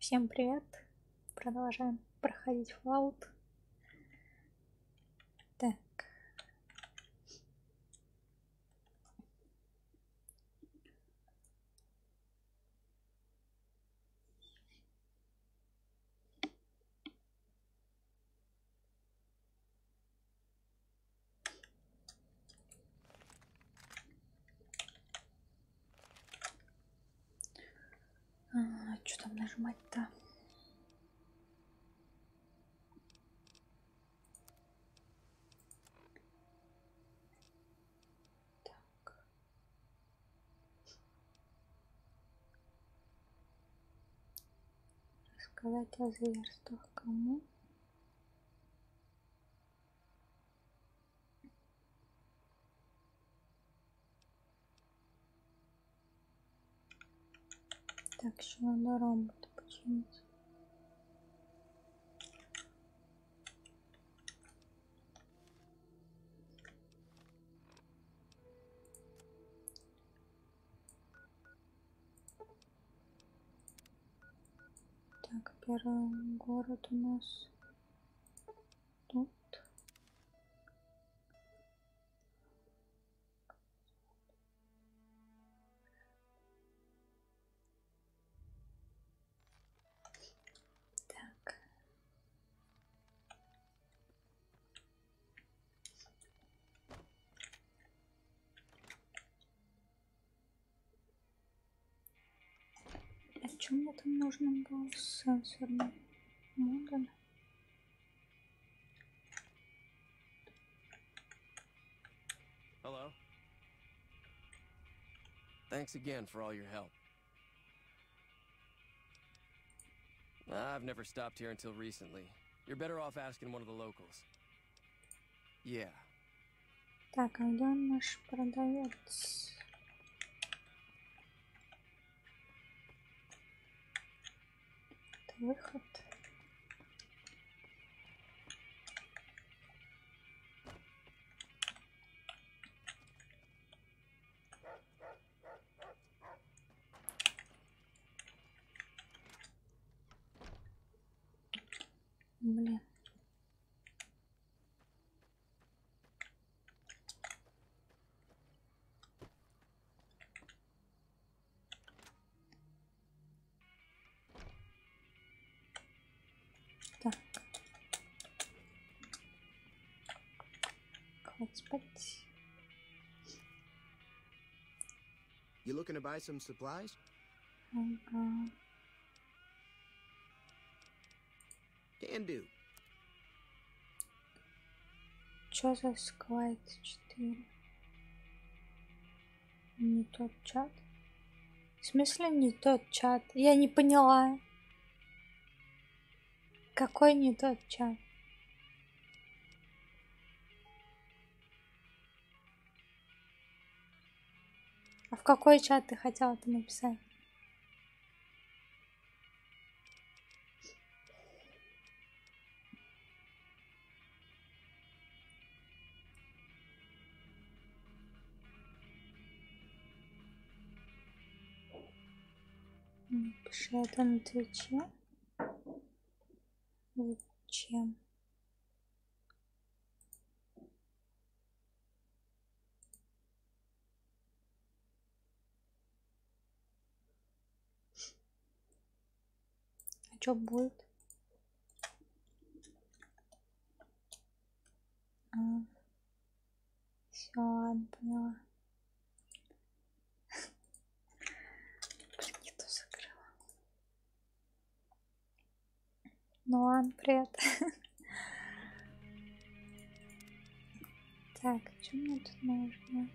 Всем привет! Продолжаем проходить Fallout. Так. Что там нажимать-то? Так. Рассказать о зверствах кому? Так, еще надо робота починить. Так, первый город у нас тут. Так. А что мне там нужно было с сенсорным модулем? Hello. Thanks again for all your help. I've never stopped here until recently. You're better off asking one of the locals. Yeah. Так, а где он наш продавец? Это выход. Блин. Так. Хватит спать. You looking to buy some supplies? Ага. Can do. Чё за сквайт 4? Не тот чат? В смысле не тот чат? Я не поняла. Какой не тот чат? А в какой чат ты хотел это написать? Пиши это на твиче. Зачем? А что будет? Все, ладно, поняла. Блин, не то закрыла. Ну ладно, привет. Так, что мне тут нужно?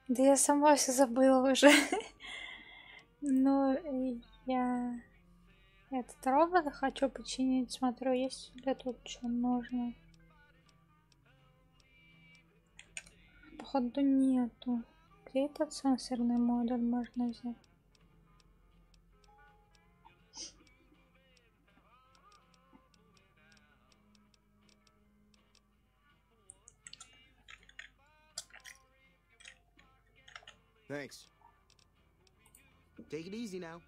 Да я сама все забыла уже. Ну, я этот робот хочу починить. Смотрю, есть ли тут что нужно. Походу нету. Где этот сенсорный модуль можно взять? Thanks. Take it easy now.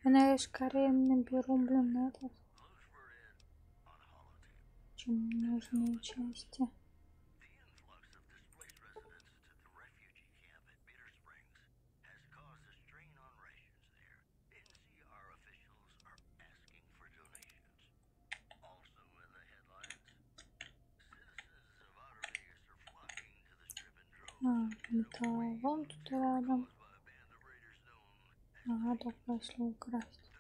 Я, наверное, скорее наберу, блин, этот. Чем нужные части. Металл вон тут рядом. Ага, только если украсть.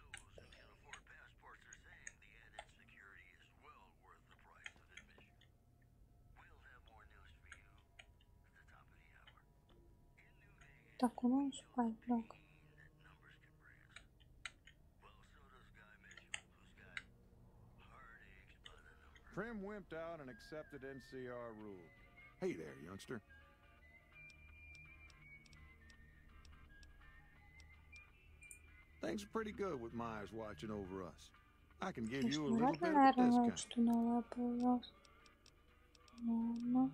Так, он спать лег. Trim wimped out and accepted NCR rules. Hey there, youngster. Things are pretty good with Myers watching over us. I can give you a little bit of a discount. Что новое появилось. Ладно.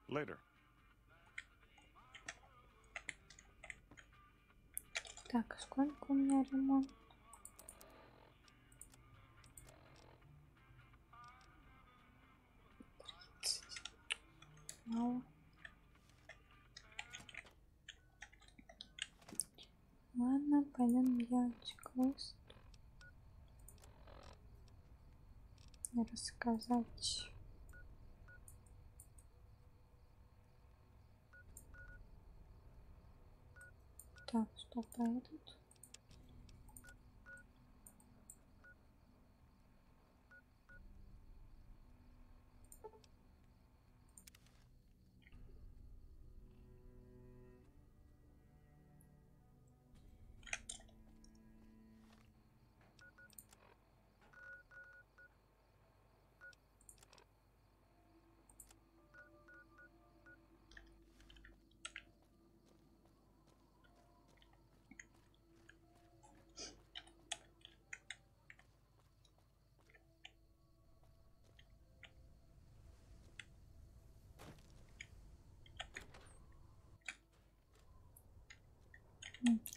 Later. Так, сколько у меня ремонт? Мало. Ладно, пойдем делать квест. Рассказать. Так, стоп, а этот?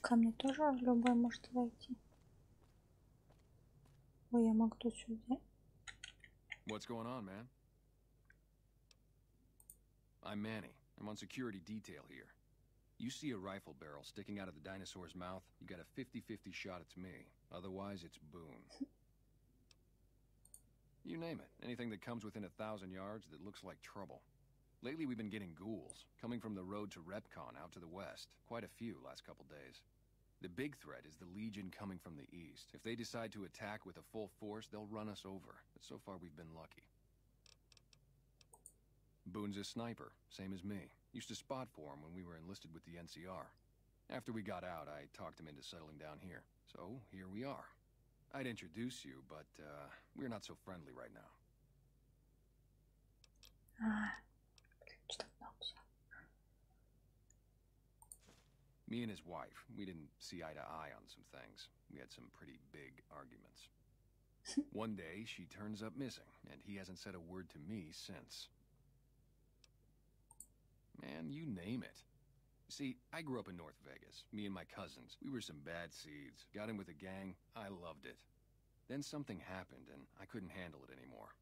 Ко мне тоже любой может войти. Ой, я могу тут сюда. What's going on, man? I'm Manny. I'm on security detail here. You see a rifle barrel sticking out of the dinosaur's mouth, you got a 50-50 shot it's me. Otherwise, it's Boone. You name it. Anything that comes within 1,000 yards that looks like trouble. Lately, we've been getting ghouls, coming from the road to Repcon out to the west. Quite a few last couple days. The big threat is the Legion coming from the east. If they decide to attack with a full force, they'll run us over. But so far, we've been lucky. Boone's a sniper, same as me. Used to spot for him when we were enlisted with the NCR. After we got out, I talked him into settling down here. So, here we are. I'd introduce you, but, we're not so friendly right now. Что много всего. Me and his wife, we didn't see eye to eye on some things. We had some pretty big arguments. One day, she turns up missing, and he hasn't said a word to me since. Man, you name it. See, I grew up in North Vegas. Me and my cousins, we were some bad seeds. Got in with a gang, I loved it. Then something happened, and I couldn't handle it anymore.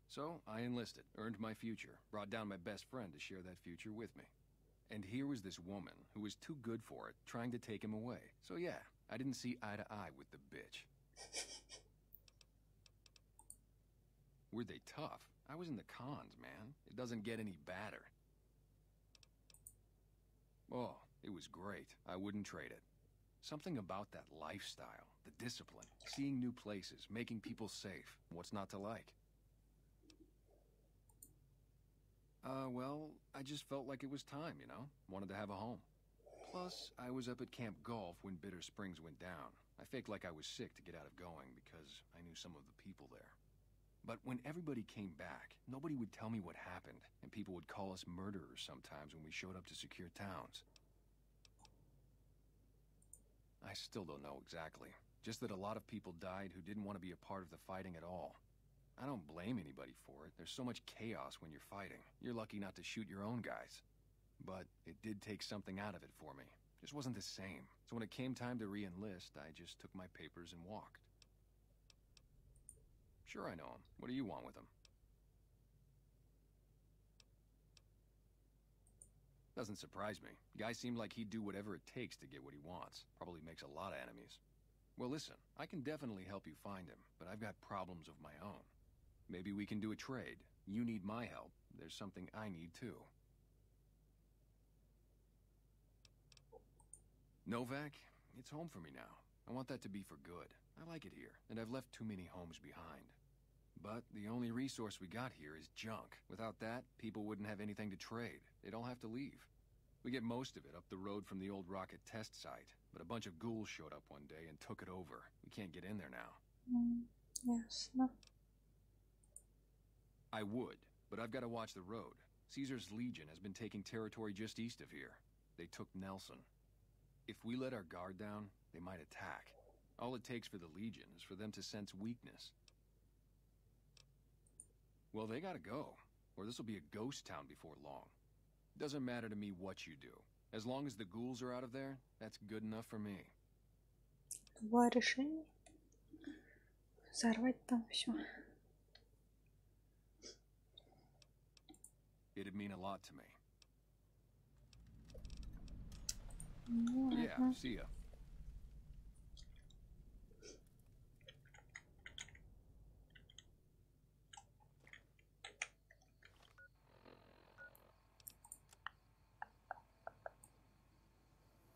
So, I enlisted, earned my future, brought down my best friend to share that future with me. And here was this woman, who was too good for it, trying to take him away. So yeah, I didn't see eye to eye with the bitch. Were they tough? I was in the cons, man. It doesn't get any badder. Oh, it was great. I wouldn't trade it. Something about that lifestyle, the discipline, seeing new places, making people safe. What's not to like? Well, I just felt like it was time, you know? Wanted to have a home. Plus, I was up at Camp Golf when Bitter Springs went down. I faked like I was sick to get out of going because I knew some of the people there. But when everybody came back, nobody would tell me what happened, and people would call us murderers sometimes when we showed up to secure towns. I still don't know exactly. Just that a lot of people died who didn't want to be a part of the fighting at all. I don't blame anybody for it. There's so much chaos when you're fighting. You're lucky not to shoot your own guys. But it did take something out of it for me. Just wasn't the same. So when it came time to re-enlist, I just took my papers and walked. Sure, I know him. What do you want with him? Doesn't surprise me. Guy seemed like he'd do whatever it takes to get what he wants. Probably makes a lot of enemies. Well, listen, I can definitely help you find him, but I've got problems of my own. Maybe we can do a trade. You need my help. There's something I need too. Novak, it's home for me now. I want that to be for good. I like it here, and I've left too many homes behind. But the only resource we got here is junk. Without that, people wouldn't have anything to trade. They'd all have to leave. We get most of it up the road from the old rocket test site, but a bunch of ghouls showed up one day and took it over. We can't get in there now. Yes, no. I would, but I've got to watch the road. Caesar's Legion has been taking territory just east of here. They took Nelson. If we let our guard down, they might attack. All it takes for the Legion is for them to sense weakness. Well, they gotta go, or this will be a ghost town before long. Doesn't matter to me what you do. As long as the ghouls are out of there, that's good enough for me. Было решение взорвать там все. It'd mean a lot to me. Ну, Yeah, ладно. see ya.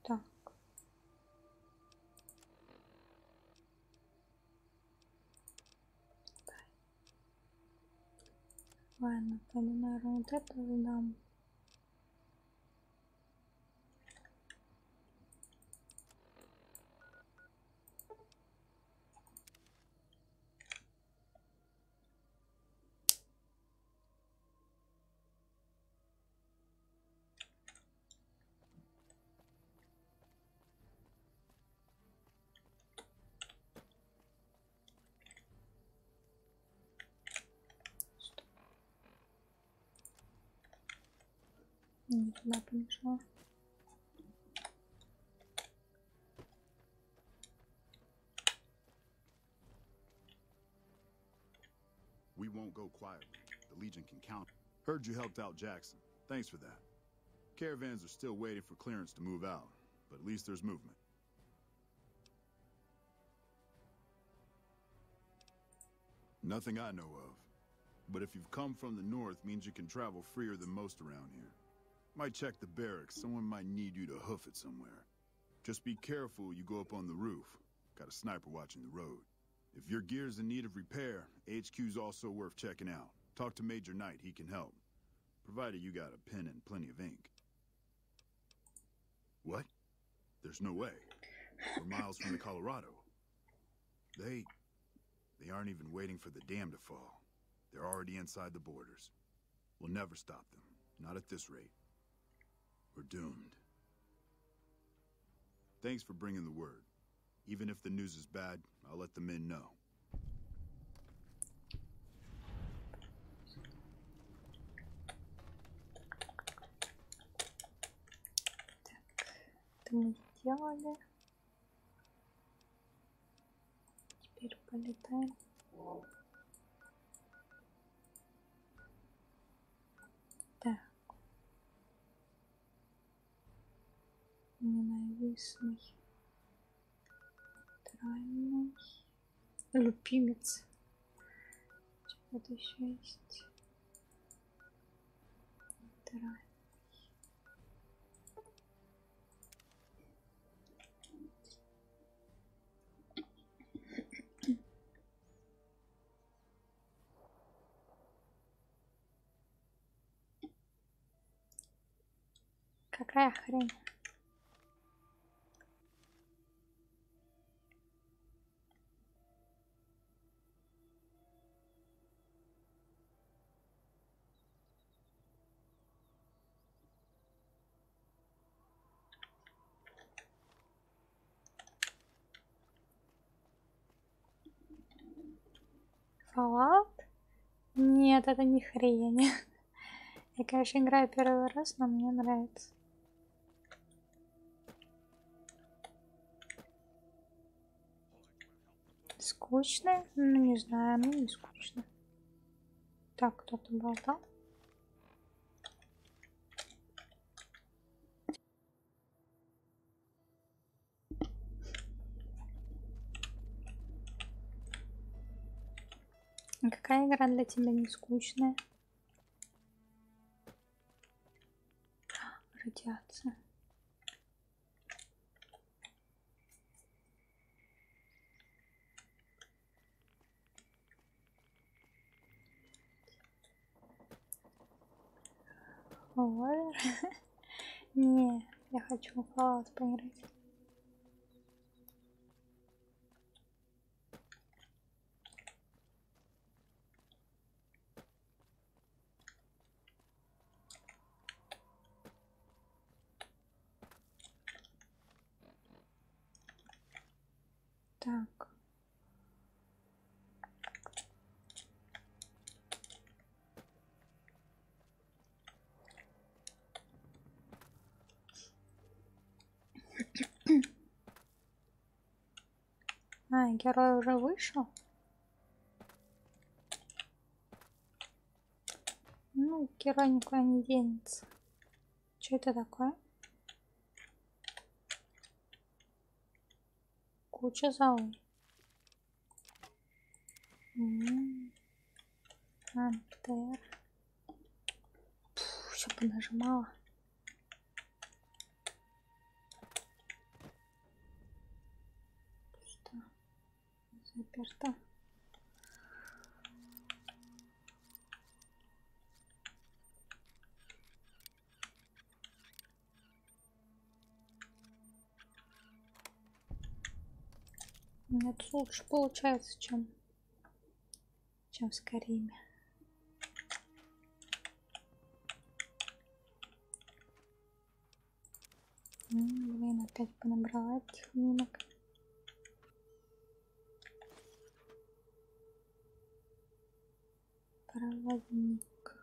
Так. Ладно, пойду, наверное, вот это сдам. Не туда помешала. We won't go quietly. The Legion can count. Heard you helped out Jackson. Thanks for that. Caravans are still waiting for clearance to move out, but at least there's movement. Nothing I know of. But if you've come from the north, means you can travel freer than most around here. Might check the barracks. Someone might need you to hoof it somewhere. Just be careful you go up on the roof. Got a sniper watching the road. If your gear's in need of repair, HQ's also worth checking out. Talk to Major Knight, he can help. Provided you got a pen and plenty of ink. What? There's no way. We're miles from the Colorado. They aren't even waiting for the dam to fall. They're already inside the borders. We'll never stop them. Not at this rate. We're doomed. Thanks for bringing the word. Even if the news is bad, I'll let the men know. Это мы сделали. Теперь полетаем. Так. Ненавистный. Тройный. Любимец. Что-то еще есть. Тройный. Какая хрень? Fallout? Нет, это не хрень. Я, конечно, играю первый раз, но мне нравится. Скучно? Ну, не знаю, ну не скучно. Так, кто-то болтал. Какая игра для тебя не скучная? Радиация. Ой. Не, я хочу в Fallout поиграть. Так. А, герой уже вышел? Ну, герой никуда не денется. Что это такое? Куча залов. Антер. Все понажимала. Что? Заперто. Нет, лучше получается, чем в Скайриме. Блин, опять понабрала этих минок. Проводник.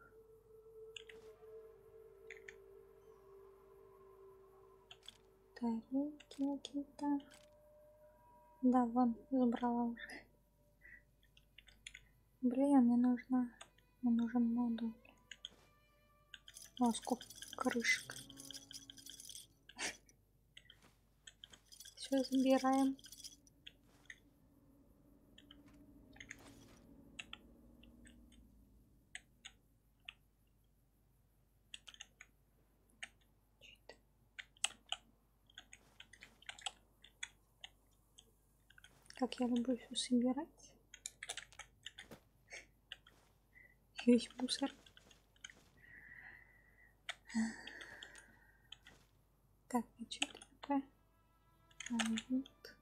Тарелки какие-то. Да, вон, забрала уже. Блин, мне нужен модуль. О, сколько крышек. Все забираем. Как я люблю все собирать. Весь мусор. Так, и что это такое? Вот.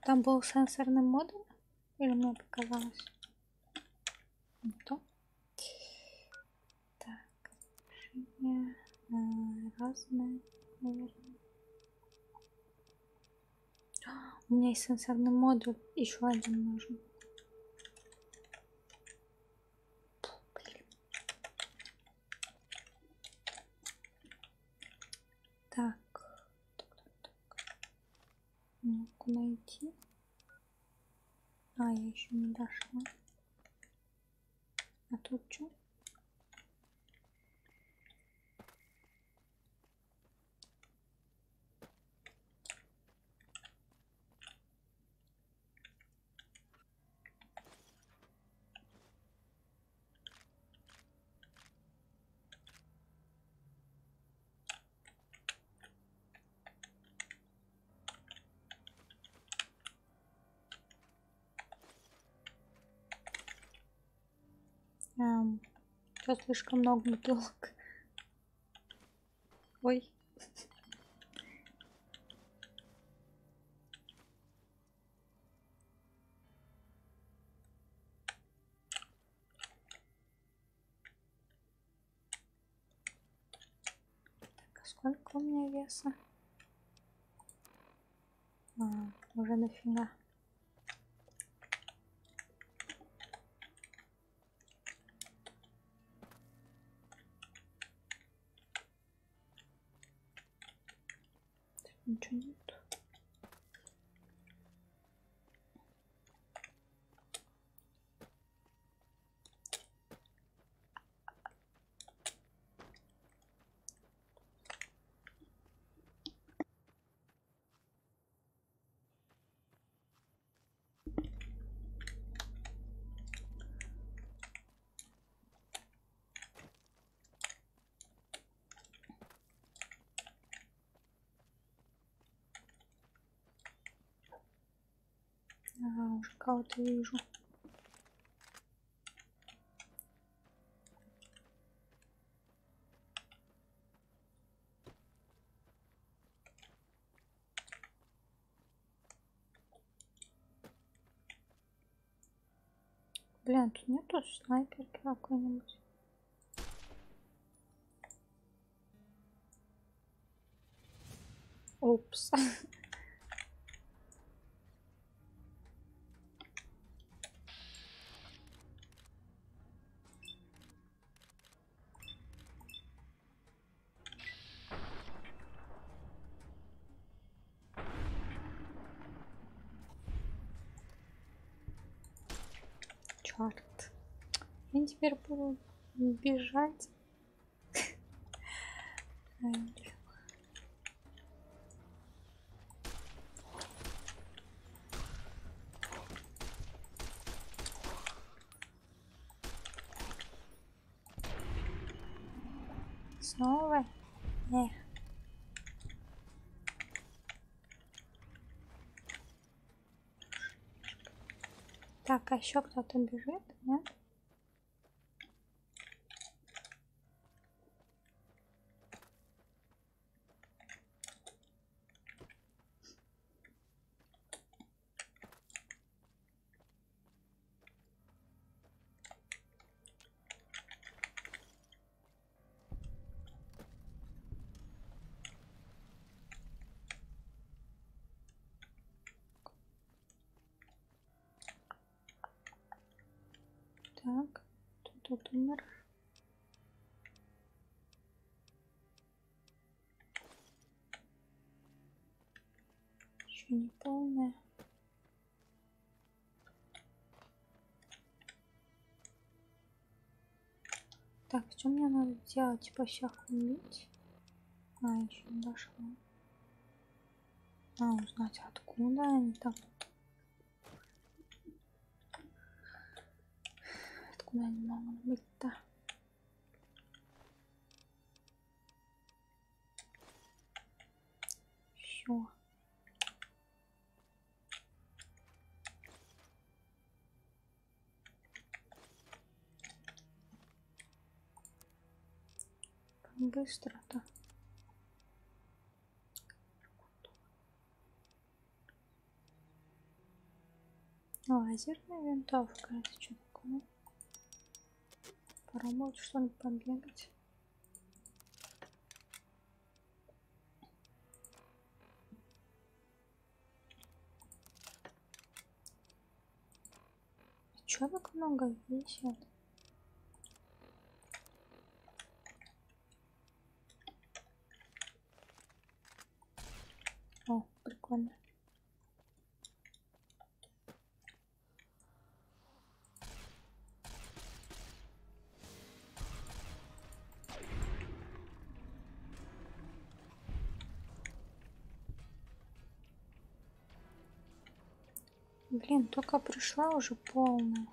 Там был сенсорный модуль? Или мне показалось? Не то. Так, решение разное, наверное. У меня есть сенсорный модуль, еще один нужен. Блин. Так. Ну, куда идти? А, я еще не дошла. А тут что? Сейчас слишком много бутылок. Ой. Так, а сколько у меня веса? Уже дофига. Ничего нет. Уже кого-то вижу. Блин, тут нету снайперки какой-нибудь. Упс. Черт. Я теперь буду бежать. Снова? Эх. Так, а еще кто-то бежит, нет? Так, кто тут умер? Еще не полная. Так, что мне надо делать? Типа всех убить? Еще не дошла. Узнать, откуда они там. Откуда они могут быть-то? Все. Быстро-то. Лазерная винтовка. Это что такое? Попробовать что-нибудь побегать. Чё так много висит? О, прикольно. Блин, только пришла уже полная.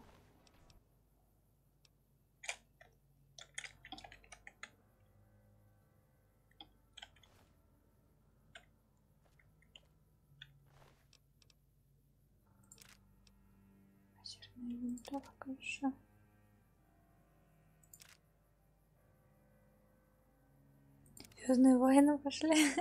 Лазерная винтовка еще. Звездные войны пошли.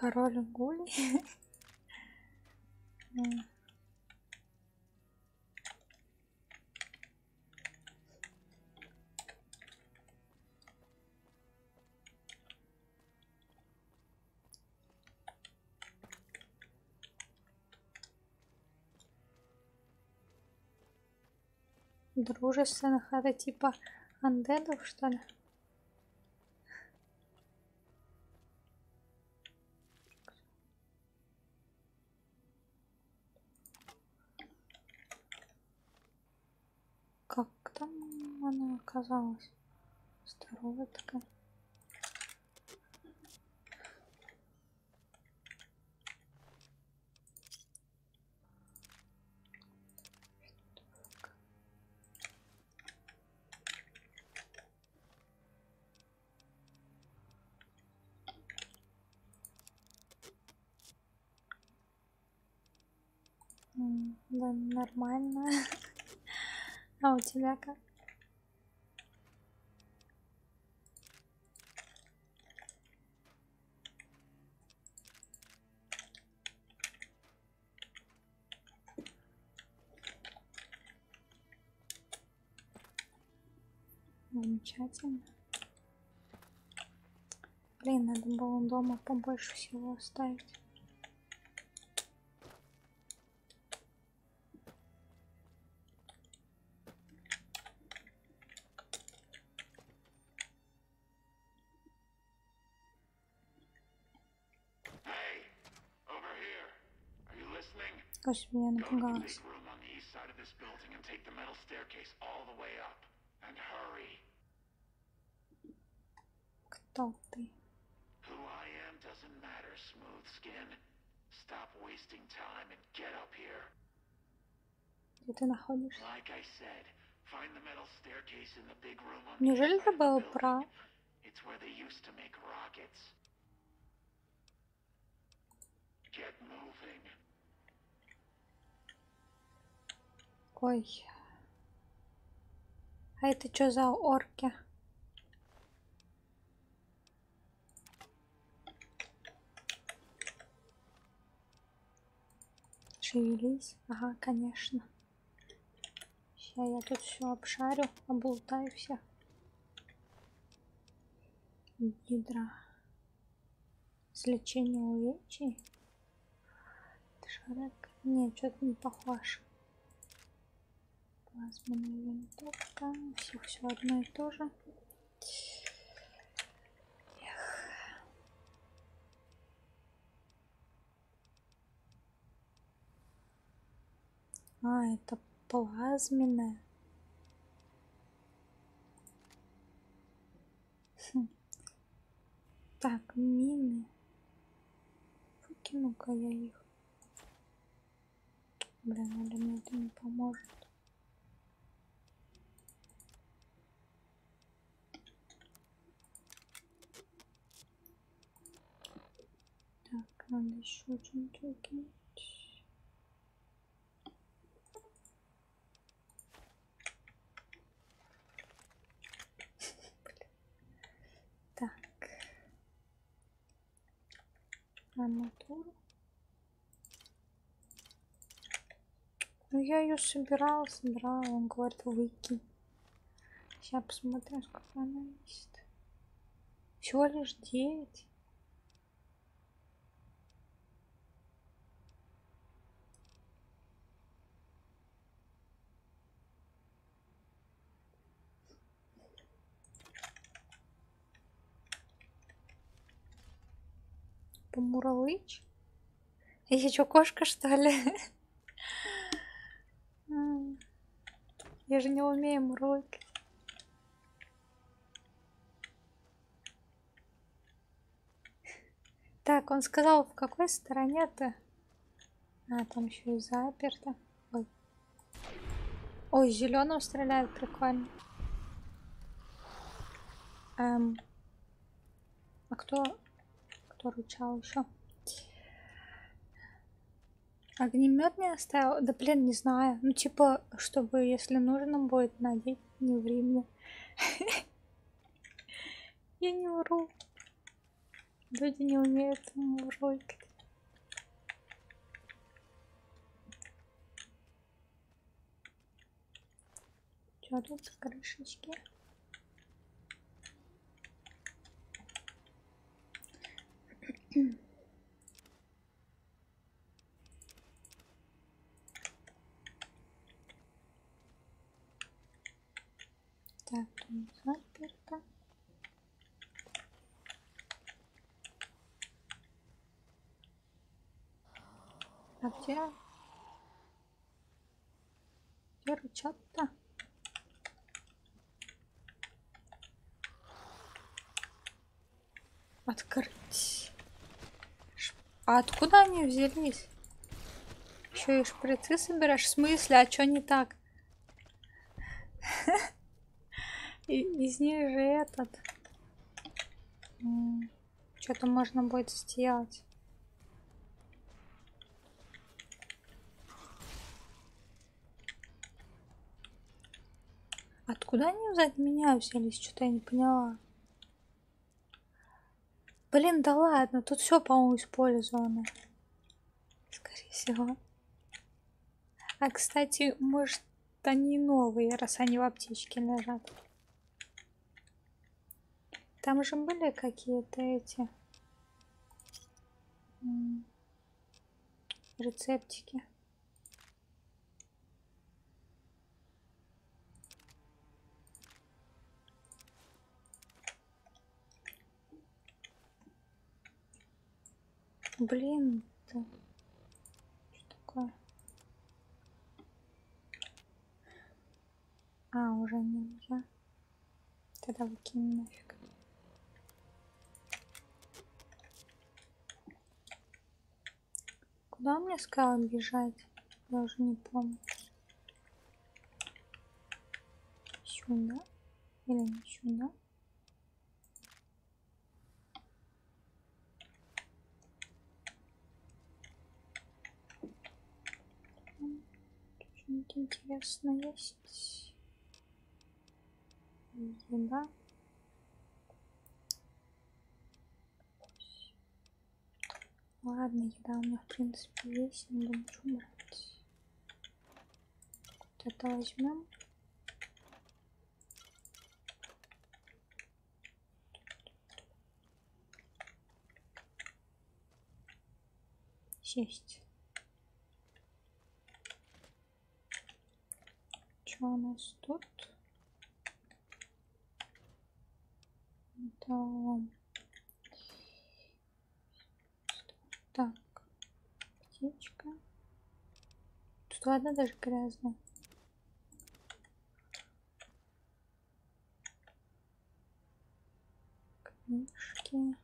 Король гулей. Дружественных, это типа андедов, что ли? Как там она оказалась? Здоровая такая. Да, нормально. А у тебя как? Замечательно. Блин, надо было дома побольше всего оставить. Господи, я напугалась. Кто ты? Где ты находишься? Неужели это было про... Ой. А это что за орки? Шевелись. Ага, конечно. Сейчас я тут все обшарю, облутаю всех. Гидра. Слечение увечий. Шарик. Нет, что-то не похож. Плазменная винтовка. Все одно и то же. Эх. А, это плазменная. Так, мины. Выкину-ка я их. Блин, наверное, мне это не поможет. Так, надо еще что-нибудь выкинуть. Так. Арматуру. Ну я ее собирала. Он говорит, выкинь. Сейчас посмотрим, сколько она весит. Всего лишь 9. Помурлыч? Я что, кошка, что ли? Я же не умею мурлыкать. Так, он сказал, в какой стороне-то? А, там еще и заперто. Ой. Ой, зеленым стреляют, прикольно. А кто рычал еще? Огнемет не оставил? Да блин, не знаю. Ну типа, чтобы, если нужно будет, надеть, не ври мне. Я не вру. Люди не умеют мурлыкать. Что тут с крышечки? Так, тут заперто. А где рычаг-то? Открыть. А откуда они взялись? Еще и шприцы собираешь? В смысле? А что не так? Из них же этот. Что-то можно будет сделать. Откуда они сзади меня взялись? Что-то я не поняла. Блин, да ладно, тут все, по-моему, использовано. Скорее всего. А, кстати, может, они новые, раз они в аптечке лежат. Там же были какие-то эти рецептики. Блин, что такое? А, уже нельзя. Тогда выкинь нафиг. Куда мне сказал бежать? Я уже не помню. Сюда? Или не сюда? Что-нибудь интересное есть? Еда. Ладно, еда у меня в принципе есть, не буду ничего брать. Вот это возьмем. Сесть. Что у нас тут? Это... Так, птичка. Что одна даже грязная. Книжки.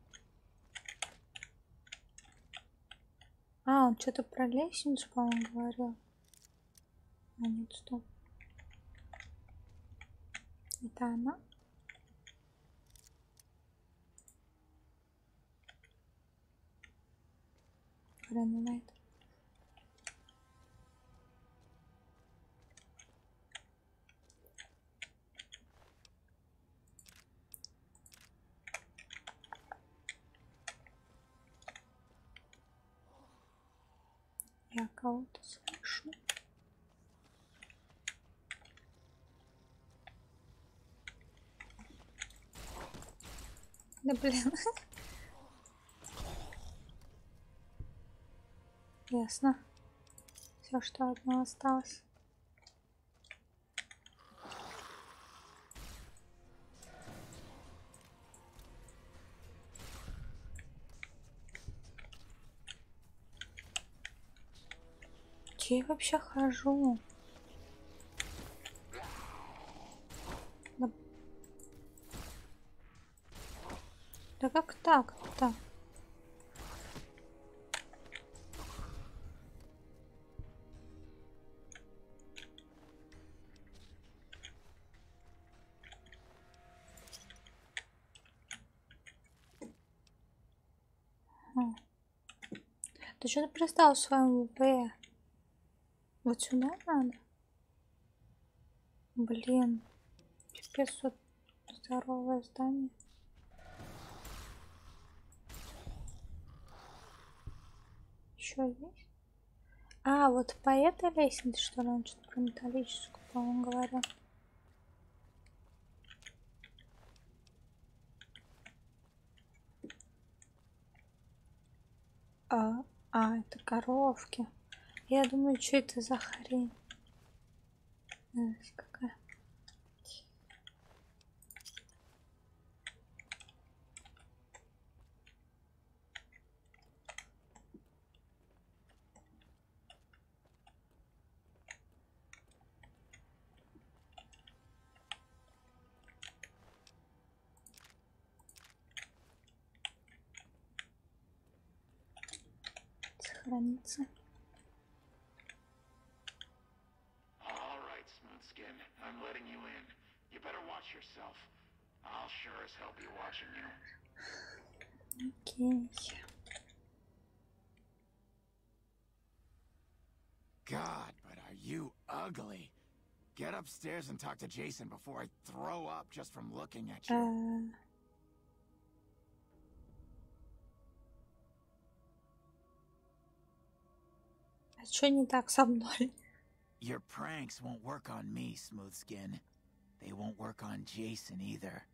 А, он что-то про лестницу, по-моему, говорил. А, нет, стоп. Это она? Гранит. Я кого-то слышу. Да блин. Ясно. Все, что одно осталось. Где я вообще хожу? Да, да как так-то? Ты что-то пристал в своем В? Вот сюда надо? Блин. Пипец, тут здоровое здание. Еще есть? А, вот по этой лестнице, что ли, он что-то про металлическую, по-моему, говорил. Это коровки. Я думаю, что это за хрень? Какая? Сохранится. All right, Smooth Skin. I'm letting you in. You better watch yourself. I'll sure as hell be watching you. Окей. God, but are you ugly? Get upstairs and talk to Jason before I throw up just from looking at you. А что не так со мной? Your pranks won't work on me, Smooth Skin. They won't work on Jason either.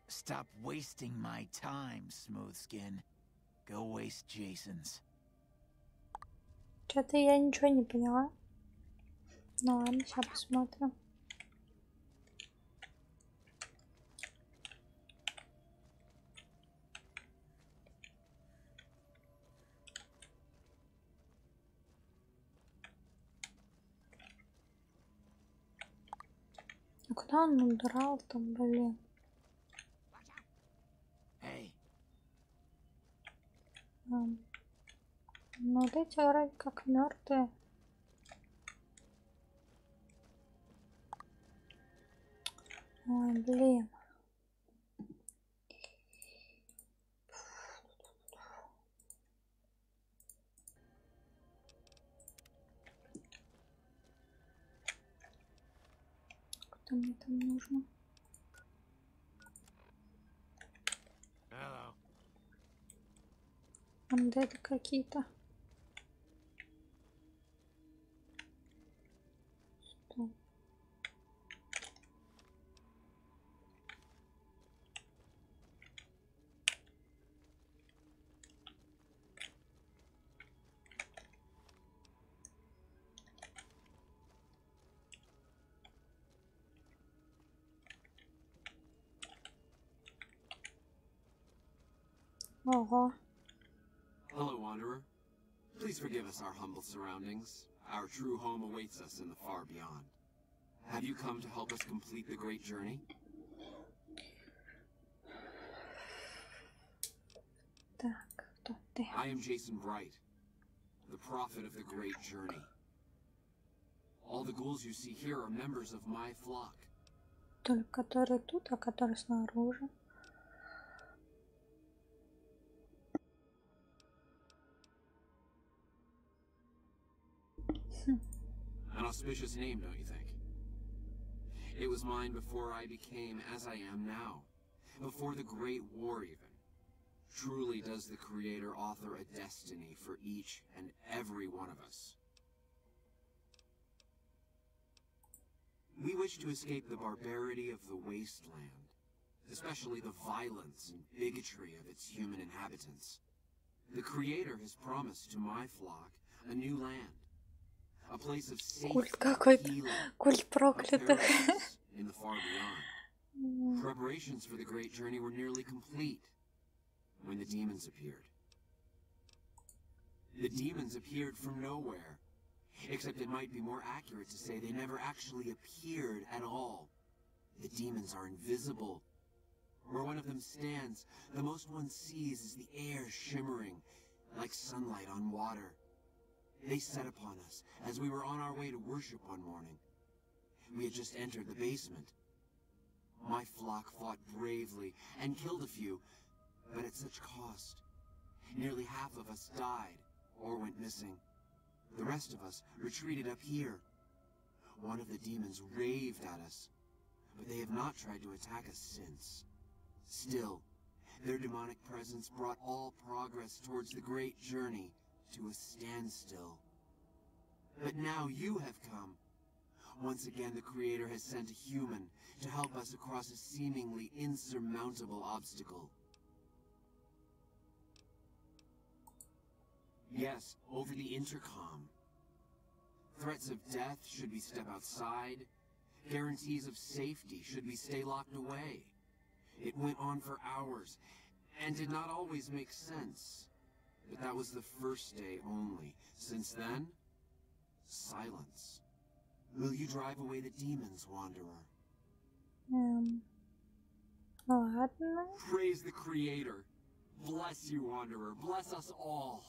Stop wasting my time, Smooth Skin. Go waste Jason's. Что-то я ничего не поняла. Ну ладно, сейчас посмотрим. А куда он удрал там, блин? Hey. Ну вот эти вроде как мертвые. Ой, блин. Куда мне там нужно? Hello. Андеды какие-то. Что? Ого. Hello, Wanderer. Please forgive us our humble surroundings. Our true home awaits us in the far beyond. Have you come to help us complete the great journey? Так, кто ты? I am Jason Bright, the prophet of the great journey. All the ghouls you see here are members of my flock. Только который тут, а который снаружи. An auspicious name, don't you think? It was mine before I became as I am now. Before the Great War, even. Truly does the Creator author a destiny for each and every one of us. We wish to escape the barbarity of the wasteland, especially the violence and bigotry of its human inhabitants. The Creator has promised to my flock a new land, a place of safety, Культ какой-то. healing, Культ a проклятых. paradise in the far beyond. Preparations for the great journey were nearly complete when the demons appeared. The demons appeared from nowhere, except it might be more accurate to say they never actually appeared at all. The demons are invisible. Where one of them stands, the most one sees is the air shimmering like sunlight on water. They set upon us as we were on our way to worship one morning. We had just entered the basement. My flock fought bravely and killed a few, but at such cost. Nearly half of us died or went missing. The rest of us retreated up here. One of the demons raved at us, but they have not tried to attack us since. Still, their demonic presence brought all progress towards the great journey to a standstill. But now you have come. Once again, the Creator has sent a human to help us across a seemingly insurmountable obstacle. Yes, over the intercom. Threats of death should we step outside. Guarantees of safety should we stay locked away. It went on for hours, and did not always make sense. But that was the first day only. Since then, silence. Will you drive away the demons, Wanderer? Ладно. Praise the Creator. Bless you, Wanderer. Bless us all.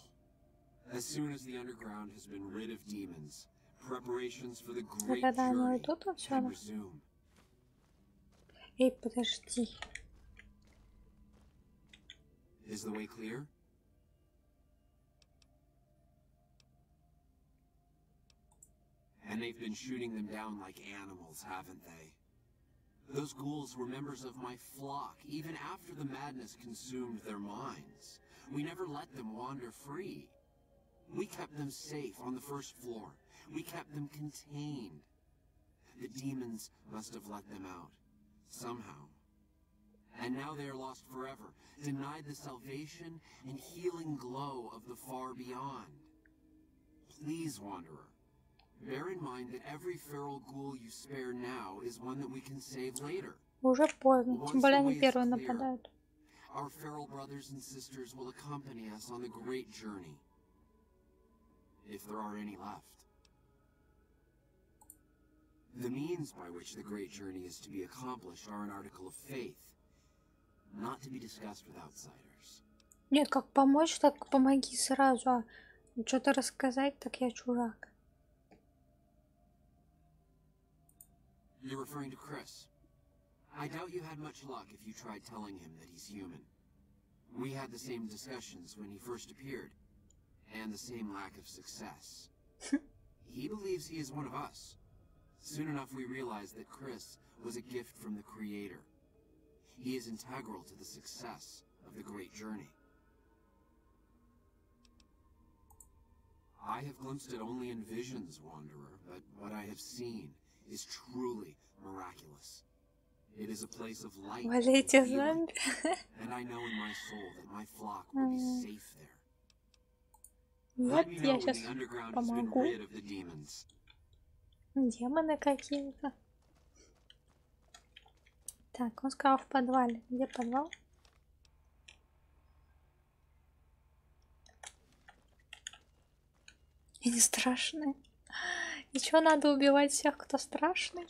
As soon as the underground has been rid of demons, preparations for the great Когда они journey уйдут can отсюда? resume. Эй, подожди. Is the way clear? And they've been shooting them down like animals, haven't they? Those ghouls were members of my flock, even after the madness consumed their minds. We never let them wander free. We kept them safe on the first floor. We kept them contained. The demons must have let them out, somehow. And now they are lost forever, denied the salvation and healing glow of the far beyond. Please, Wanderer, bear in mind that every feral ghoul you spare now is one that we can save later. Уже поздно. Тем Once более the они way is первые clear, нападают. our feral brothers and sisters will accompany us on the great journey. If there are any left. The means by which the great journey is to be accomplished are an article of faith, not to be discussed with outsiders. Нет, как помочь, так помоги сразу. А что-то рассказать, так я чужак. You're referring to Chris. I doubt you had much luck if you tried telling him that he's human. We had the same discussions when he first appeared, and the same lack of success. He believes he is one of us. Soon enough we realized that Chris was a gift from the Creator. He is integral to the success of the great journey. I have glimpsed it only in visions, Wanderer, but what I have seen is truly miraculous. It is a place of light and Валите healing, зомби. and I know in my soul that my flock will be safe there. Нет, Let me я know when сейчас the underground has been помогу. rid of the demons. Демоны какие-то. Так, он сказал в подвале. Где подвал? И не страшные. И чё, надо убивать всех, кто страшный?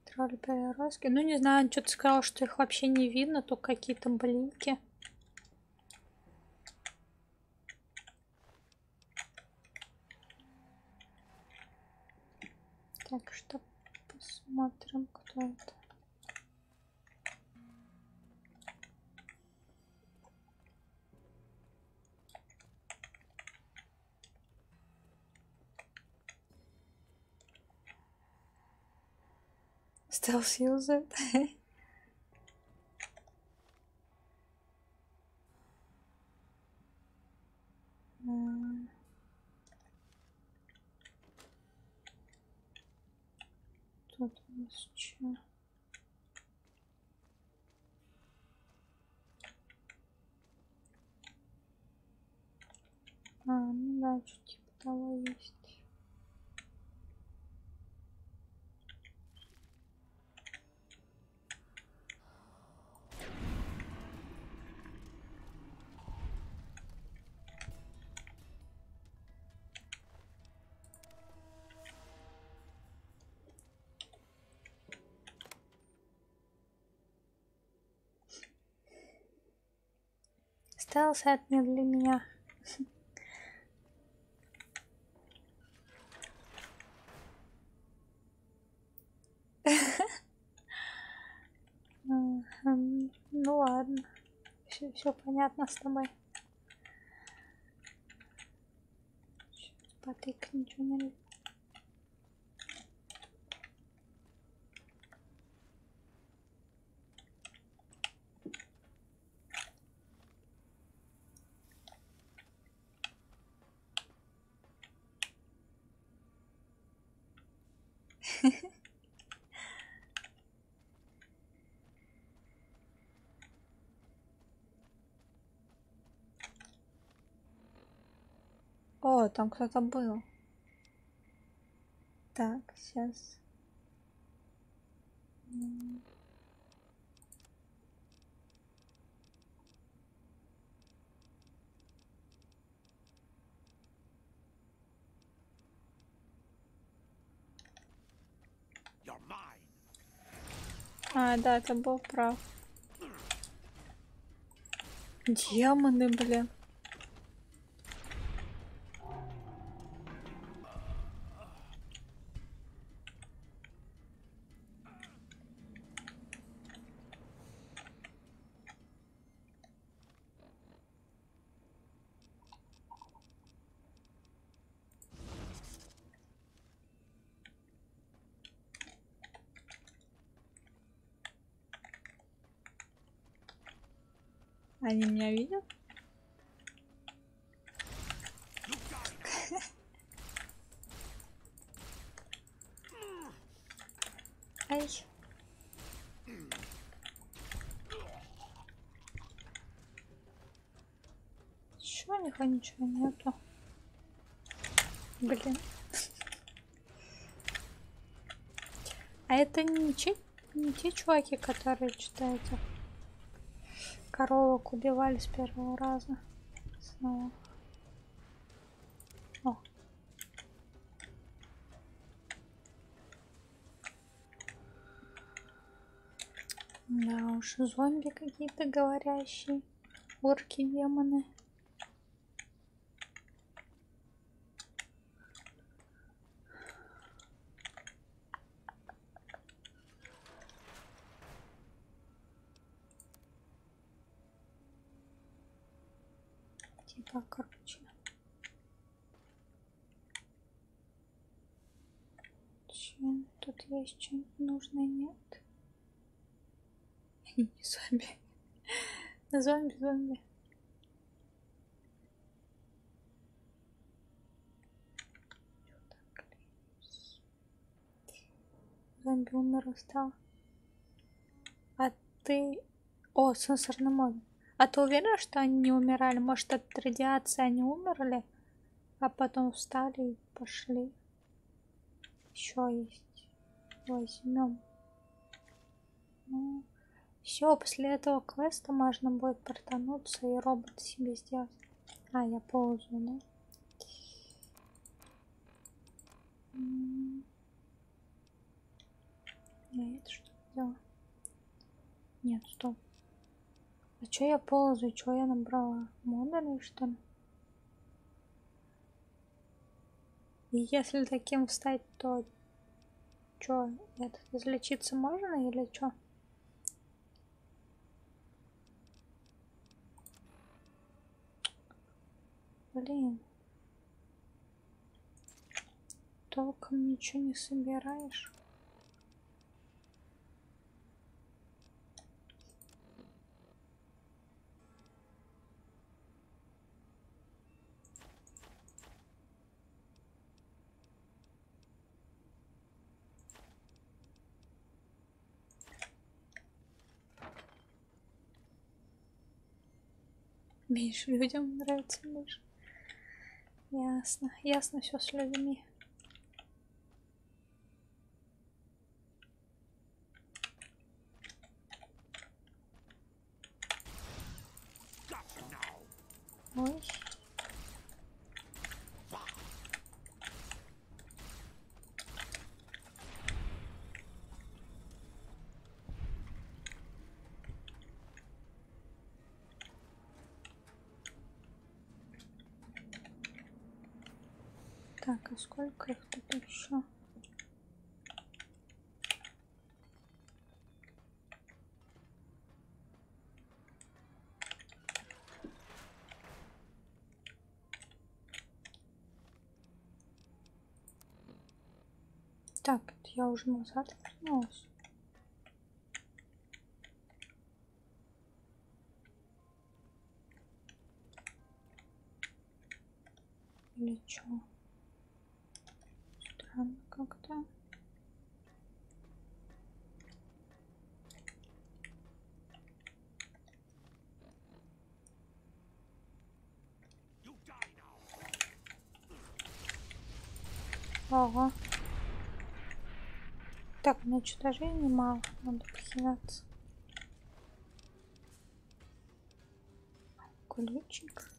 Тролли переростки. Ну, не знаю, он что-то сказал, что их вообще не видно, только какие-то блинки. Так что посмотрим, кто это. Стелс юзает. Тут у нас что? Ну да, что типа того есть. Стелс это не для меня. Ну ладно. Все понятно с тобой. Потык, ничего не... О, там кто-то был. Так, сейчас. А, да, ты был прав. Демоны, блин. Они меня видят? Ай. Чё у них ничего нету? Блин. А это не те чуваки, которые читаете. Коровок убивали с первого раза. Снова. О. Да уж, зомби какие-то говорящие. Орки, демоны. Типа, короче. Тут есть что-нибудь нужное, нет? Не зомби. Зомби. Зомби умер, устал. А ты... О, сенсорный мод. А ты уверена, что они не умирали? Может, от радиации они умерли, а потом встали и пошли? Еще есть. Возьмем. Ну, все, после этого квеста можно будет портануться и робот себе сделать. А, я ползаю, да? Я это что сделала? Нет, стоп. А чё я ползаю? Чё я набрала? Модули, что ли? И если таким стать, то чё, это излечиться можно или чё? Блин. Толком ничего не собираешь. Меньше людям нравится больше. Ясно. Ясно все с людьми. Ой. Так, а сколько их тут еще? Так, это я уже назад вернулась. Или чё? Странно как-то. Ага. Так, у меня что-то жизни мало. Надо похинаться. Ключик.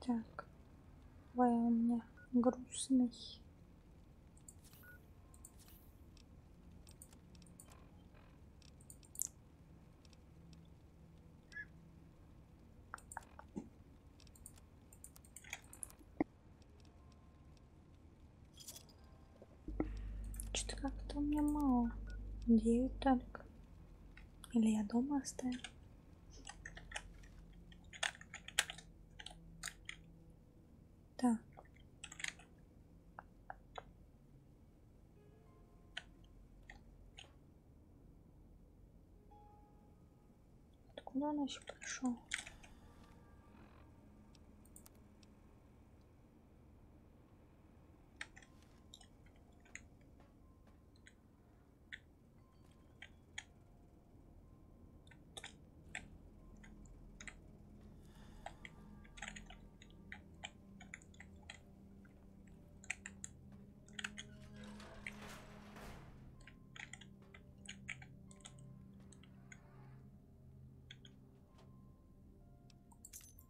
Так. Ой, у меня грустный. Что-то как-то у меня мало. 9 только. Или я дома оставила? Так. Откуда он еще пришел?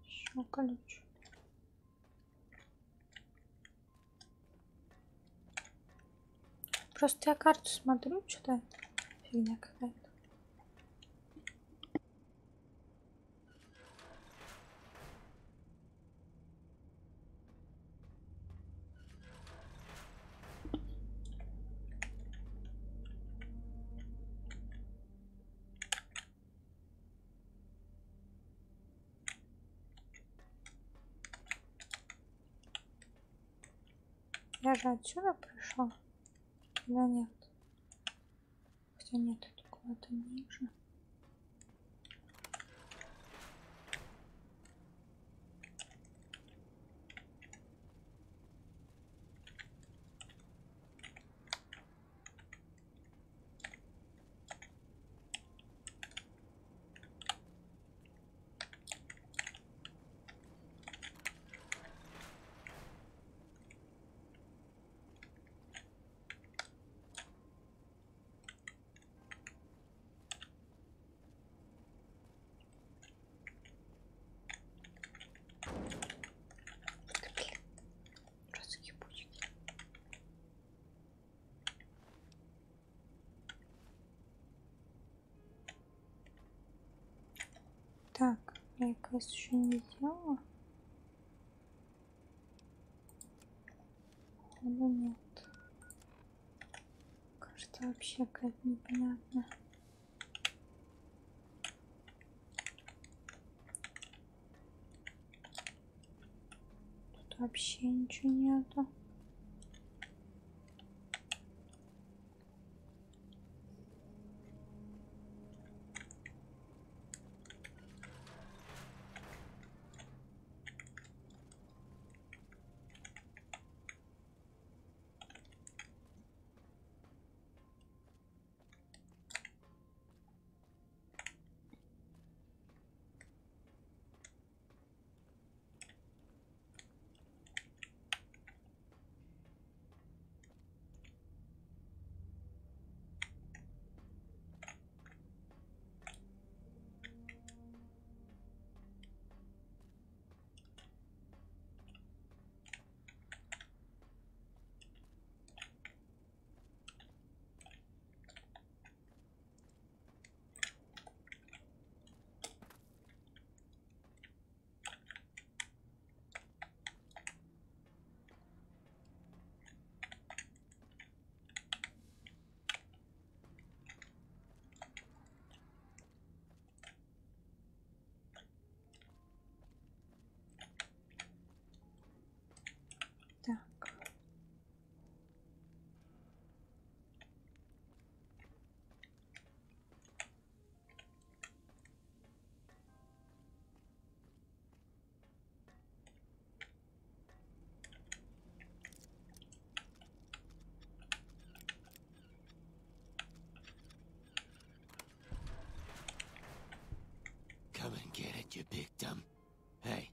Еще ключ. Просто я карту смотрю, что-то фигня какая-то. Я же отсюда пришел? Или нет? Хотя нет, это куда-то ниже. Я квест еще не сделала. Ну нет. Кажется, вообще какая-то непонятная. Тут вообще ничего нету. Так. Come and get it, you big dumb. Hey,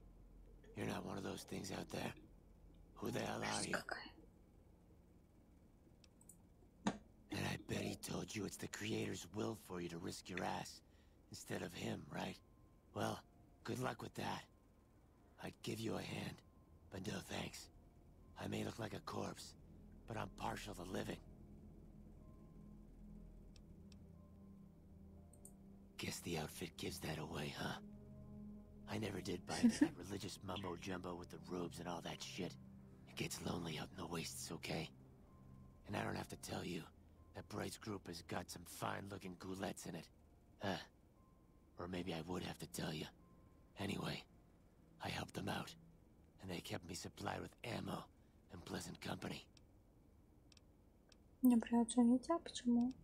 you're not one of those things out there. Who the hell are you? And I bet he told you it's the Creator's will for you to risk your ass instead of him, right? Well, good luck with that. I'd give you a hand, but no thanks. I may look like a corpse, but I'm partial to living. Guess the outfit gives that away, huh? I never did buy into that religious mumbo-jumbo with the robes and all that shit. It gets lonely out in the wastes, okay? And I don't have to tell you that Bright's group has got some fine-looking goulettes in it. Or maybe I would have to tell you. Anyway, I helped them out, and they kept me supplied with ammo and pleasant company. Мне придется увидеть, а почему?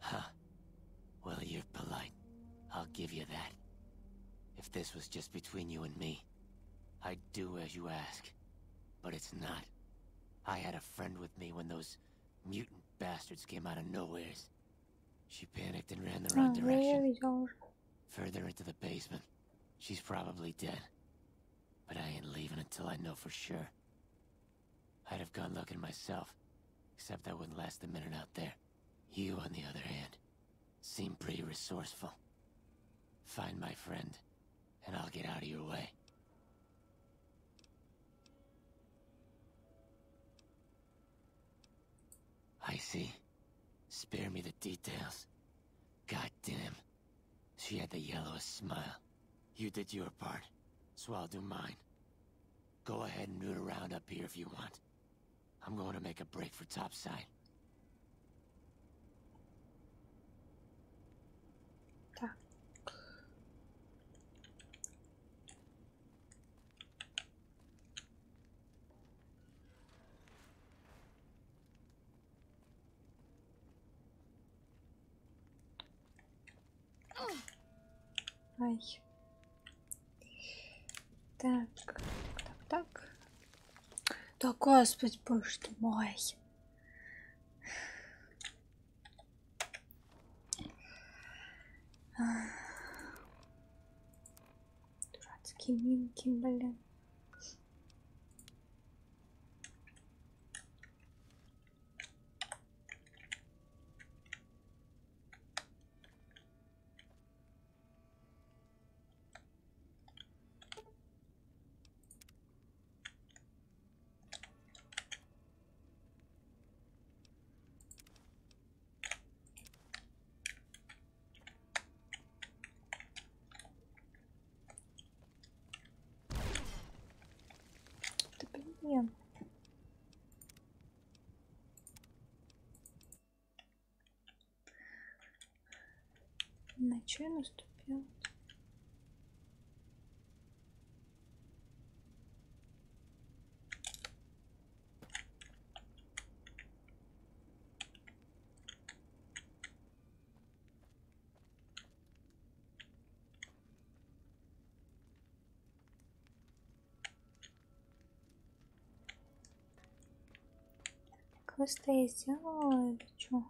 Huh. Well, you're polite. I'll give you that. If this was just between you and me, I'd do as you ask. But it's not. I had a friend with me when those mutant bastards came out of nowheres. She panicked and ran the wrong direction. Further into the basement. She's probably dead. But I ain't leaving until I know for sure. I'd have gone looking myself, except I wouldn't last a minute out there. You, on the other hand, seem pretty resourceful. Find my friend, and I'll get out of your way. I see. Spare me the details. Goddamn. She had the yellowest smile. You did your part, so I'll do mine. Go ahead and root around up here if you want. I'm going to make a break for topside. Так. Ай. Так, так. Да, господи, боже ты мой. Дурацкие минки, блин. Блин. На чё я наступил? Квесты я сделала или чё?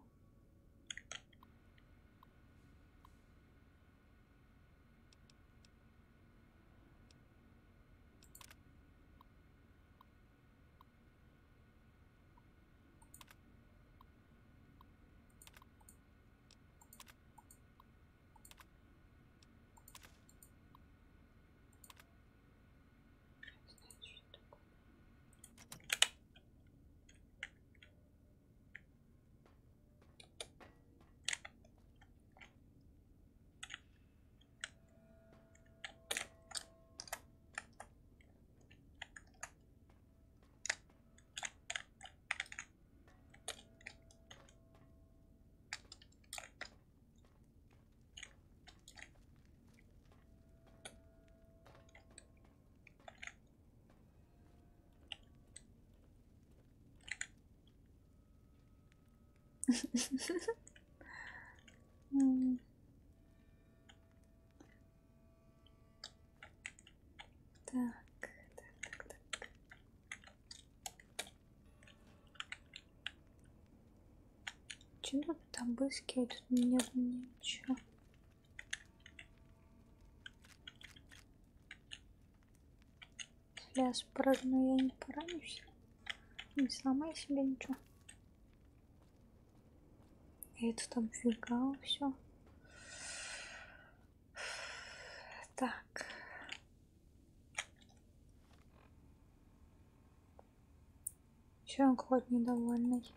Так. Чем тут обыскивать? Тут нет ничего. Если я спрыгну, я не поранюсь. Не сломай себе ничего. Я тут обвигал все. Так. Еще он какой-то недовольный.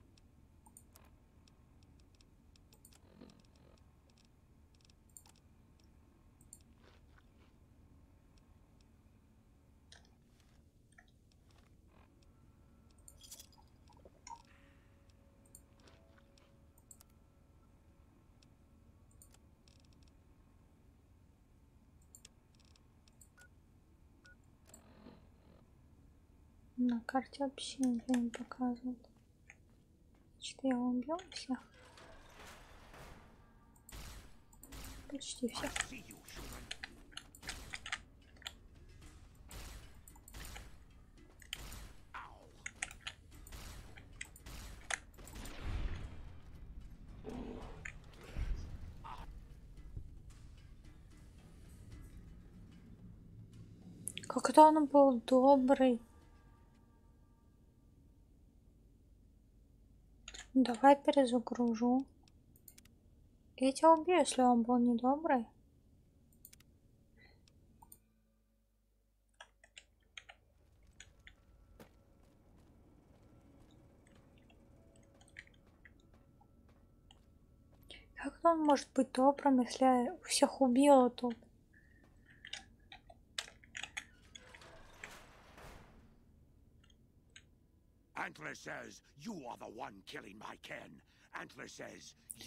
На карте вообще ничего не показывает. Значит, я убил всех. Почти всех. Как-то он был добрый. Давай перезагружу. Я тебя убью, если он был недобрый. Как он может быть добрым, если я всех убила тут?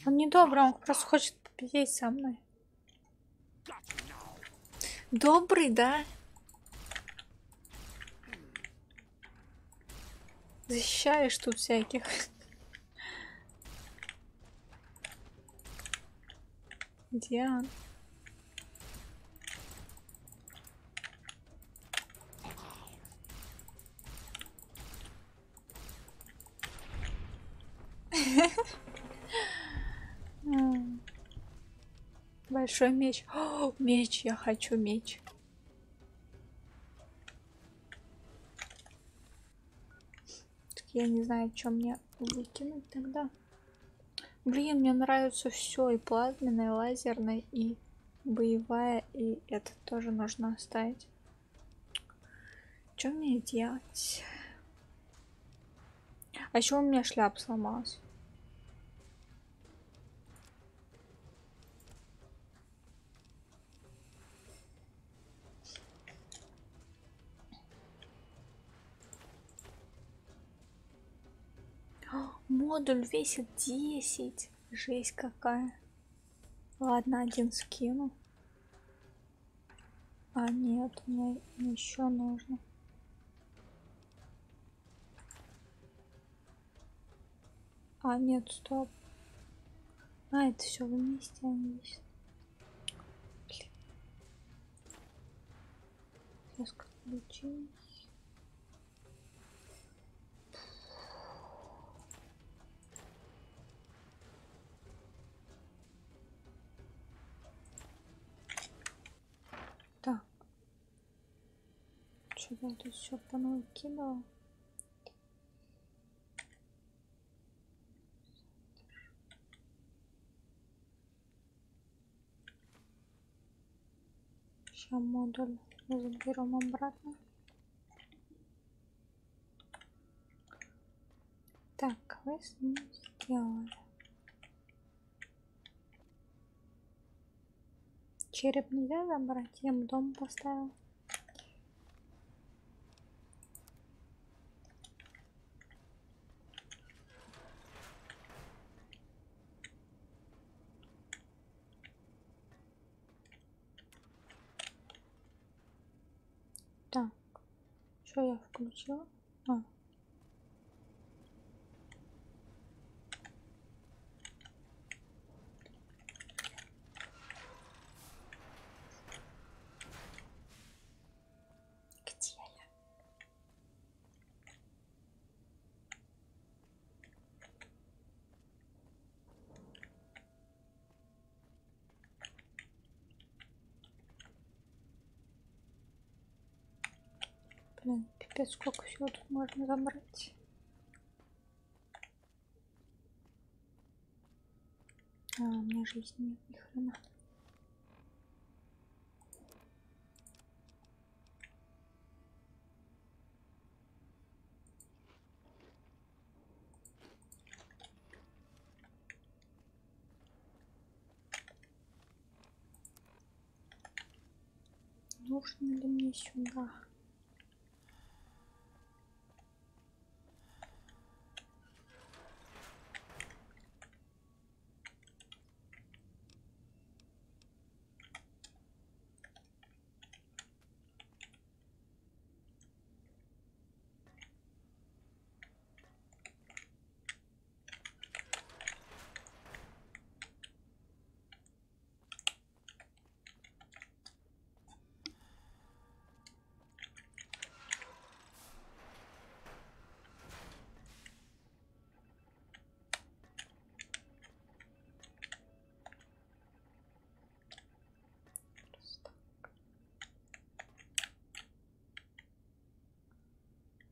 Он не добрый, он просто хочет победить со мной. Добрый, да? Защищаешь тут всяких. Где он? Большой меч. О, меч, я хочу меч. Так я не знаю, что мне выкинуть тогда. Блин, мне нравится все, и плазменная, и лазерная, и боевая, и это тоже нужно оставить. Что мне делать? А еще у меня шляп сломался. модуль весит 10. Жесть какая. Ладно, один скину. А нет, мне еще нужно. А нет, стоп. А, это все вместе они весят. Блин. Сейчас включим. Так. Что-то я тут все понакидала. Сейчас модуль заберем обратно. Так, квест мы сделали. Череп нельзя забрать, я ему дом поставил. Так, что я включила? А. Где я? Блин, пипец, сколько всего тут можно забрать. А, у меня жизни нет, ни хрена. Нужно ли мне сюда?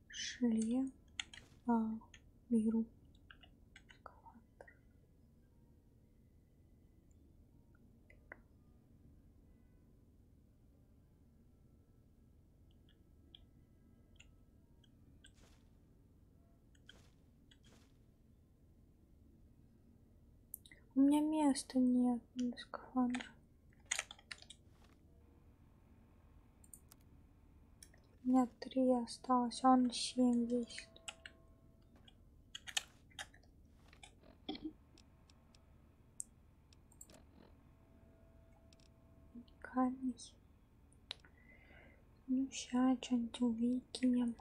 Шлем. Беру. У меня места нет для скафандра. У меня 3 осталось, а он 7 весит. Камень. Ну, сейчас что-нибудь выкинем.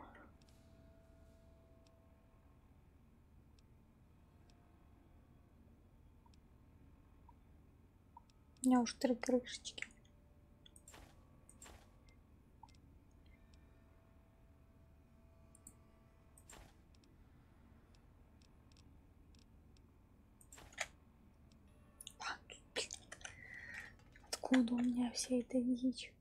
У меня уж 3 крышечки. Откуда у меня вся эта дичь?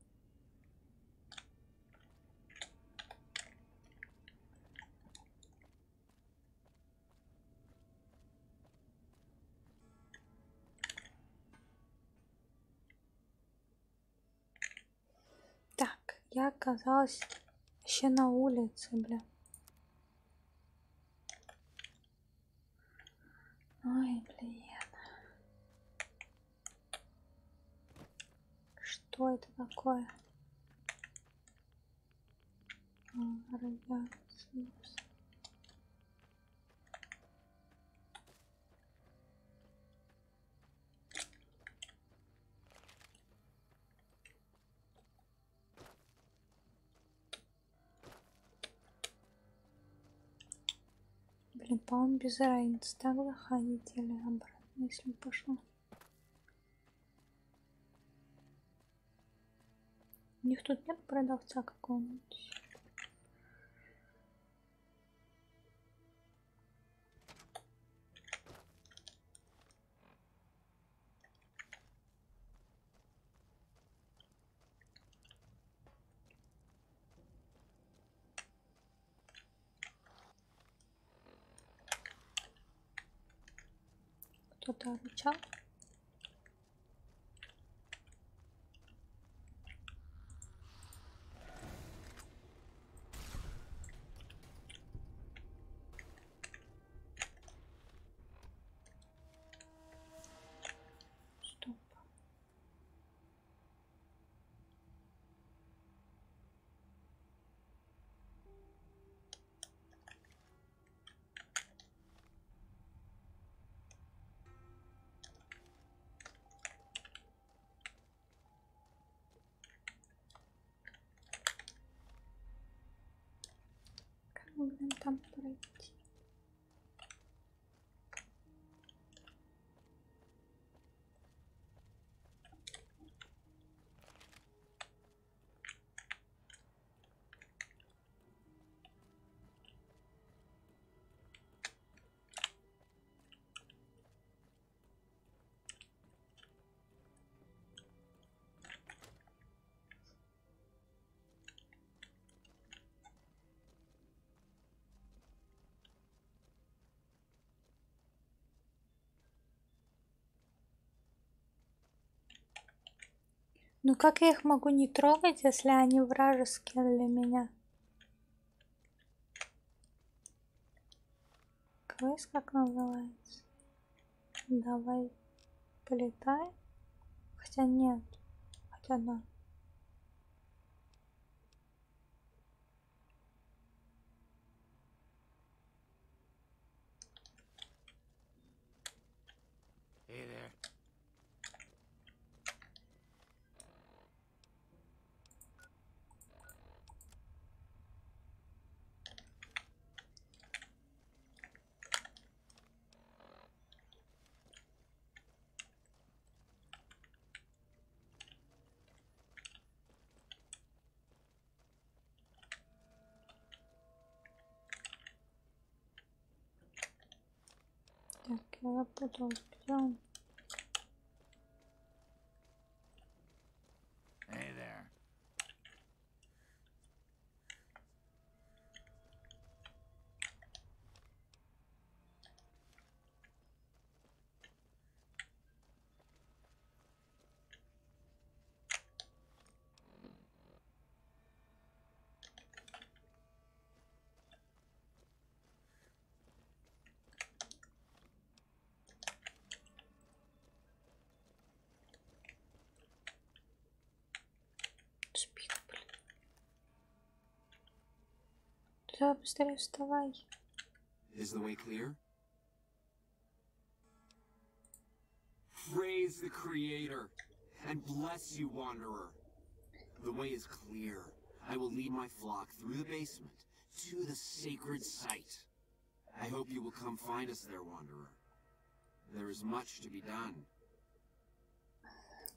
Так, я оказалась еще на улице, бля. Ой, блин. Что это такое? Радиация. Блин, по-моему, без разницы. Так заходить или обратно, если пошло. У них тут нет продавца какого-нибудь. Кто-то рычал. Стоп. Как, блин, там пройти? Ну как я их могу не трогать, если они вражеские для меня? Квест как называется? Давай полетай. Хотя нет. Хотя да. Hey there. Так, я запуталась. Где он? Hey there. Спит, блин. Да, быстрее вставай. Is the way clear? Praise the Creator and bless you, Wanderer. The way is clear. I will lead my flock through the basement to the sacred site. I hope you will come find us there, Wanderer. There is much to be done.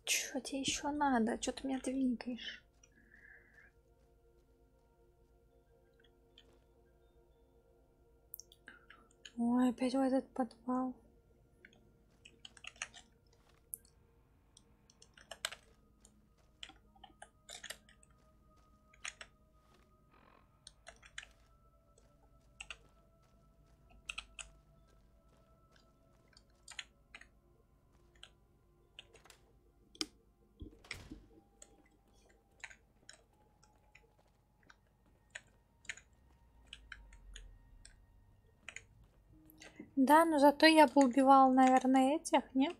Чё тебе еще надо? Чё ты меня двигаешь? Ой, опять в этот подвал. Да, но зато я бы убивал, наверное, этих, нет?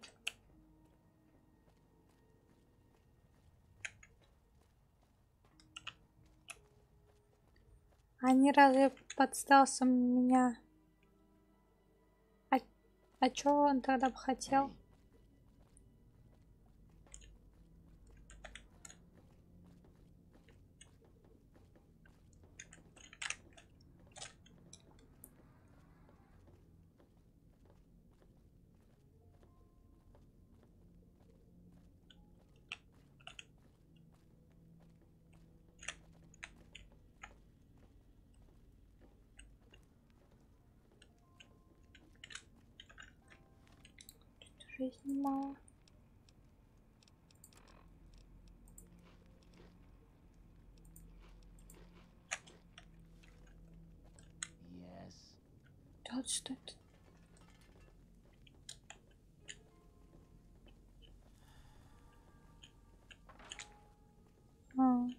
Они разве под стелсом меня... А чё он тогда бы хотел? Жизни мало. Вот что это? Hello.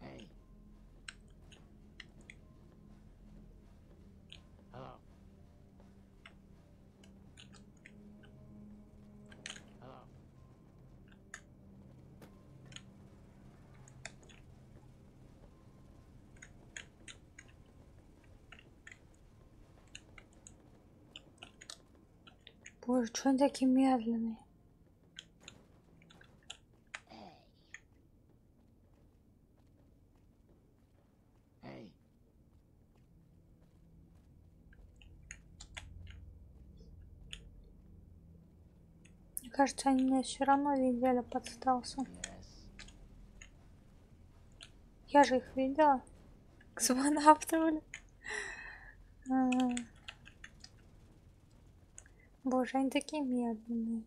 Hey. Hello. Hello. Боже, что они такие медленные? Hey. Мне кажется, они меня все равно видели под стелсом. Yes. Я же их видела. Космонавты. Боже, они такие медленные.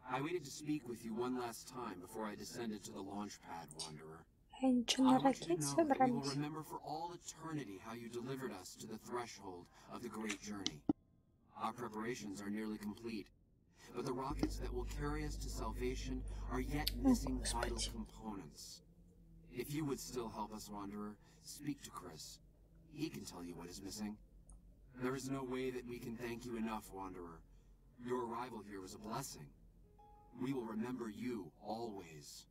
I waited to speak with you one last time before I descended to the launch pad, Wanderer. Они что, I на want you to ракете know that we will собрались? remember for all eternity how you delivered us to the threshold of the great journey. Our preparations are nearly complete, but the rockets that will carry us to salvation are yet missing vital components. If you would still help us, Wanderer, speak to Chris. He can tell you what is missing. There is no way that we can thank you enough, Wanderer. Your arrival here was a blessing. We will remember you always.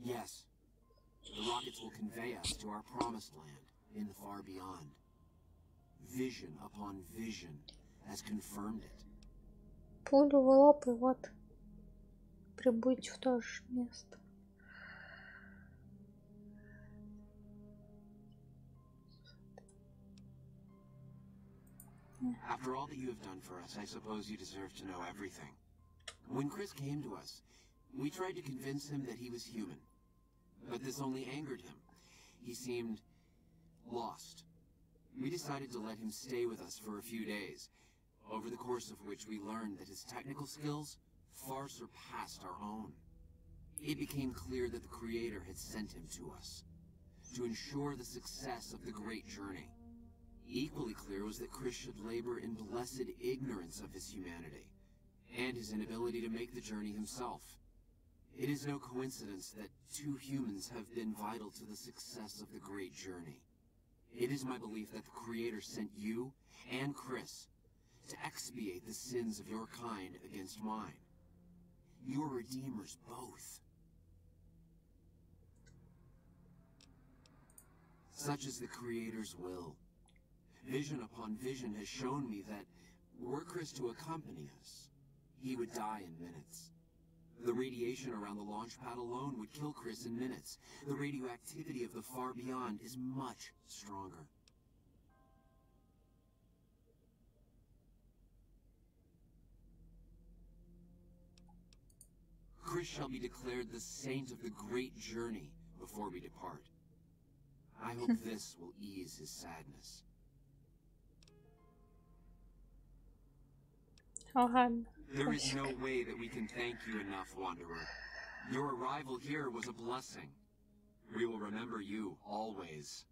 Yes, the rockets will convey us to our promised land in the far beyond. Vision upon vision has confirmed it. Пулю в лоб и вот прибыть в то же место. After all that you have done for us, I suppose you deserve to know everything. When Chris came to us, we tried to convince him that he was human. But this only angered him. He seemed lost. We decided to let him stay with us for a few days, over the course of which we learned that his technical skills far surpassed our own. It became clear that the Creator had sent him to us, to ensure the success of the great journey. Equally clear was that Chris should labor in blessed ignorance of his humanity, and his inability to make the journey himself. It is no coincidence that two humans have been vital to the success of the great journey. It is my belief that the Creator sent you and Chris to expiate the sins of your kind against mine. Your redeemers both. Such is the Creator's will. Vision upon vision has shown me that, were Chris to accompany us, he would die in minutes. The radiation around the launch pad alone would kill Chris in minutes. The radioactivity of the far beyond is much stronger. Chris shall be declared the saint of the great journey before we depart. I hope this will ease his sadness. Ладно. There is no way that we can thank you enough, Wanderer. Your arrival here was a blessing. We will remember you always.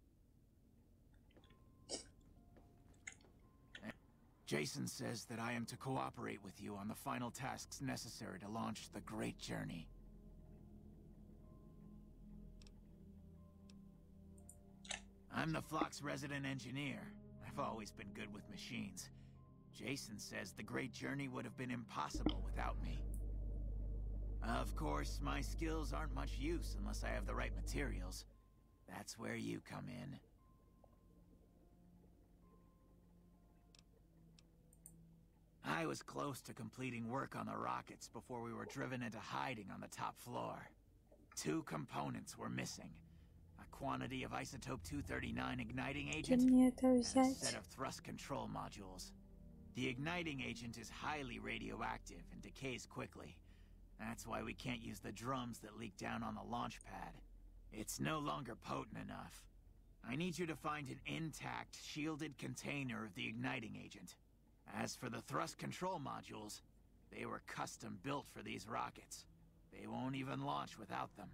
Jason says that I am to cooperate with you on the final tasks necessary to launch the great journey. I'm the Flock's resident engineer. I've always been good with machines. Jason says the great journey would have been impossible without me. Of course, my skills aren't much use unless I have the right materials. That's where you come in. I was close to completing work on the rockets before we were driven into hiding on the top floor. 2 components were missing. A quantity of isotope 239 igniting agent and a set of thrust control modules. The igniting agent is highly radioactive and decays quickly. That's why we can't use the drums that leak down on the launch pad. It's no longer potent enough. I need you to find an intact, shielded container of the igniting agent. As for the thrust control modules, they were custom built for these rockets. They won't even launch without them.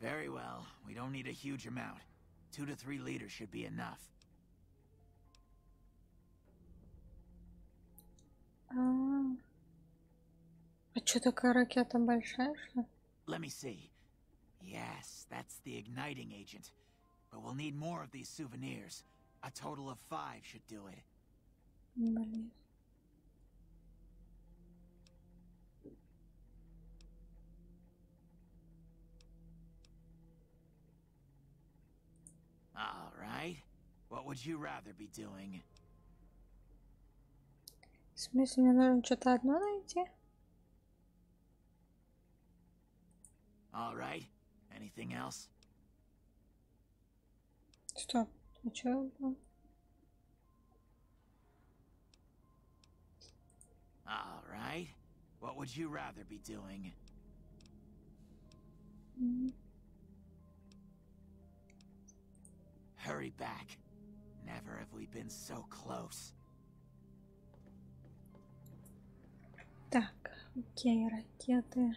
Very well. We don't need a huge amount. 2 to 3 liters should be enough. А что такая ракета большая, что? Let me see. Yes, that's the igniting agent. But we'll need more of these souvenirs. A total of 5 should do it. Блин. All right. What would you rather be doing? В смысле, мне нужно что-то одно найти? All right. Anything else? Стоп, а что? All right. What would you rather be doing? Hurry back. Never have we been so close. Так, окей, ракеты.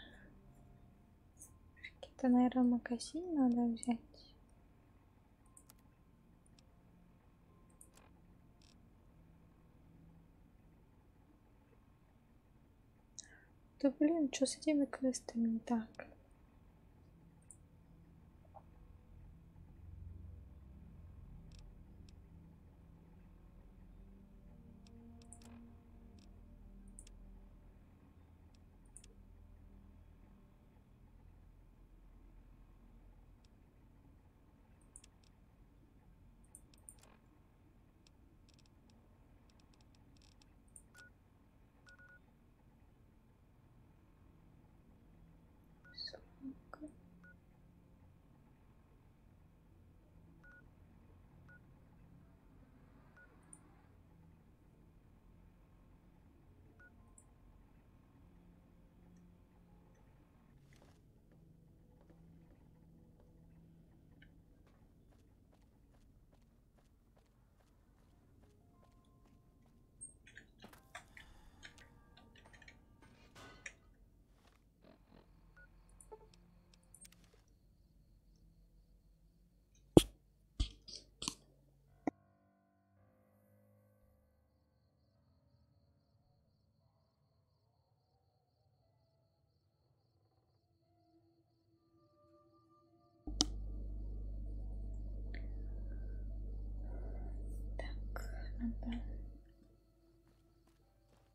Ракеты, наверное, макасин надо взять. Да блин, что с этими квестами не так?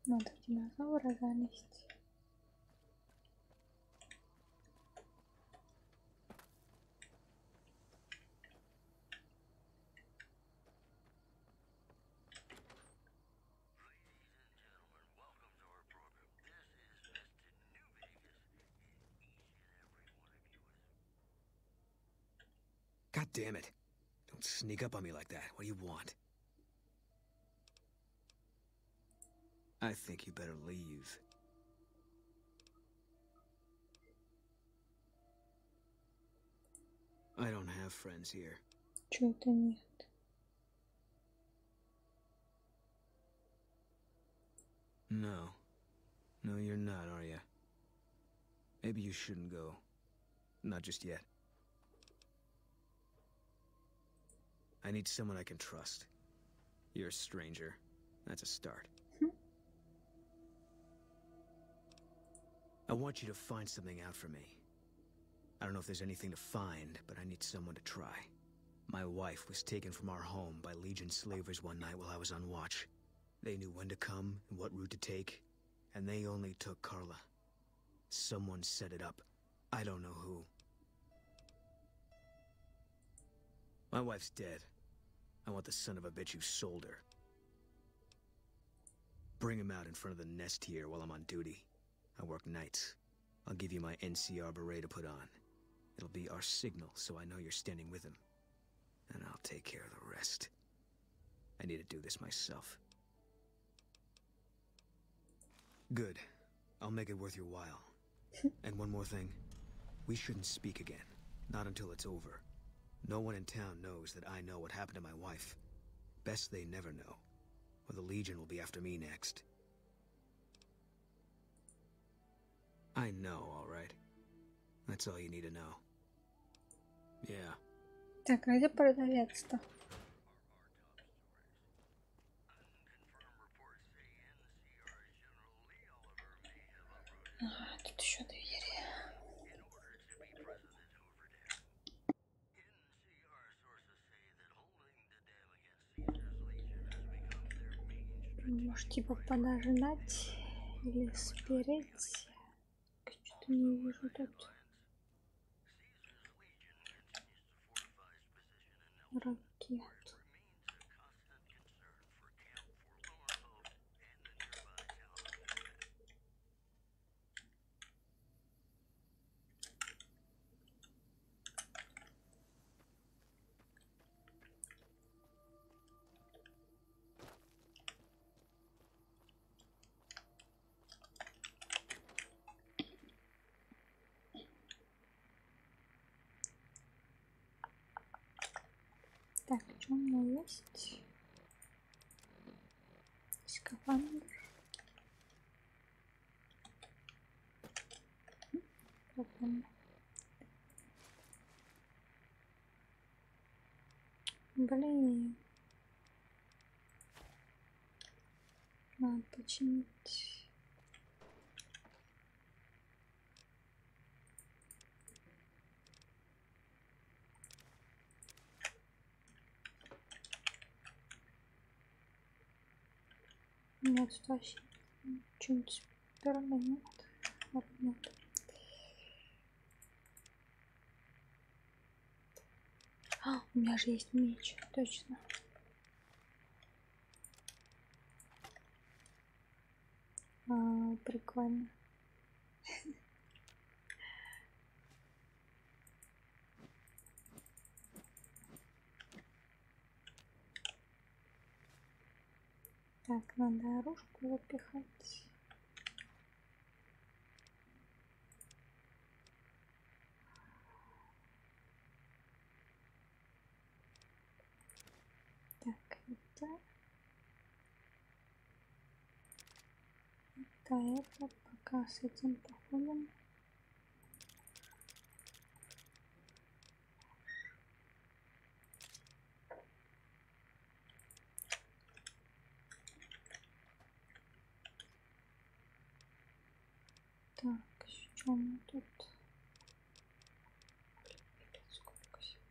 Надо в динозавра залезть. God damn it. Don't sneak up on me like that. What do you want? I think you better leave. I don't have friends here. Чё это нет? No. No, you're not, are you? Maybe you shouldn't go. Not just yet. I need someone I can trust. You're a stranger. That's a start. I want you to find something out for me. I don't know if there's anything to find, but I need someone to try. My wife was taken from our home by Legion slavers one night while I was on watch. They knew when to come and what route to take, and they only took Carla. Someone set it up. I don't know who. My wife's dead. I want the son of a bitch who sold her. Bring him out in front of the nest here while I'm on duty. I work nights. I'll give you my NCR beret to put on. It'll be our signal, so I know you're standing with him. And I'll take care of the rest. I need to do this myself. Good. I'll make it worth your while. And one more thing. We shouldn't speak again. Not until it's over. No one in town knows that I know what happened to my wife. Best they never know. Or the Legion will be after me next. I know, all right. That's all you need to know. Yeah. Так, а где продавец-то? Ага, тут еще двери. Может, типа подождать или спереть? Что-то не вижу тут. Ракет. Так, что у меня есть? Скафандр. Блин. Надо починить. Нет, тут вообще что-нибудь спирально нет. Нет. А, у меня же есть меч, точно. Прикольно. Так, надо оружку запихать. Так, это пока с этим походим. Так, что мы тут? Сколько всего.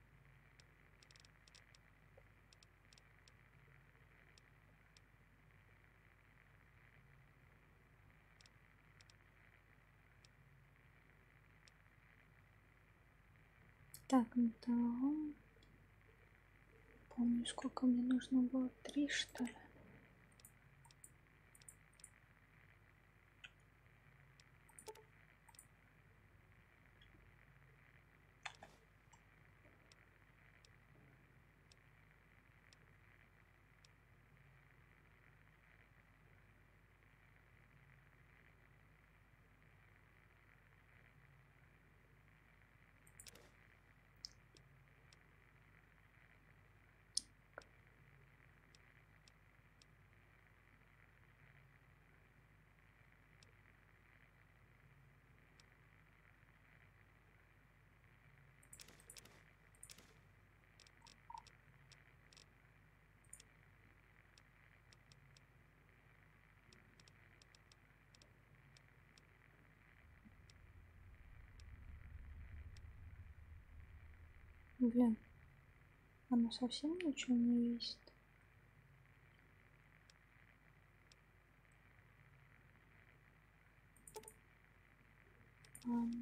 Так, металлом. Помню, сколько мне нужно было. 3, что ли? Блин, оно совсем ничего не есть. Снятие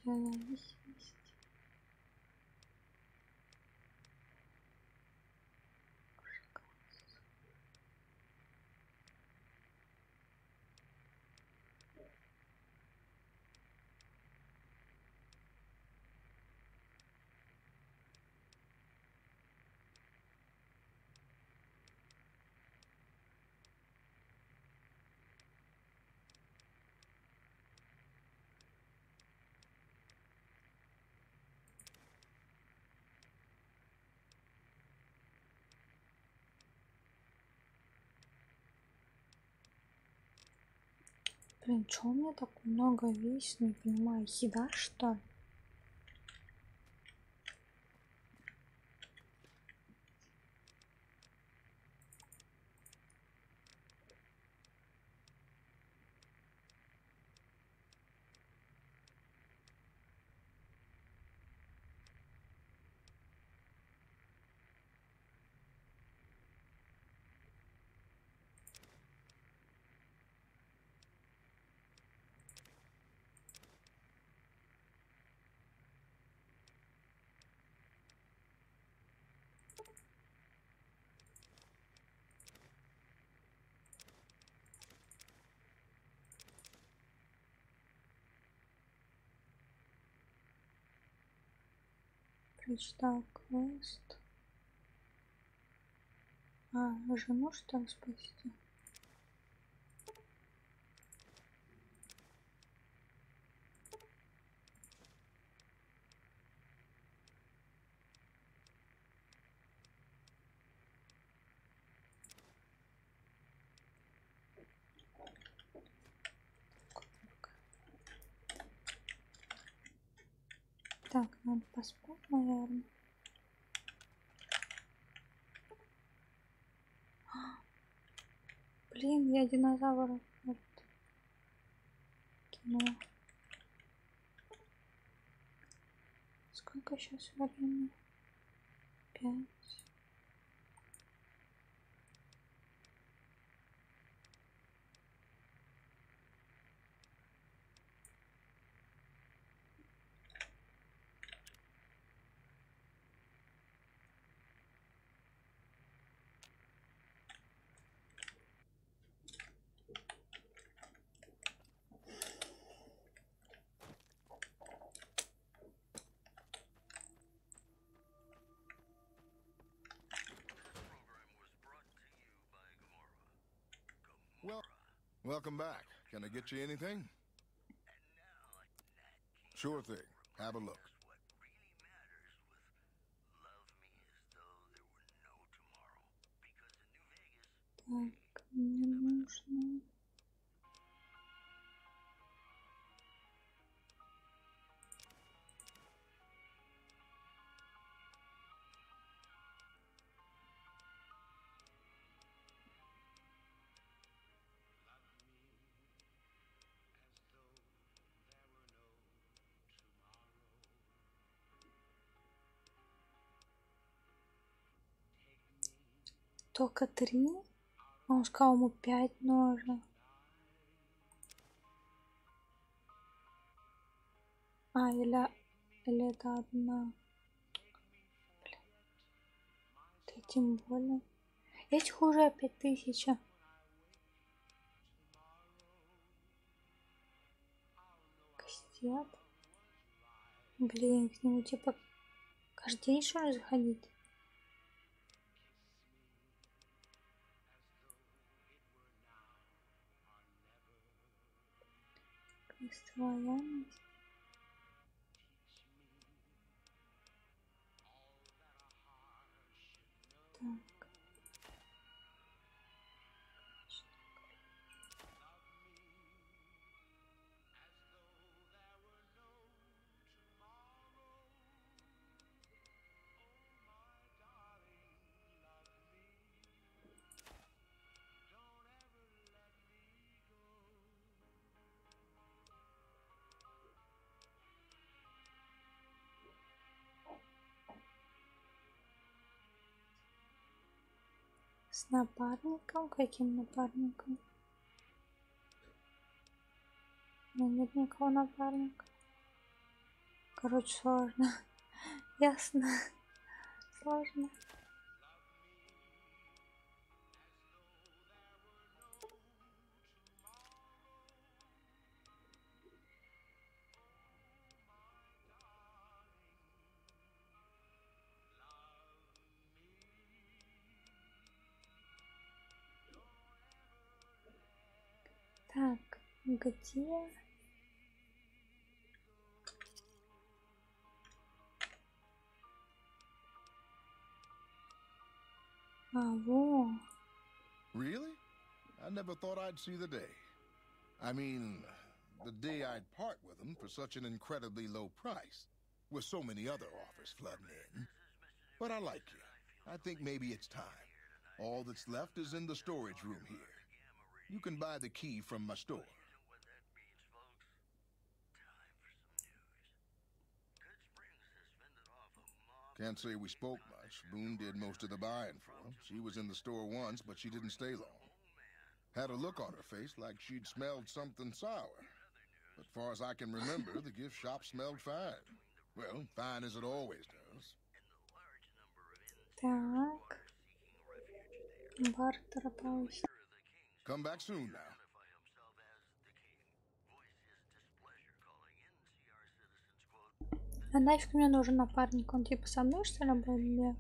зависимости. Блин, чё у меня так много весит, не понимаю, еда что ли? Прочитал квест. А, жену что ли спасти? Так, надо поспать, наверное. Блин, я динозавра кинула. Сколько сейчас времени? 5. Well, welcome back. Can I get you anything? Sure thing. Have a look. Так, мне нужно... Только 3? А он сказал, ему 5 нужно. А, или это одна. Блин. Ты тем более. Этих уже 5000. Кастет. Блин, к нему типа каждый день что ли заходить? Постоянность. Так. С напарником? Каким напарником? У меня нет никакого напарника. Короче, сложно. Ясно. Сложно. Так, где? А, во. Really? I never thought I'd see the day. I mean, the day I'd part with them for such an incredibly low price, with so many other offers flooding in. But I like you. I think maybe it's time. All that's left is in the storage room here. You can buy the key from my store. Can't say we spoke much. Boone did most of the buying for him. She was in the store once, but she didn't stay long. Had a look on her face like she'd smelled something sour. But far as I can remember, the gift shop smelled fine. Well, fine as it always does. Так. Бартер пауз. Come back soon now. А нафиг мне нужен напарник? Он типа со мной, что ли, будет?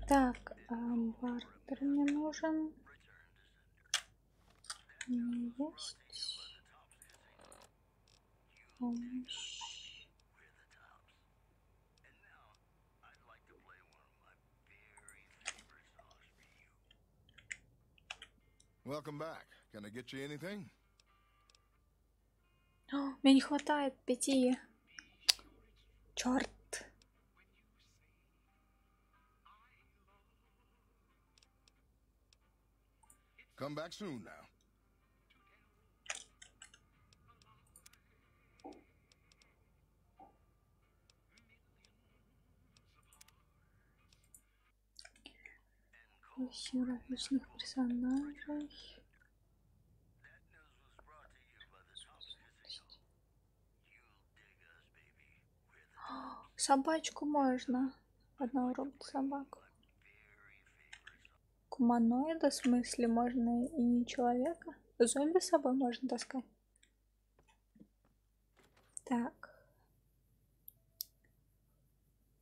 Так, бартер мне нужен. Есть. Помощь. Welcome back. Can I get you anything? Мне не хватает 5. Черт. Come back soon now. Ищем различных персонажей. Собачку можно. Одного робота собаку. Гуманоида, в смысле, можно и не человека. Зомби с собой можно таскать. Так.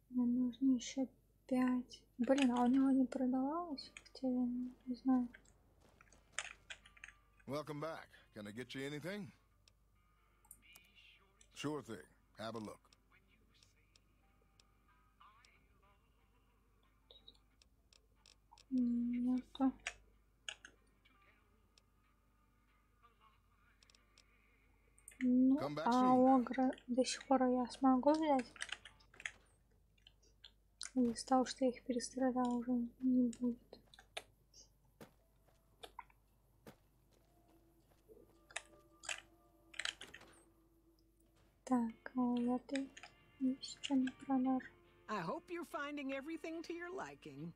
Мне нужно еще 5. Блин, а у него не продавалось? Хотя я не знаю. Welcome back. Can I get you anything? Sure thing. Have a look. Нету. Ну, а огра до сих пор я смогу взять? Из-за того, что я их перестреляла, уже не будет. Так, а это есть что на продажу. I hope you're finding everything to your liking.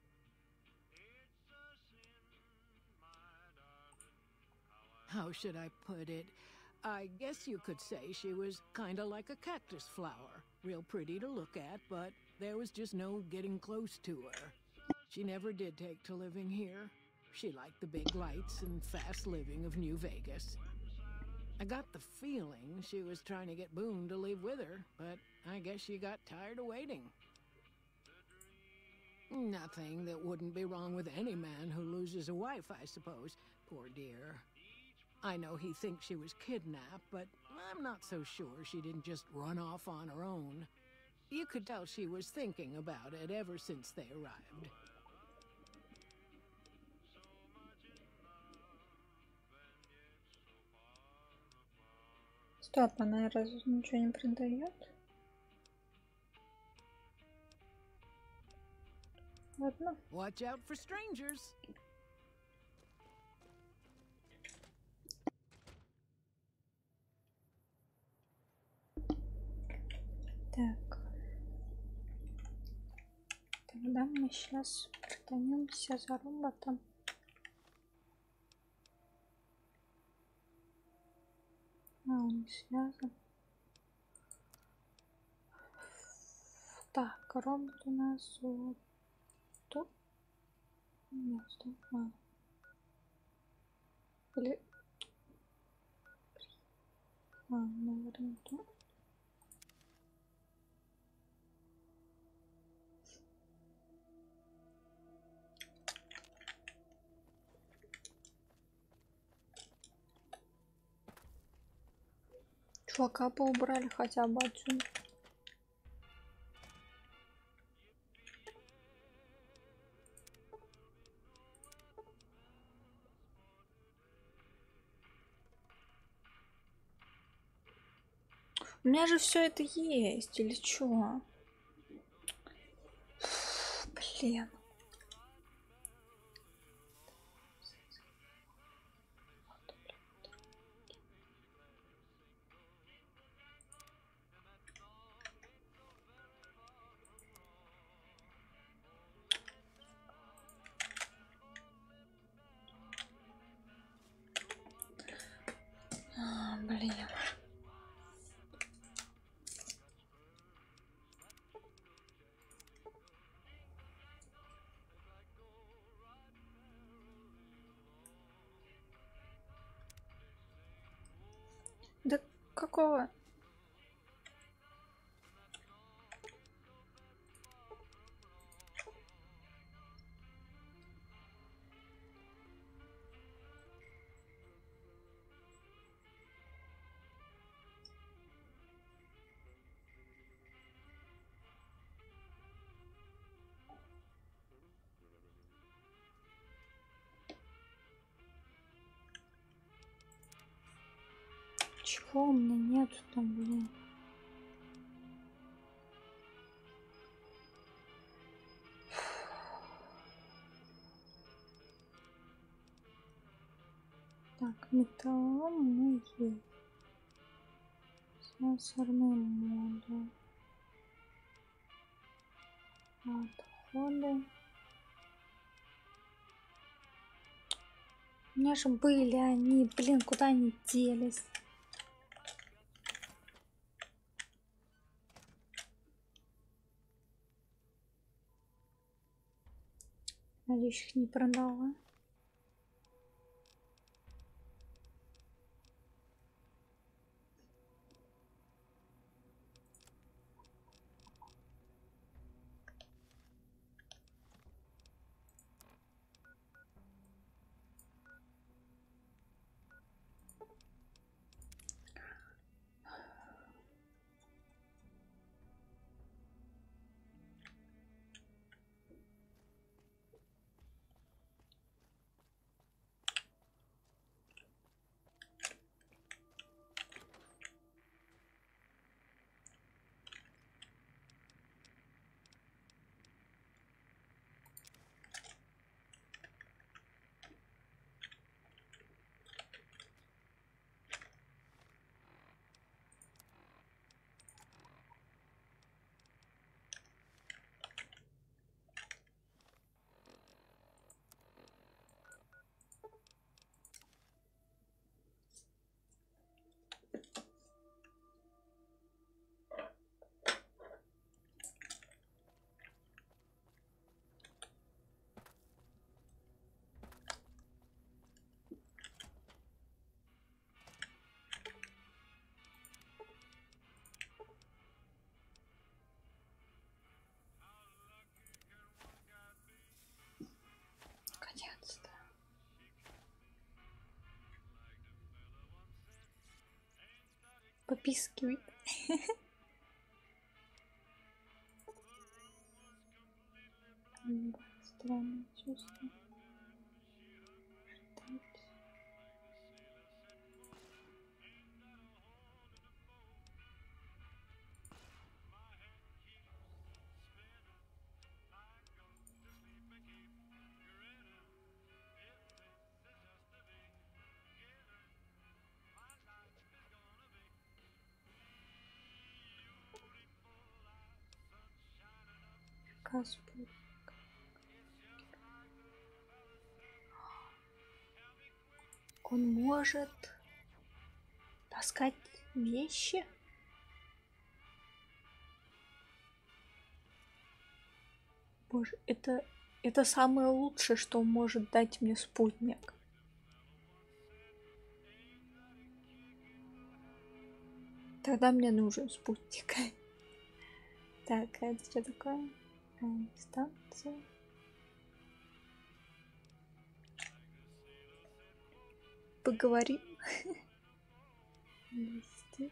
How should I put it? I guess you could say she was kinda like a cactus flower. Real pretty to look at, but there was just no getting close to her. She never did take to living here. She liked the big lights and fast living of New Vegas. I got the feeling she was trying to get Boone to leave with her, but I guess she got tired of waiting. Nothing that wouldn't be wrong with any man who loses a wife, I suppose. Poor dear. I know he thinks she was kidnapped, but I'm not so sure she didn't just run off on her own. You could tell she was thinking about it ever since they arrived. Стоп, она разве ничего не продает? Ладно. Watch out for strangers. Так. Тогда тогда мы сейчас притянемся за роботом. Он связан. Так, робот у нас вот тут. Нет, тут. Или... наверное, тут. Чувака поубрали хотя бы отсюда. У меня же все это есть, или чё? Блин. Блин. Да какого? Чего у меня нету там, блин? Так, металлом мы есть. Сенсорный модуль. Отходы. У меня же были они, блин, куда они делись? Надеюсь, их не продала. Наконец-то. Попискивай. Странное чувство. Господи. Он может таскать вещи? Боже, это самое лучшее, что может дать мне спутник. Тогда мне нужен спутник. Так, а это что такое? Станция. Поговорим. Здесь.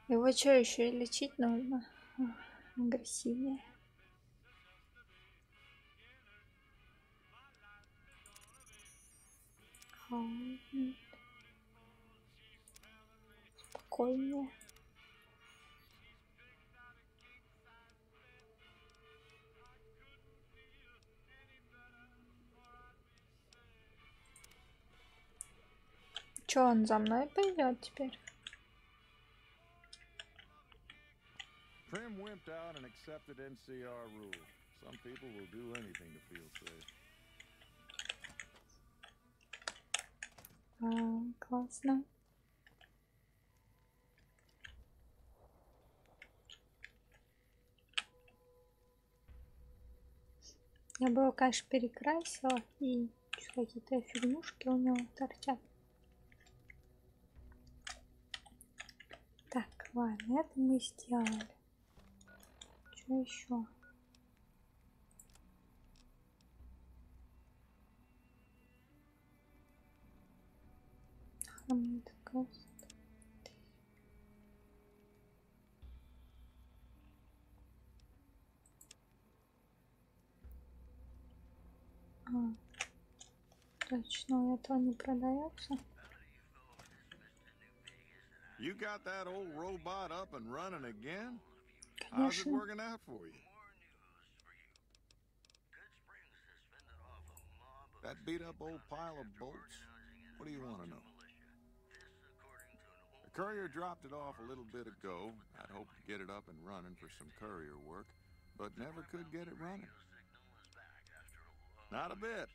Его что, еще и лечить нужно? Агрессивнее. Холодный. Спокойнее. Че, он за мной пойдет теперь? Trim wimped out and accepted NCR rule. Some people will do anything to feel safe. Классно. Я бы его, конечно, перекрасила, и какие-то фигнушки у него торчат. Так, ладно, это мы сделали. Что еще? Точно, этого не продается. You got that old robot up and running again? How's it working out for you? That beat up old pile of bolts? What do you want to know? The courier dropped it off a little bit ago. I'd hoped to get it up and running for some courier work, but never could get it running. Not a bit.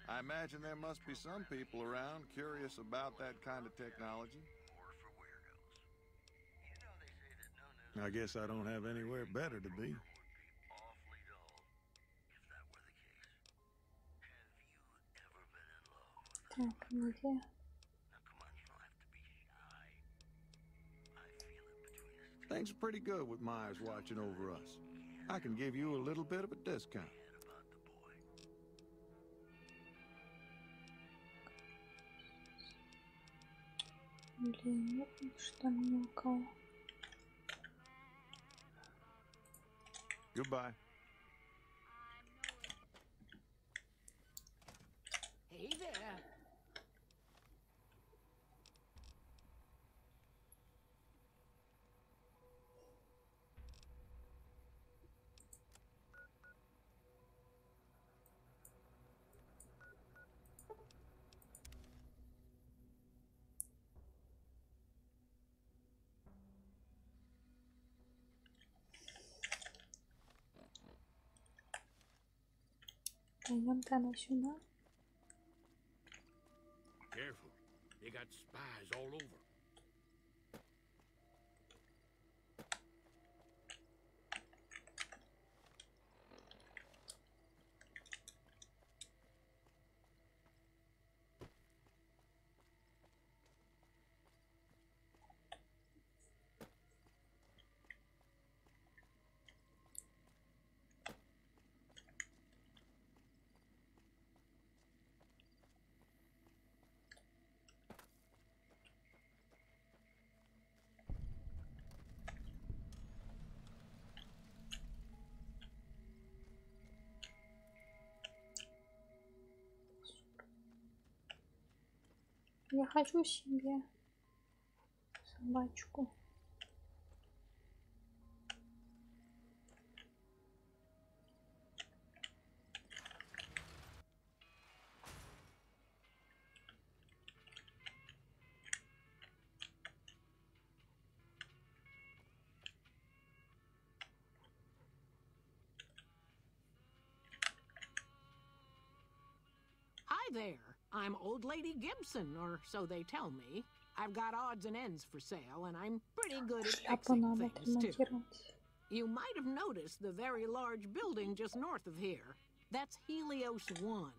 I imagine there must be some people around curious about that kind of technology. I guess I don't have anywhere better to be. Так, где? Things are pretty good with Myers watching over us. I can give you a little bit of a discount. Блин, нет, что ни у кого. Goodbye. Hey there. Пойдем-то на сюда. Careful. They got spies all over. Я хочу себе собачку. there. I'm Old Lady Gibson, or so they tell me. I've got odds and ends for sale, and I'm pretty good at fixing things, too. You might have noticed the very large building just north of here. That's Helios 1.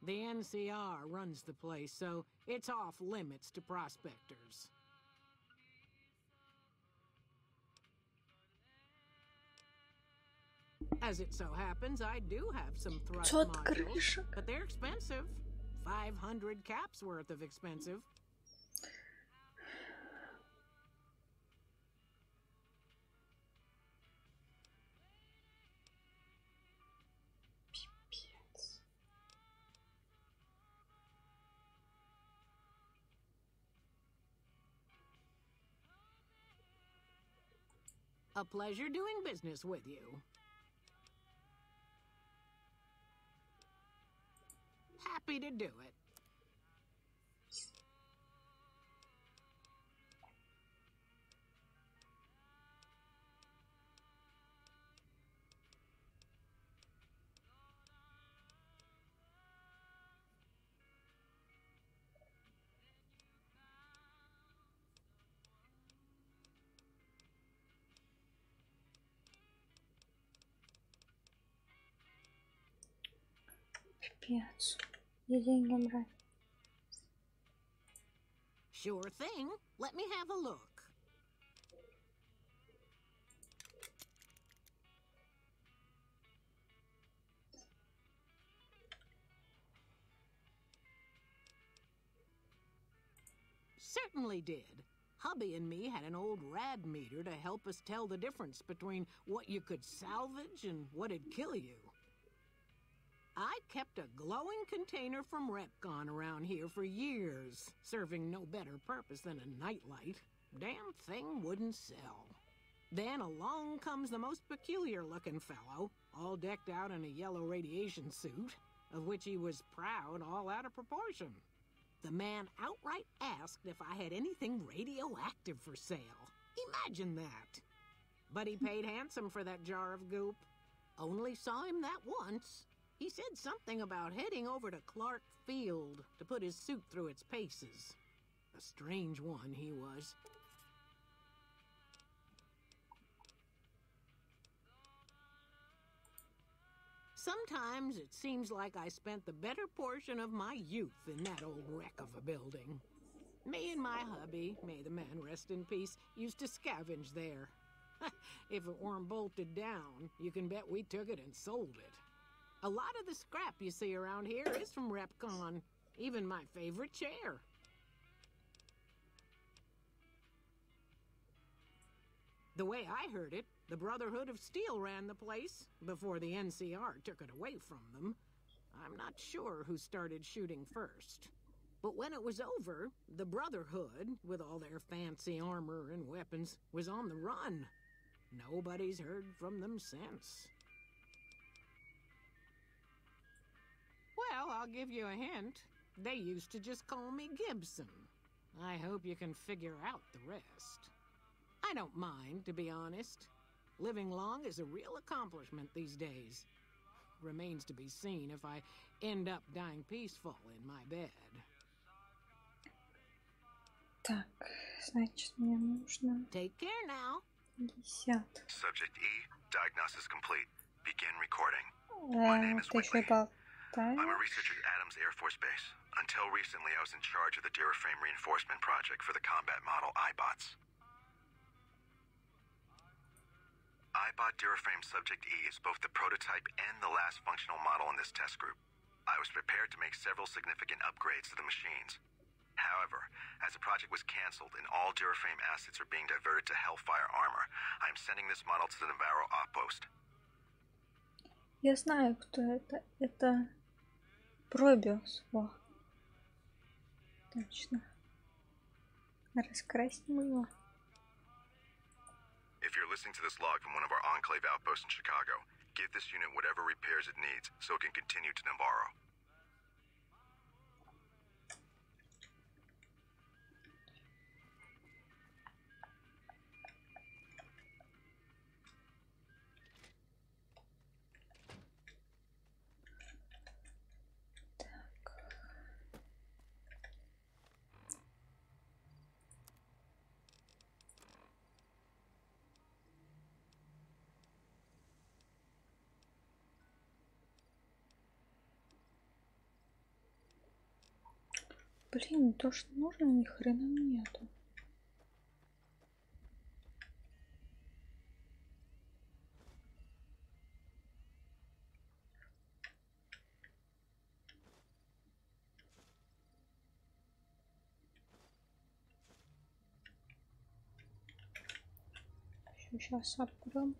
The NCR runs the place, so it's off limits to prospectors. As it so happens, I do have some thrust modules, but they're expensive. 500 caps worth of expensive. A pleasure doing business with you. Happy to do it. Пипец. Где деньги брать? Sure thing. Let me have a look. Certainly did. Hubby and me had an old rad meter to help us tell the difference between what you could salvage and what'd kill you. I kept a glowing container from Repcon around here for years, serving no better purpose than a nightlight. Damn thing wouldn't sell. Then along comes the most peculiar-looking fellow, all decked out in a yellow radiation suit, of which he was proud all out of proportion. The man outright asked if I had anything radioactive for sale. Imagine that. But he paid handsome for that jar of goop. Only saw him that once. He said something about heading over to Clark Field to put his suit through its paces. A strange one he was. Sometimes it seems like I spent the better portion of my youth in that old wreck of a building. Me and my hubby, may the man rest in peace, used to scavenge there. If it weren't bolted down, you can bet we took it and sold it. A lot of the scrap you see around here is from Repcon, even my favorite chair. The way I heard it, the Brotherhood of Steel ran the place before the NCR took it away from them. I'm not sure who started shooting first. But when it was over, the Brotherhood, with all their fancy armor and weapons, was on the run. Nobody's heard from them since. Well, I'll give you a hint. They used to just call me Gibson. I hope you can figure out the rest. I don't mind, to be honest. Living long is a real accomplishment these days. Remains to be seen if I end up dying peaceful in my bed. Так, значит, мне нужно... Take care now. 50. Subject E, diagnosis complete. Begin recording. My name is Whitley. I'm a researcher at Adams Air Force Base. Until recently, I was in charge of the Duraframe reinforcement project for the combat model iBots. iBot Duraframe Subject E is both the prototype and the last functional model in this test group. I was prepared to make several significant upgrades to the machines. However, as the project was canceled and all Duraframe assets are being diverted to Hellfire armor, I am sending this model to the Navarro outpost. Я знаю, кто это. Это Пробиус. Во. Точно. Раскрасим его. If you're listening to this log from one of our Enclave outposts in Chicago, give this unit whatever repairs it needs so it can continue to Navarro. Блин, то, что нужно, ни хрена нету. Сейчас откроем.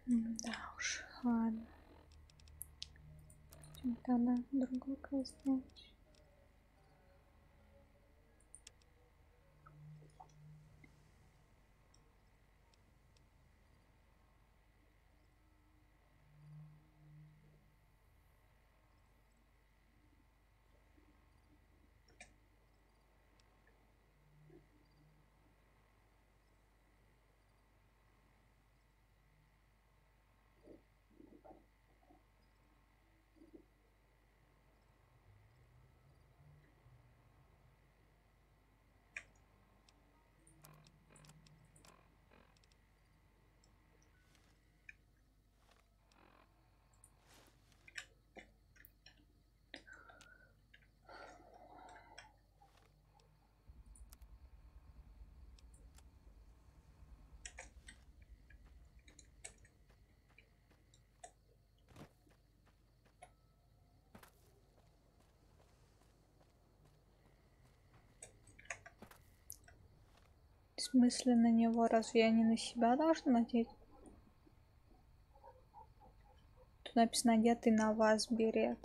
Да уж, ладно. Тогда другой квест делать. В смысле на него? Разве я не на себя должна надеть? Тут написано одетый на вас берет.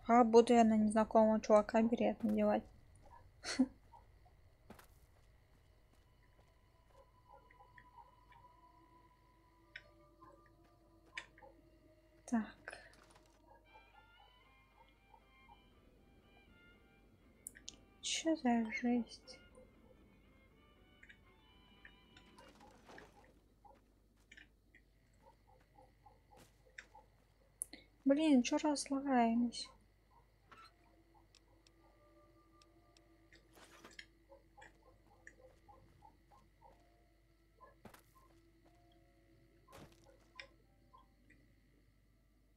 А буду я на незнакомого чувака берет надевать? Так. Что за жесть? Блин, чё разлагаемся?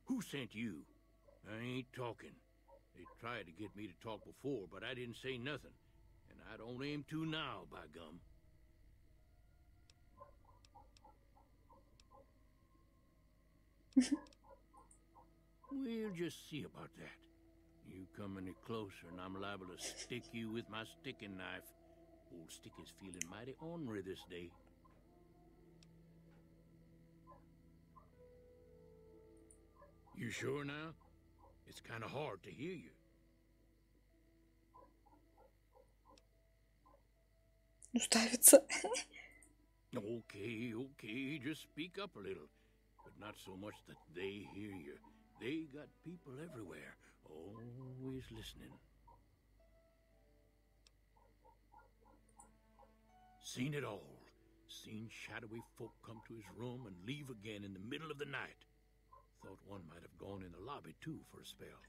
Who sent you? I ain't talking. They tried to get me to talk before, but I didn't say nothing. And I don't aim to now, by gum. We'll just see about that. You come any closer and I'm liable to stick you with my sticking knife. Old stick is feeling mighty ornery this day. You sure now? It's kind of hard to hear you. Уставится. Okay, just speak up a little. But not so much that they hear you. They got people everywhere, always listening. Seen it all. Seen shadowy folk come to his room and leave again in the middle of the night. Thought one might have gone in the lobby, too, for a spell.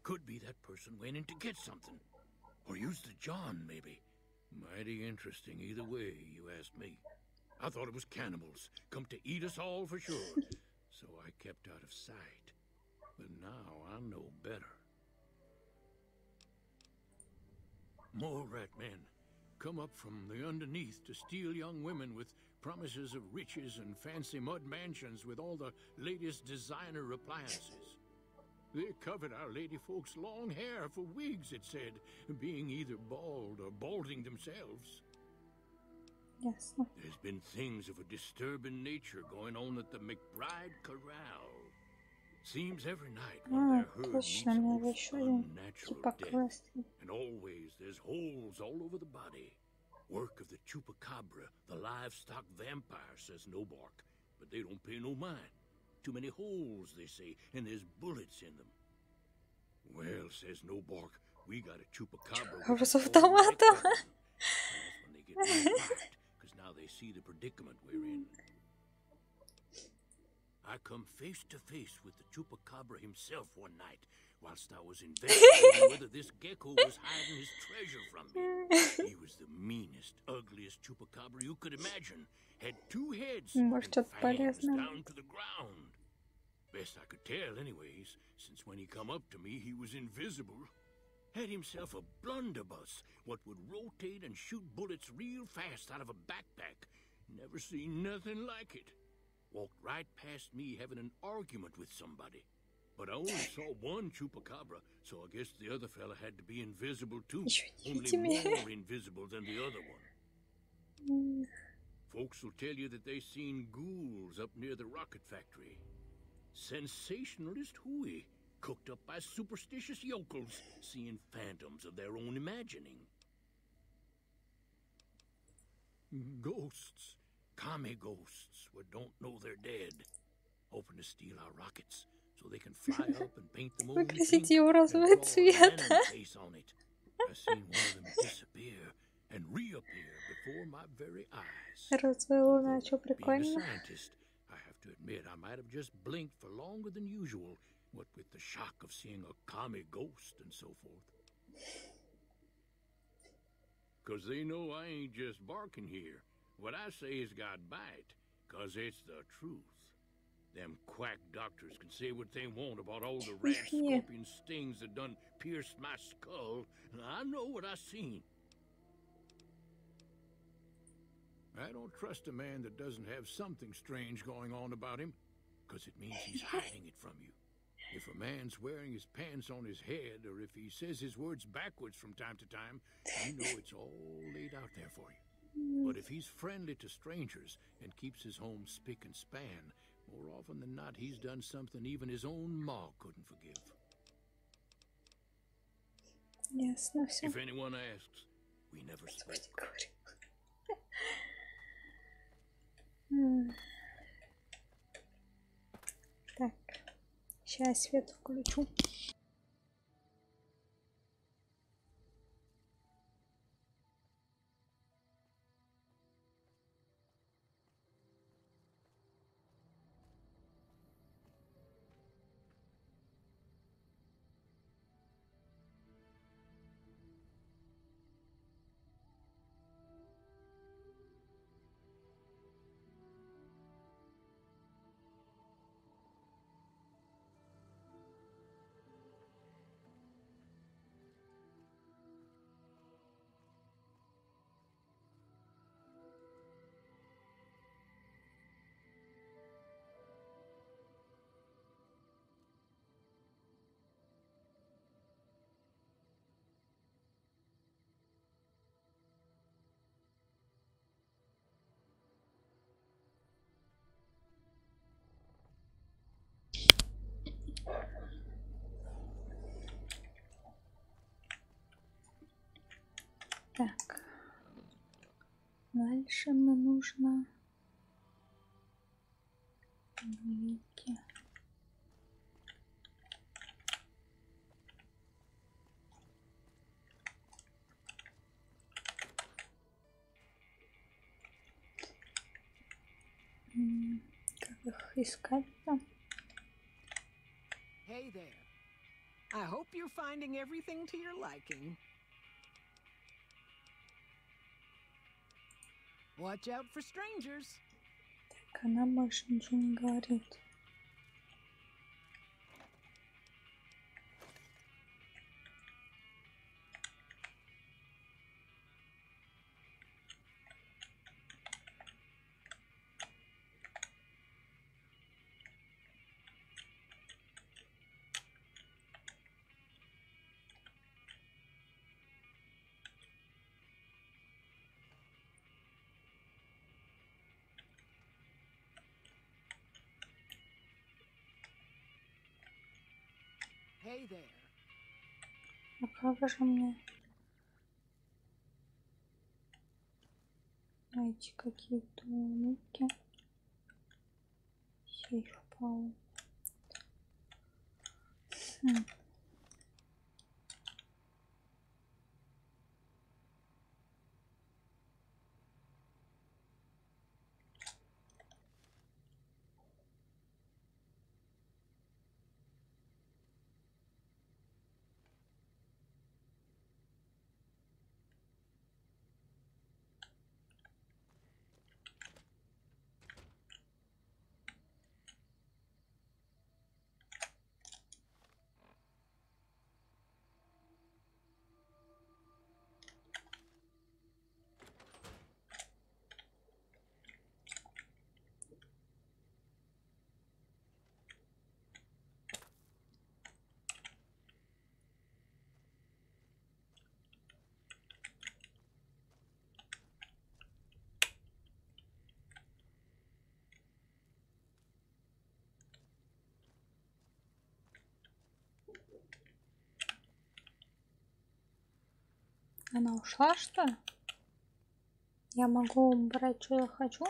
Could be that person went in to get something. Or used the John, maybe. Mighty interesting either way, you ask me. I thought it was cannibals, come to eat us all for sure. So I kept out of sight. But now I know better. More rat men come up from the underneath to steal young women with promises of riches and fancy mud mansions with all the latest designer appliances. They covered our lady folks' long hair for wigs, it said, being either bald or balding themselves. Yes. There's been things of a disturbing nature going on at the McBride Corral. Seems every night one of their herd meets a most unnatural death, and always there's holes all over the body. Work of the chupacabra, the livestock vampire, says Nobark, but they don't pay no mind. Too many holes, they say, and there's bullets in them. Well, says Nobark, we got a chupacabra with automatic weapon. That's when they get really quiet, because now they see the predicament we're in. I come face to face with the chupacabra himself one night, whilst I was investigating whether this gecko was hiding his treasure from me. He was the meanest, ugliest chupacabra you could imagine. Had 2 heads and fangs down to the ground. Best I could tell anyways, since when he come up to me he was invisible. Had himself a blunderbuss, what would rotate and shoot bullets real fast out of a backpack. Never seen nothing like it. Walked right past me having an argument with somebody. But I only saw one chupacabra, so I guess the other fella had to be invisible too. Only more invisible than the other one. Folks will tell you that they seen ghouls up near the rocket factory. Sensationalist hooey, cooked up by superstitious yokels, seeing phantoms of their own imagining. Ghosts. Commie ghosts who don't know they're dead, hoping to steal our rockets so they can fly up and paint them own pink and draw a Lennon face on it. I seen one of them disappear and reappear before my very eyes. Being a scientist, I have to admit I might have just blinked for longer than usual, what with the shock of seeing a commie ghost and so forth. 'Cause they know I ain't just barking here. What I say has got bite, 'cause it's the truth. Them quack doctors can say what they want about all the rat scorpion stings that done pierced my skull. I know what I seen. I don't trust a man that doesn't have something strange going on about him, 'cause it means he's hiding it from you. If a man's wearing his pants on his head, or if he says his words backwards from time to time, you know it's all laid out there for you. But if he's friendly to strangers and keeps his home spick and span, more often than not he's done something even his own ma couldn't forgive. Yes, no, все. If anyone asks, we never spoke. Так, сейчас свет включу. Так, дальше мне нужно вики. Как их искать-то? Hey there. I hope you're finding everything to your liking. Watch out for strangers. Так, она больше ничего не говорит. Hey there. А как же мне найти какие-то улики? Сейф пал. Она ушла, что ли? Я могу брать, что я хочу?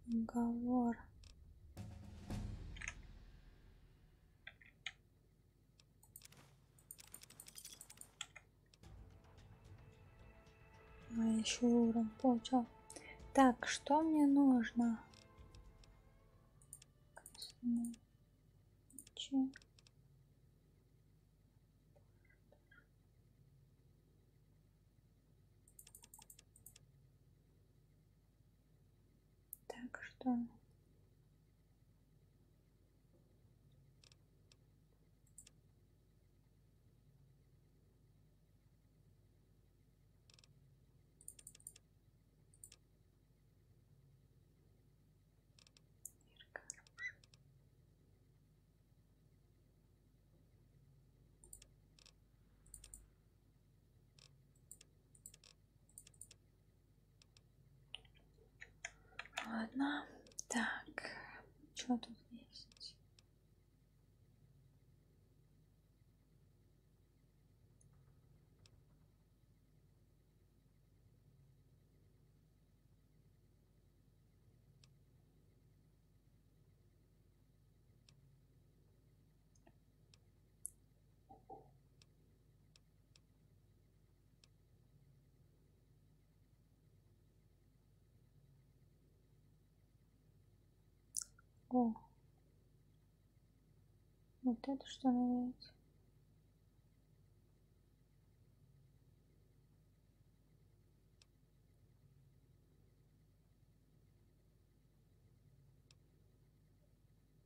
Договор. А еще урон получал. Так, что мне нужно? Так, что? Ладно. Так, что тут есть? О, вот это что нравится?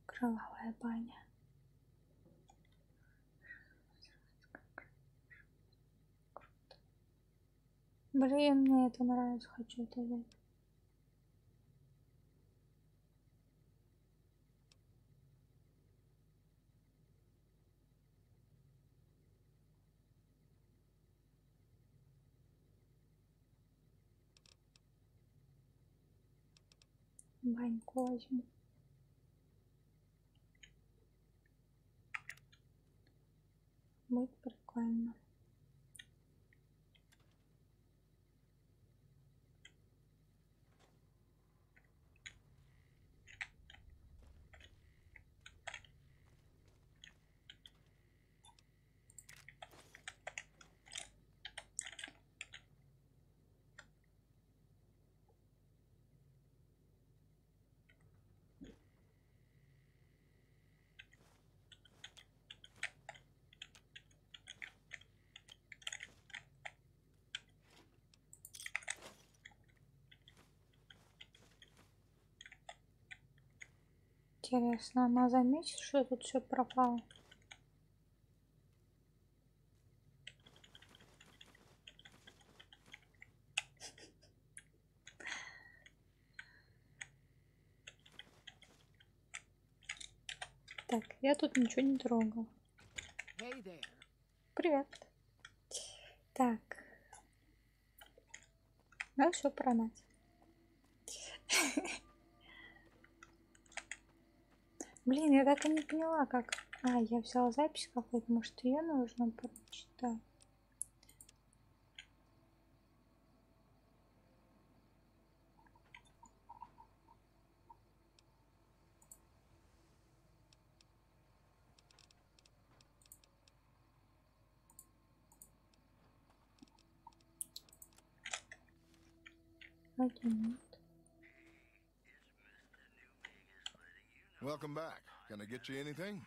Кровавая баня. Блин, мне это нравится, хочу это взять. Баньку возьму. Будет прикольно. Интересно, она заметит, что тут все пропало? Так, я тут ничего не трогал. Hey there. Привет. Так. Надо все продать. Блин, я так и не поняла, как... А, я взяла запись какую-то, может, ее нужно прочитать. Окей. Welcome back. Can I get you anything?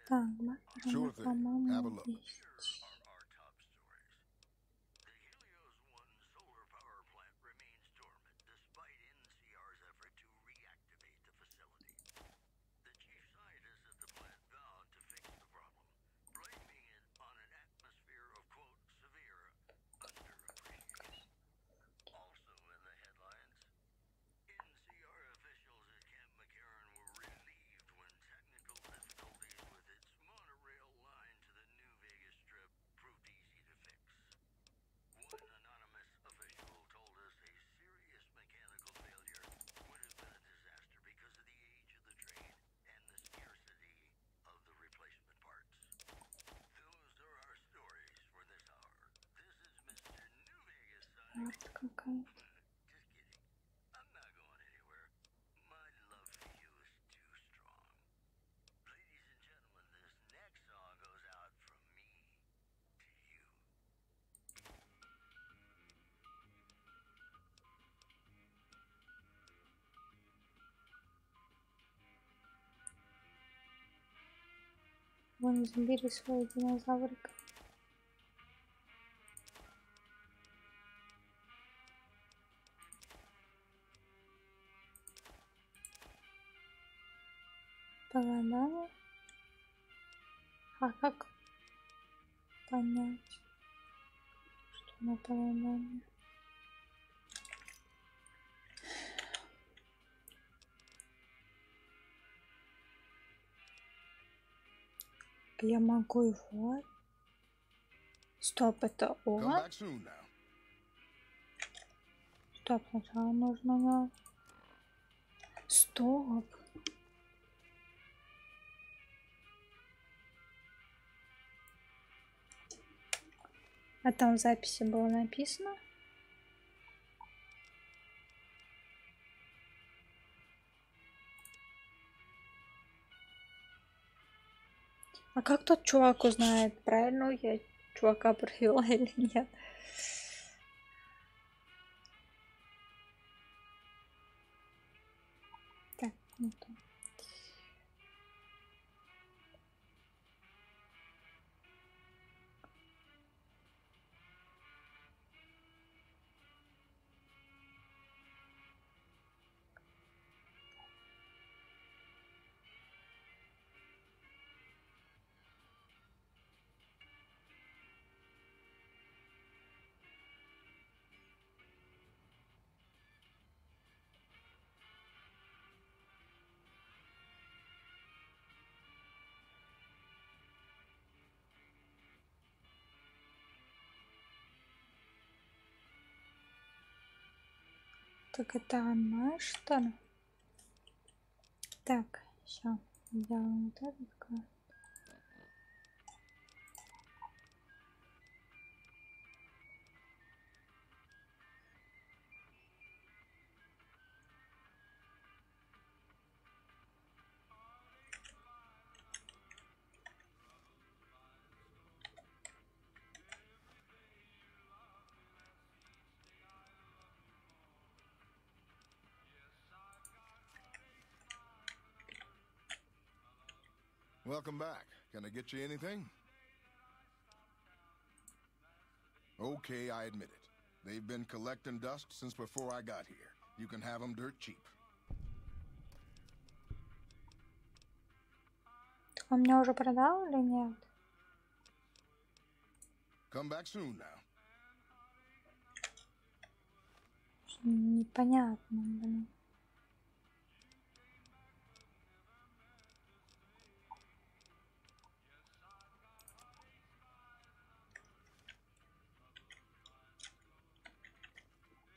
Так, Sure thing. Have a по-моему, look. есть. Вот какая-то. Вон, забери свой динозаврик. Погадали. А как понять, что на погадали? Я могу его... Стоп, это он? Стоп, сначала нужно на... Стоп. А там в записи было написано? А как тот чувак узнает, правильно я чувака провела или нет? Так, не то. Так это она, что ли? Так, все. Делаем вот этот карт. Welcome back. Can I get you anything? Okay, I admit it. They've been collecting dust since before I got here. You can have them dirt cheap. Он мне уже продал или нет? Come back soon now. Непонятно, блин.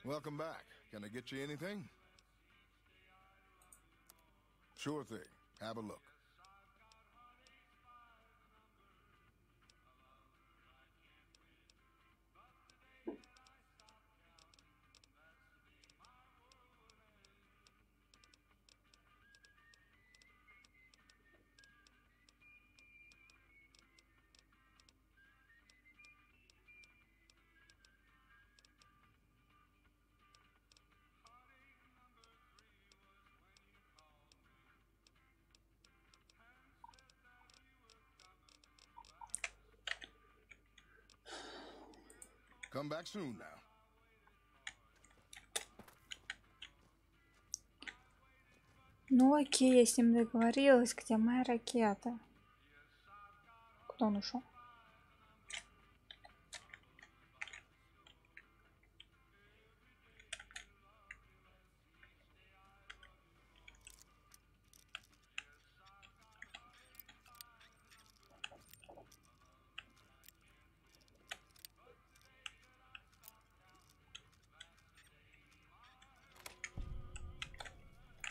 Welcome back. Can I get you anything? Sure thing. Have a look. Come back soon now. Ну окей, я с ним договорилась. Где моя ракета? Куда он ушел?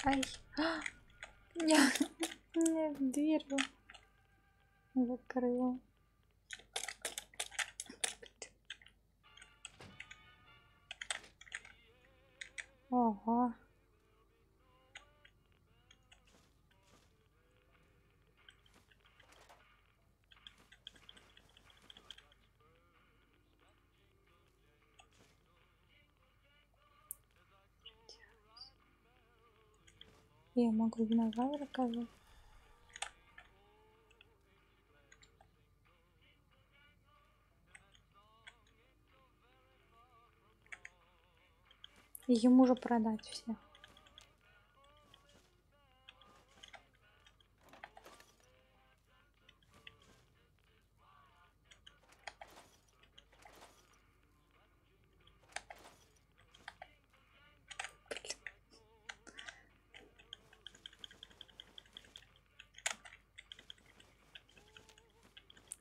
Ай, мне дверь закрыла. Ого. Я могу динозавра казать. Ему же продать все.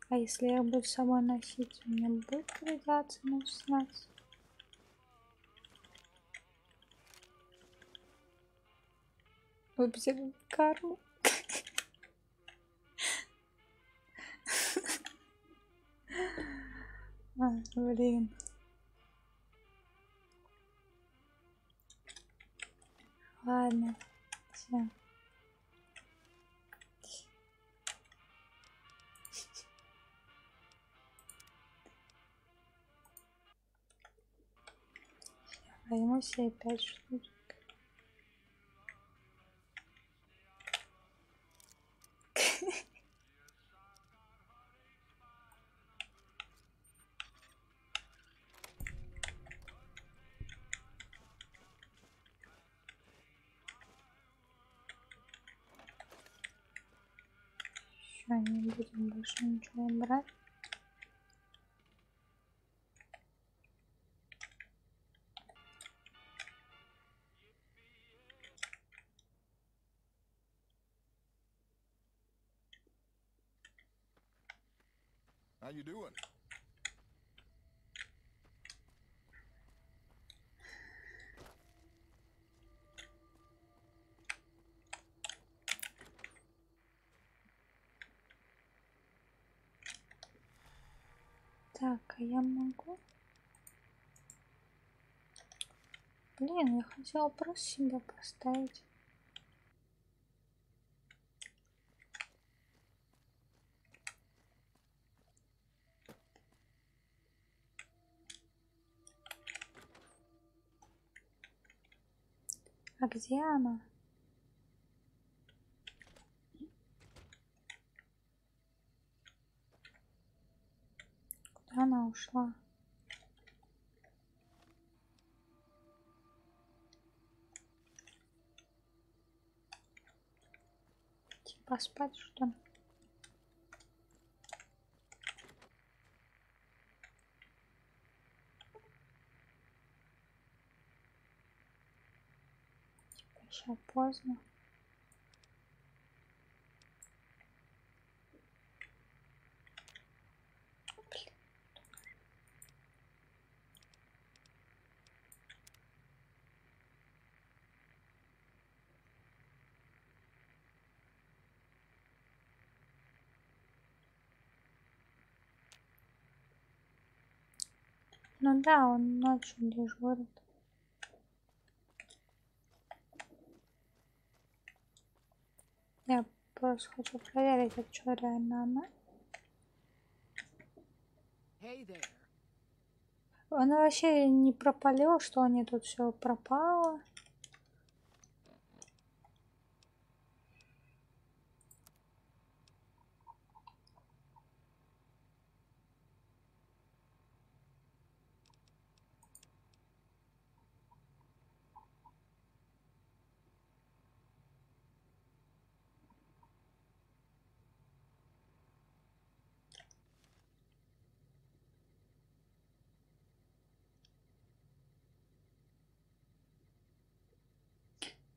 А если я буду с собой носить, у меня будет радиация на 16? Выпустили карму. Блин. Ладно. Все. А ему все 5 штучек. Еще не будем больше ничего брать. How you doing? Так, а я могу? Блин, я хотела просто себя поставить. А где она? Куда она ушла? Поспать, что ли? Сейчас поздно. Ну да, он ночью дежурит. Я просто хочу проверить, это что, реально она? Он вообще не пропалил, что они тут все пропало.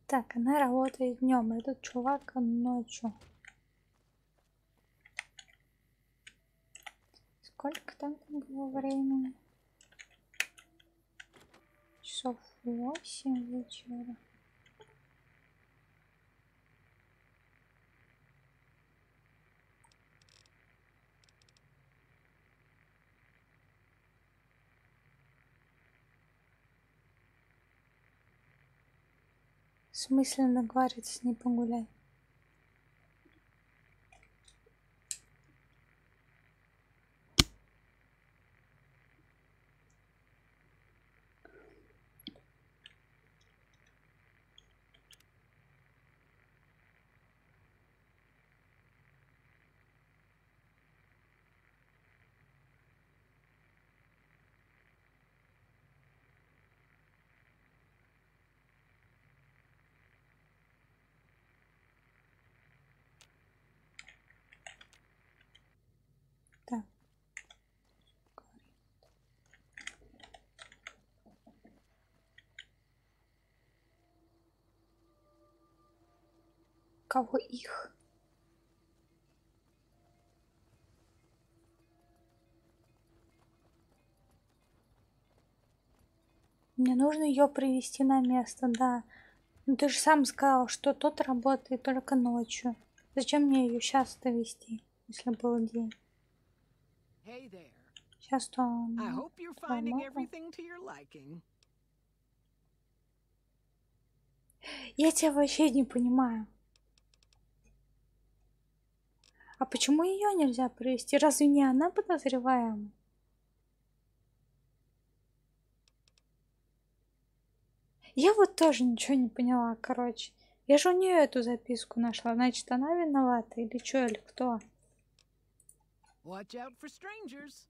Так, она работает днем, этот чувак ночью. Сколько там было времени? Часов 8 вечера. Смысленно договориться с ней погулять. Так. Кого их? Мне нужно ее привести на место, да. Но ты же сам сказал, что тот работает только ночью. Зачем мне ее сейчас довести, если был день? Сейчас то. Я тебя вообще не понимаю. А почему ее нельзя привести? Разве не она подозреваема? Я вот тоже ничего не поняла, короче. Я же у нее эту записку нашла. Значит, она виновата или что, или кто? Watch out for strangers.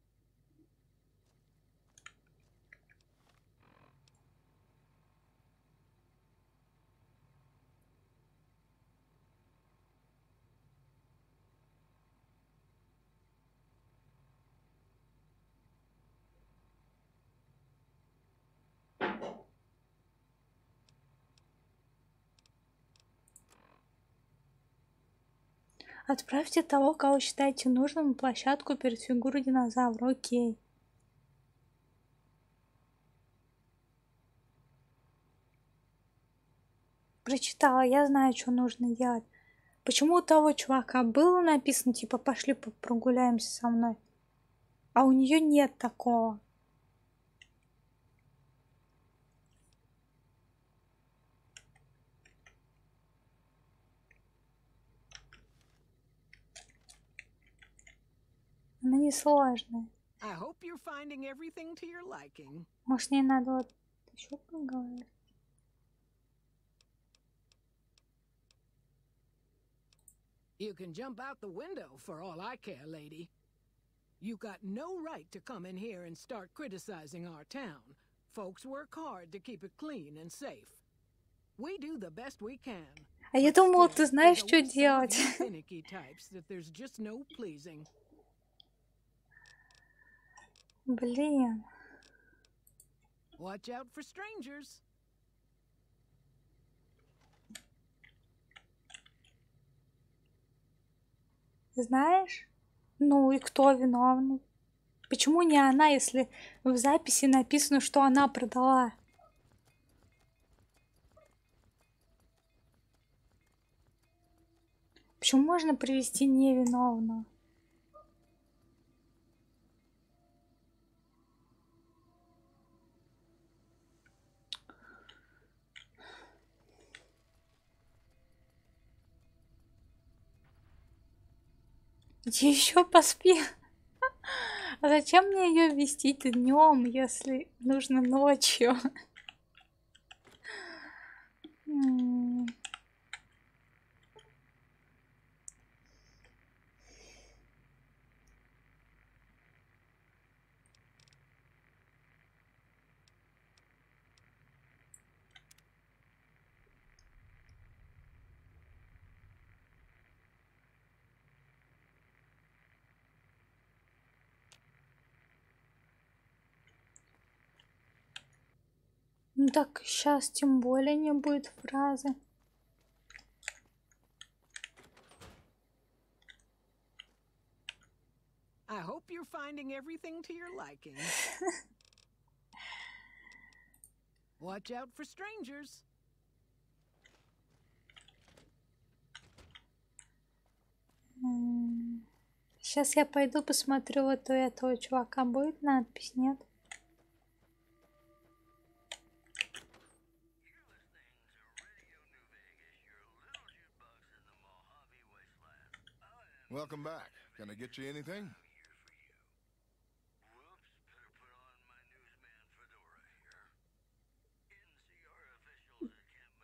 Отправьте того, кого считаете нужным, на площадку перед фигурой динозавра. Окей. Прочитала, я знаю, что нужно делать. Почему у того чувака было написано, типа, пошли прогуляемся со мной, а у нее нет такого? Она несложная. Может, ей надо вот еще поговорить? You can jump out the window for all I care, lady. You got no right to come in here and start criticizing our town. Folks work hard to keep it clean and safe. We do the best we can. А я думала, ты знаешь, что делать. Блин. Watch out for strangers. Знаешь? Ну и кто виновный? Почему не она, если в записи написано, что она продала? Почему можно привести невиновного? Еще поспи. А зачем мне ее вести днем, если нужно ночью? Ну так, сейчас тем более не будет фразы. I hope you're finding everything to your liking. Watch out for strangers. Сейчас я пойду посмотрю, вот у этого чувака будет надпись, нет? Welcome back. Can I get you anything?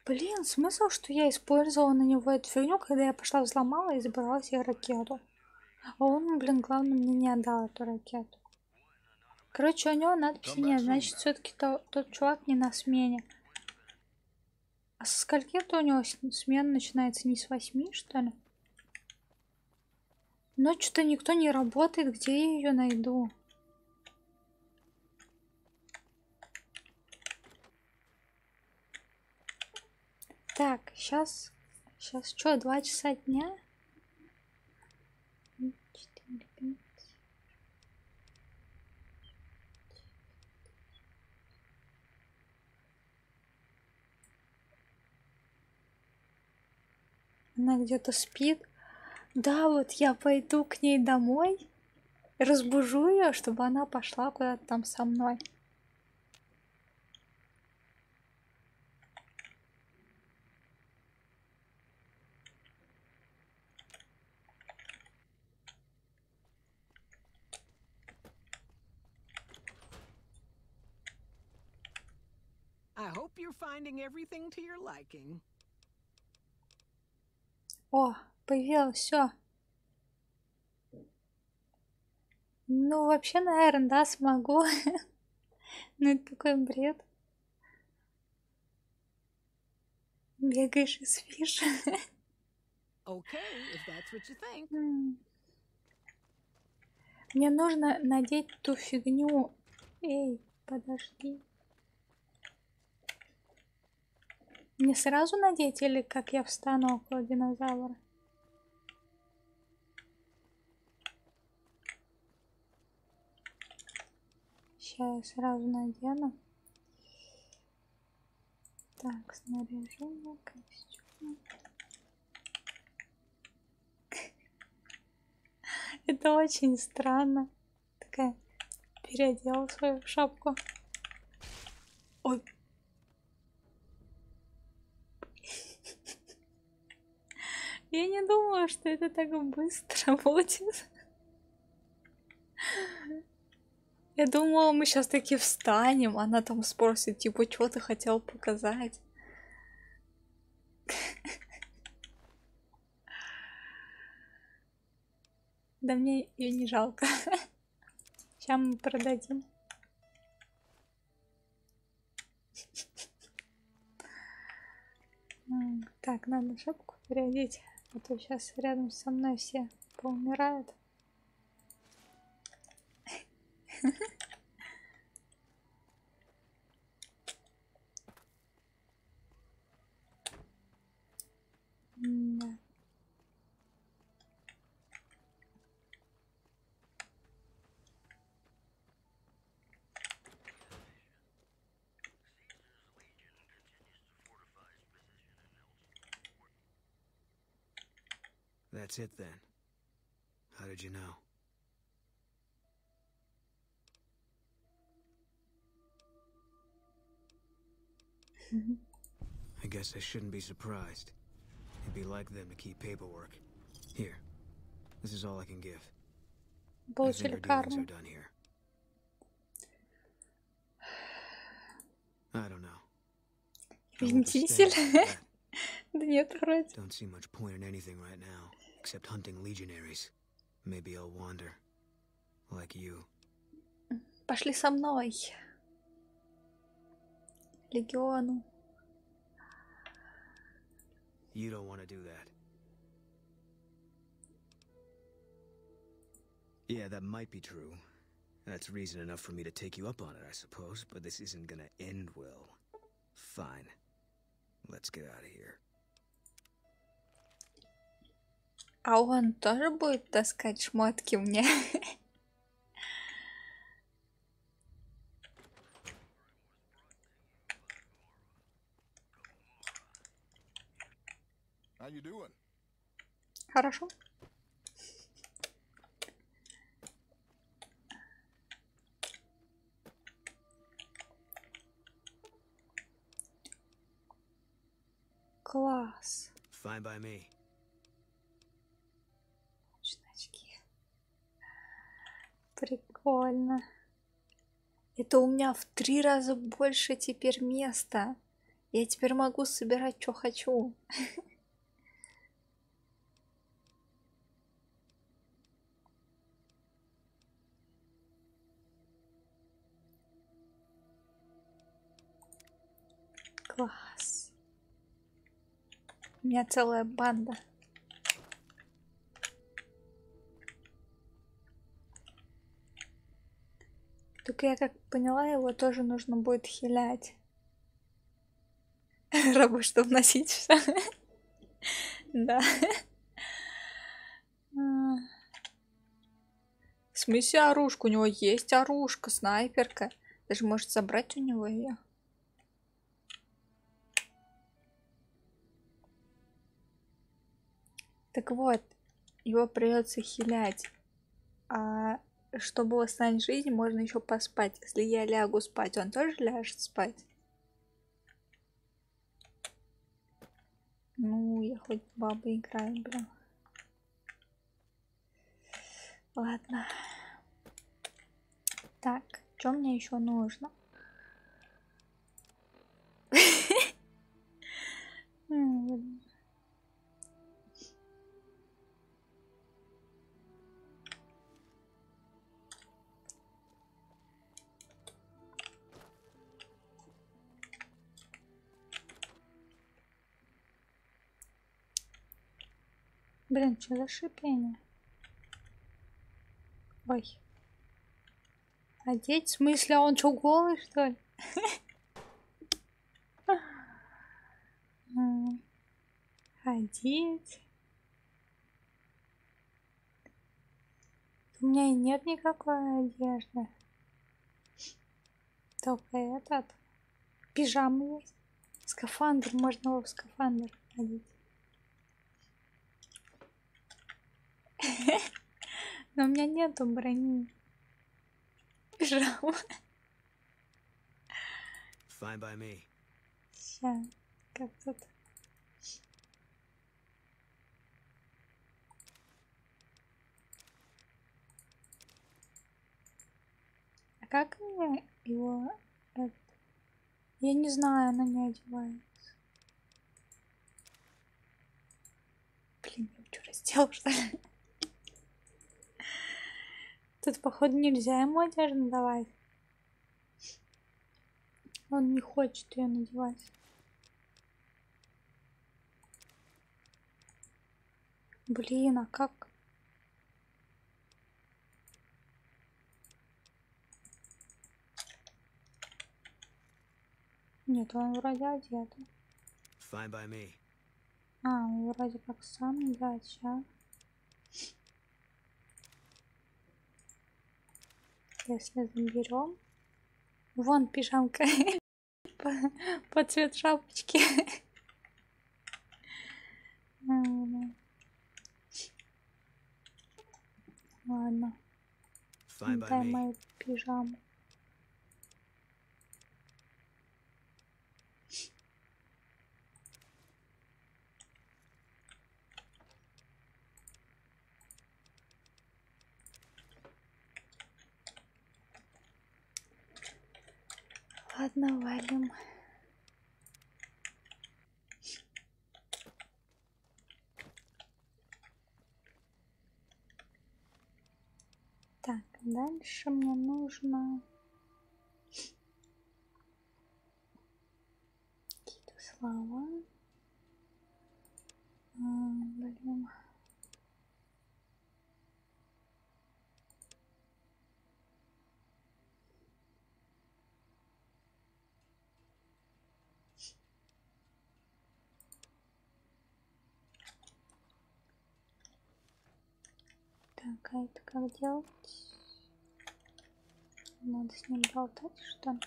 Блин, смысл, что я использовала на него эту фигню, когда я пошла взломала и забрала себе ракету. А он, блин, главное, мне не отдал эту ракету. Короче, у него надписи нет, значит, все-таки тот чувак не на смене. А со скольки-то у него смена начинается, не с 8, что ли? Но что-то никто не работает, где я ее найду? Так, сейчас что, 2 часа дня? 4, 5. Она где-то спит. Да, вот я пойду к ней домой, разбужу ее, чтобы она пошла куда-то там со мной. I hope you're finding everything to your liking. О, появилось все. Ну, вообще, наверное, да, смогу. Ну, это такой бред. Бегаешь и спишь. Okay, if that's what you think. Мне нужно надеть ту фигню. Эй, подожди. Мне сразу надеть или как я встану около динозавра? Сейчас я сразу надену. Так, снаряжение, костюм. Это очень странно. Такая переодела свою шапку. Ой. Я не думала, что это так быстро будет. Я думала, мы сейчас таки встанем. Она там спросит, типа, что ты хотел показать? Да мне ее не жалко. Сейчас мы продадим. Так, надо шапку переодеть, а то сейчас рядом со мной все поумирают. Да. That's it then. How did you know? I guess I shouldn't be surprised. It'd be like them to keep paperwork. Here. This is all I can give. I think our dealings are done here. I don't know. Don't see much point in anything right now, except hunting legionaries. Maybe I'll wander. Like you. Пошли со мной. Легиону. You don't want to do that. Yeah, that might be true. That's reason enough for me to take you up on it, I suppose, but this isn't gonna end well. Fine. Let's get out of here. А он тоже будет таскать шмотки мне? How you doing? Хорошо. Класс. Fine by me. Значки. Прикольно. Это у меня в 3 раза больше теперь места. Я теперь могу собирать, что хочу. Класс. У меня целая банда. Только я как поняла, его тоже нужно будет хилять. Рабы, чтобы носить все. Да. В смысле оружка? У него есть оружка, снайперка. Даже может забрать у него ее. Так вот, его придется хилять. А чтобы восстановить жизнь, можно еще поспать. Если я лягу спать, он тоже ляжет спать? Ну, я хоть баба играю, блин. Ладно. Так, что мне еще нужно? Блин, что за шипение? Ой. Одеть? В смысле, а он что, голый, что ли? Одеть? У меня и нет никакой одежды. Только этот. Пижама есть. Скафандр, можно его в скафандр одеть. Но у меня нету брони. Пижама. Fine by me. Сейчас, как тут. А как мне его... Я не знаю, она не одевается. Блин, я что, раздел, что ли? Тут, походу, нельзя ему одежду давать. Он не хочет ее надевать. Блин, а как? Нет, он вроде одет. Fine by me. А, он вроде как сам играет, сейчас. Если заберем. Вон пижамка. По цвет шапочки. Ладно. Дай мою пижаму. Ладно, валим. Так, дальше мне нужно какие-то слова. Блин. Так, а это как делать? Надо с ним болтать, что ли?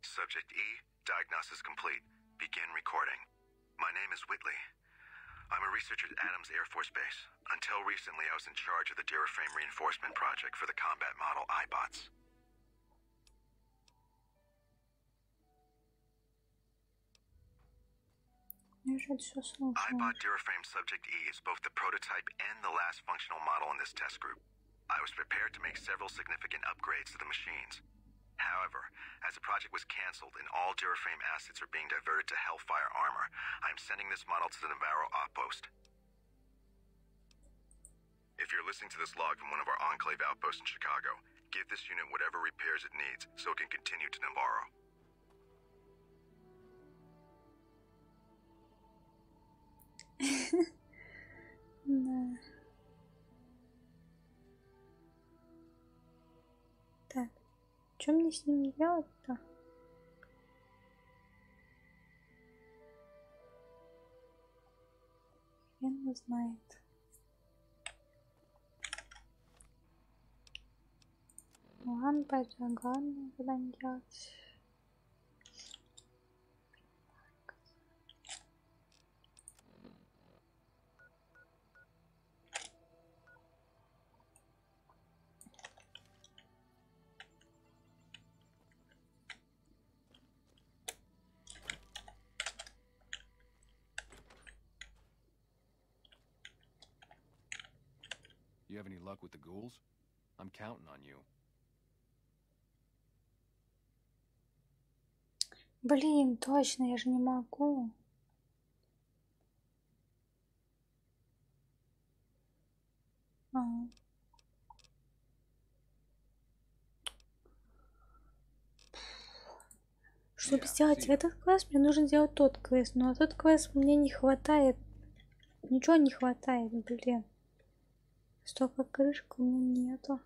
Subject E, diagnosis complete. Begin recording. My name is Whitley. I'm a researcher at Adams Air Force Base. Until recently, I was in charge of the Duraframe Reinforcement Project for the combat model iBots. iBot Duraframe Subject E is both the prototype and the last functional model in this test group. I was prepared to make several significant upgrades to the machines. However, as the project was canceled and all Duraframe assets are being diverted to Hellfire armor, I'm sending this model to the Navarro outpost. If you're listening to this log from one of our Enclave outposts in Chicago, give this unit whatever repairs it needs so it can continue to Navarro. Да. Так, что мне с ним делать-то? Хрен не знает. Ладно, пойдем, главное куда не делать. You have any luck with the ghouls? I'm counting on you. Блин, точно, я же не могу. Чтобы сделать этот квест, мне нужно сделать тот квест. Но тот квест мне не хватает. Ничего не хватает, блин. Столько крышек у меня нету.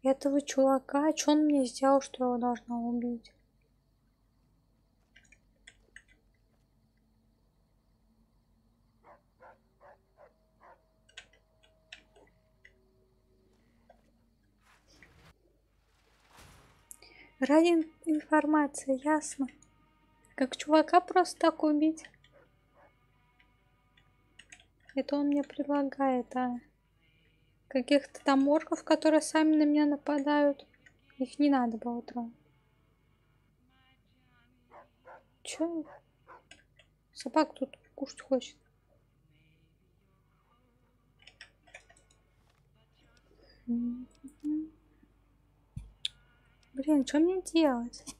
Этого чувака, что он мне сделал, что его должна убить? Ради информации, ясно. Как чувака просто так убить? Это он мне предлагает, а каких-то там орков, которые сами на меня нападают. Их не надо было трогать. Чё? Собак тут кушать хочет. Блин, что мне делать?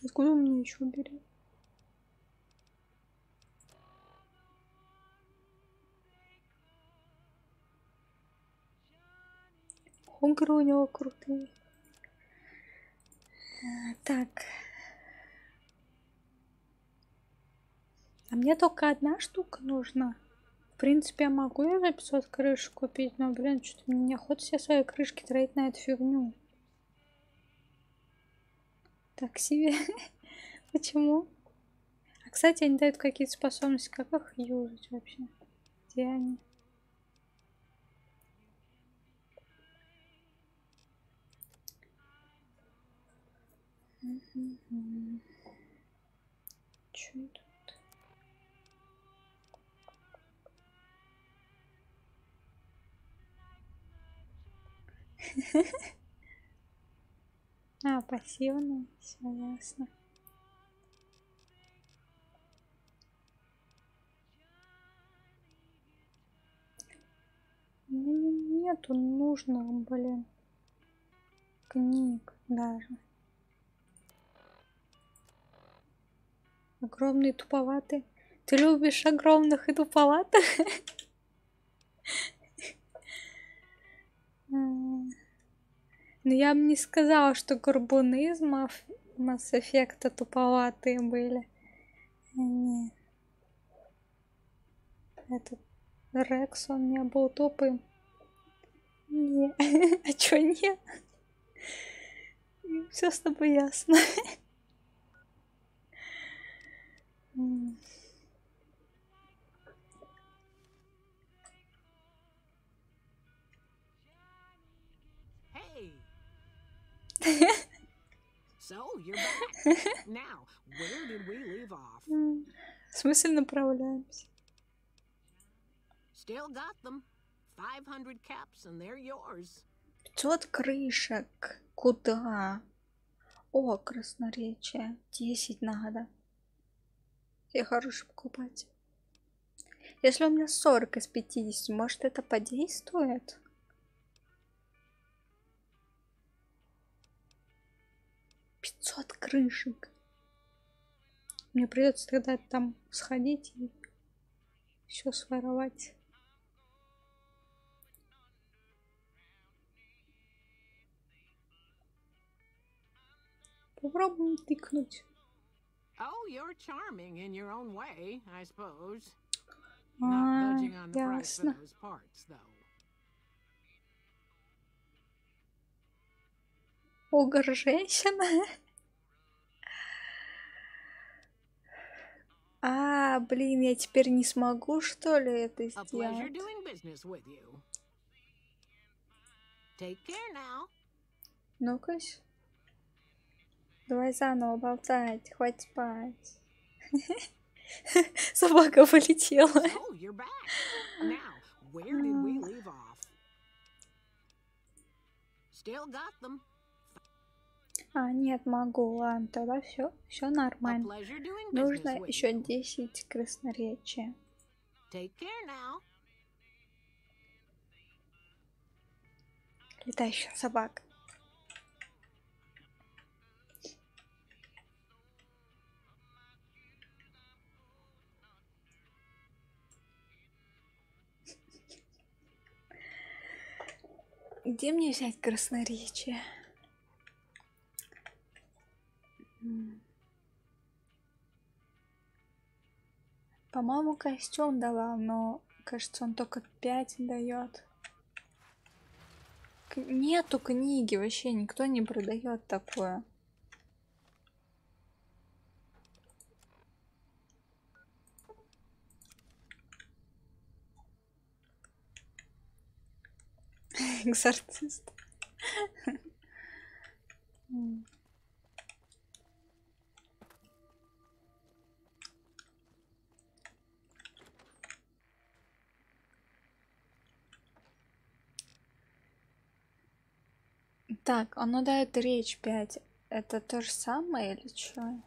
Откуда он мне еще берет? Огры у него крутые. Так. А мне только одна штука нужна. В принципе, я могу ее за 500 крыш купить, но, блин, что-то мне неохота все свои крышки тратить на эту фигню. Так себе. Почему? А, кстати, они дают какие-то способности. Как их юзать вообще? Где они? Чё это? А, пассивно. Все ясно. Нету нужных, блин, книг даже. Огромный туповатый. Ты любишь огромных и туповатых? Ну, я бы не сказала, что горбуны из Mass Effect туповатые были. Не. Этот Рекс, он не был тупым. Не. А чё нет? Все с тобой ясно. So, you're back. Now, where did we leave off? В смысле направляемся? Still got them. 500 caps and they're yours. 500 крышек. Куда? О, красноречие. 10 надо. Я хороший покупатель. Если у меня 40 из 50, может это подействует? $500 крышек. Мне придется тогда там сходить и все своровать. Попробуем тыкнуть. Oh, you're charming in your own way, I suppose. Not budging on the price for those parts, though. Огр женщина. А, блин, я теперь не смогу, что ли, это сделать? Ну-ка. Давай заново болтать, хватит спать. Собака полетела. А, нет, могу. Ладно, тогда все нормально. Нужно еще 10 красноречия. Летающая собака. Где мне взять красноречие? По-моему, костюм давал, но кажется, он только 5 дает. Нету книги, вообще никто не продает такое. Экзорцист. Так, оно дает речь 5. Это то же самое или что?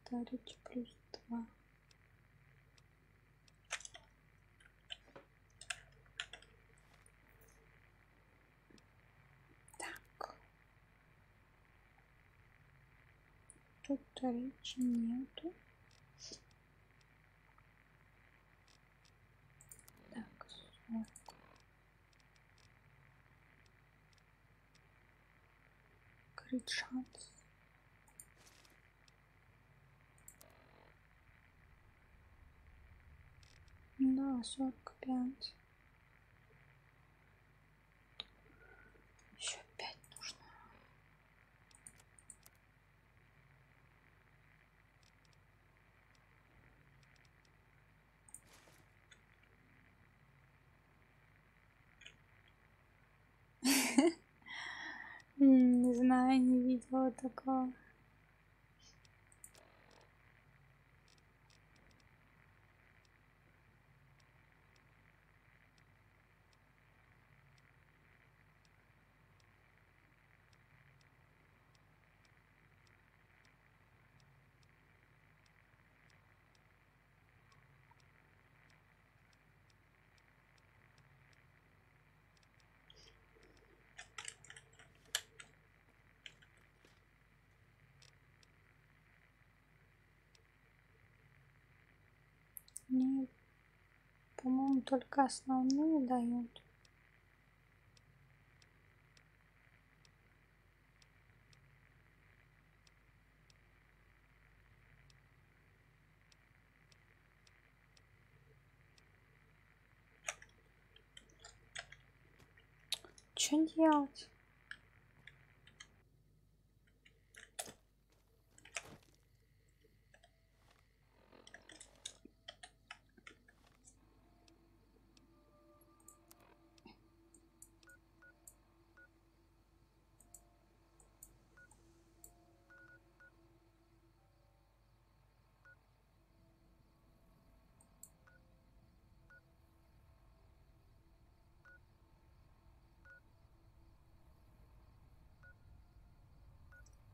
Речь плюс 2. Так. Тут речи нету. Так, 40. Крит шанс. Да, 45. Еще 5 нужно. Не знаю, не видела такого. Мне, по-моему, только основные дают. Что делать?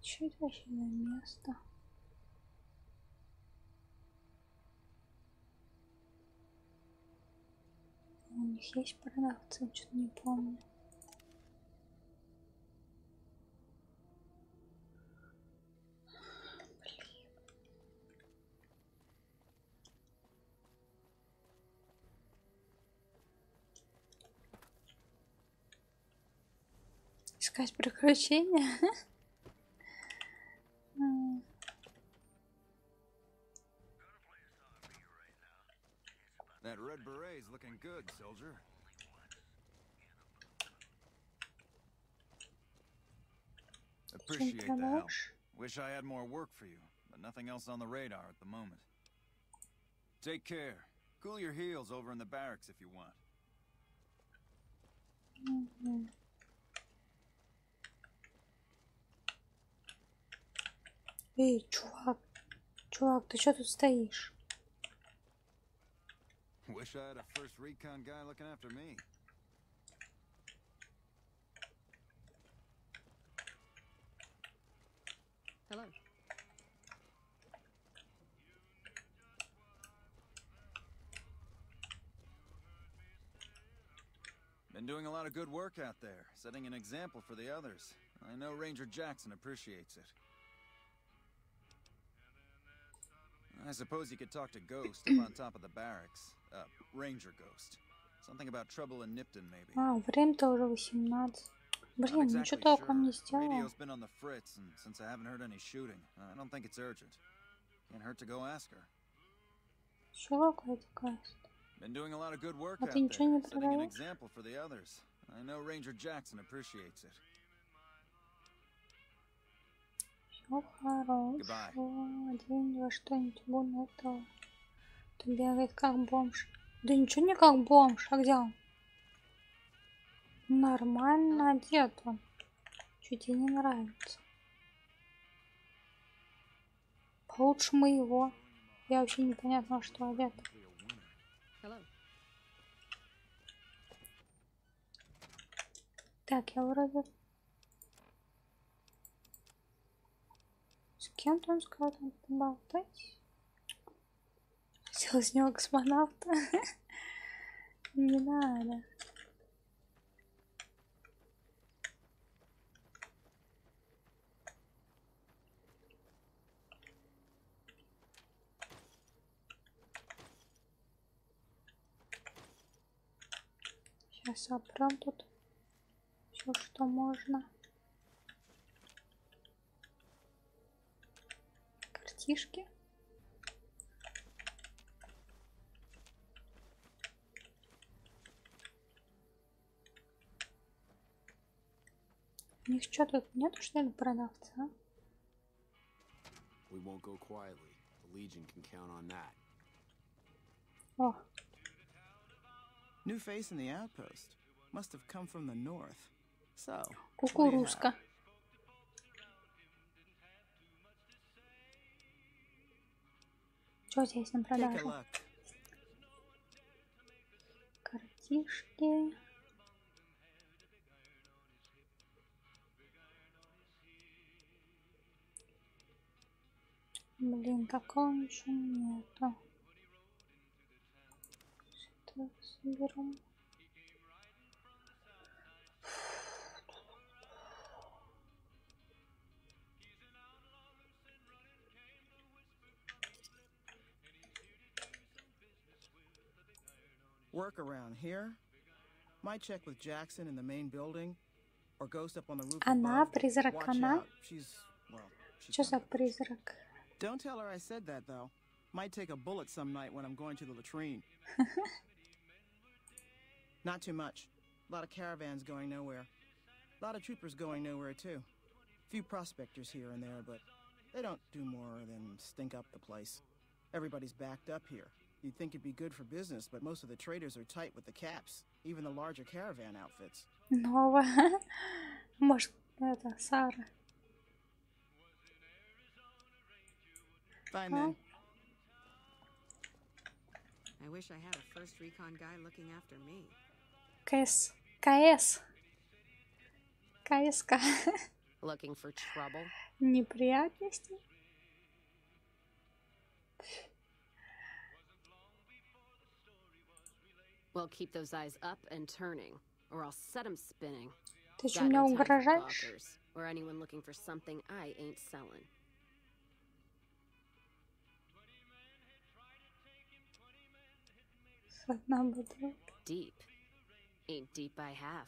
Что это вообще за место? У них есть продавцы, что-то не помню. Искать приключения. That red beret's looking good, soldier. Appreciate the help. Wish I had more work for you, but nothing else on the radar at the moment. Take care. Cool your heels over in the barracks if you want. Эй, чувак, ты что тут стоишь? Wish I had a first recon guy looking after me. Hello. Been doing a lot of good work out there, setting an example for the others. I know Ranger Jackson appreciates it. I suppose you could talk to Ghost up on top of the barracks. Ranger Ghost. Something about trouble in Nipton, maybe. Время-то уже 18. Блин, ничего толком не сделала. Radio's been on the fritz, and since I haven't heard any shooting, I don't think it's urgent. Can't hurt to go ask her. Что какой-то каст? Been doing a lot of good work А out ты ничего there, не setting an продаешь? example for the others. I know Ranger Jackson appreciates it. Все хорошо. День во что-нибудь буду этого. Ты бегает как бомж. Да ничего не как бомж. А где он? Нормально одет он. Чуть тебе не нравится. Получше моего. Я вообще непонятно, что одет. Так, я вроде... С кем-то он сказал там поболтать. Хотел с него космонавта. Не надо. Сейчас сопрем тут все, что можно. Картишки. У них что тут нету, что ли, продавца? We won't go quietly. The Legion can count on that. О. New face in the outpost. Must have come from the north. So, Кукурузка. Что здесь на продажу? Картишки. Блин, такого ничего нету. Что соберем? Work around here. Might check with Jackson in the main building, or ghost up on the roof. Она призрак, она. Что за призрак? Don't tell her I said that though. Might take a bullet some night when I'm going to the latrine. Not too much. A lot of caravans going nowhere. A lot of troopers going nowhere too. Few prospectors here and there, but they don't do more than stink up the place. Everybody's backed up here. You'd think it'd be good for business, but most of the traders are tight with the caps, even the larger caravan outfits. Новая. Может, это Сара. Fine then. I wish I had a first recon guy looking after me. КС. КС. КСК. Looking for trouble? Неприятности? Well, keep those eyes up and turning, or I'll set them spinning. Ты что, мне угрожаешь? Or anyone looking for something I ain't selling. Deep. Ain't deep by half.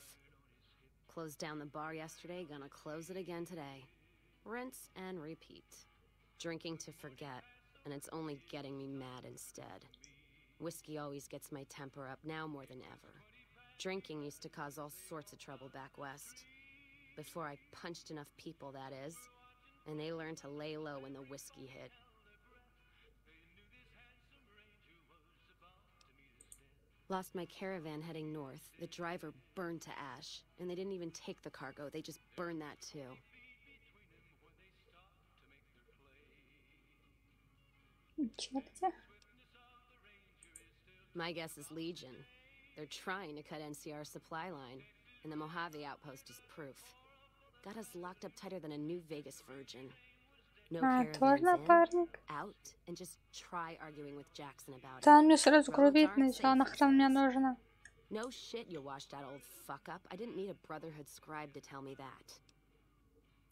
Closed down the bar yesterday, gonna close it again today. Rinse and repeat. Drinking to forget, and it's only getting me mad instead. Whiskey always gets my temper up, now more than ever. Drinking used to cause all sorts of trouble back west. Before I punched enough people, that is. And they learned to lay low when the whiskey hit. Lost my caravan heading north. The driver burned to ash. And they didn't even take the cargo, they just burned that too. My guess is Legion. They're trying to cut NCR's supply line, and the Mojave outpost is proof. Got us locked up tighter than a New Vegas virgin. No caravans in, out, and just try arguing with Jackson about it. Да, мне сразу грубить начала, нахрен мне нужно. No shit, you washed that old fuck up. I didn't need a Brotherhood scribe to tell me that.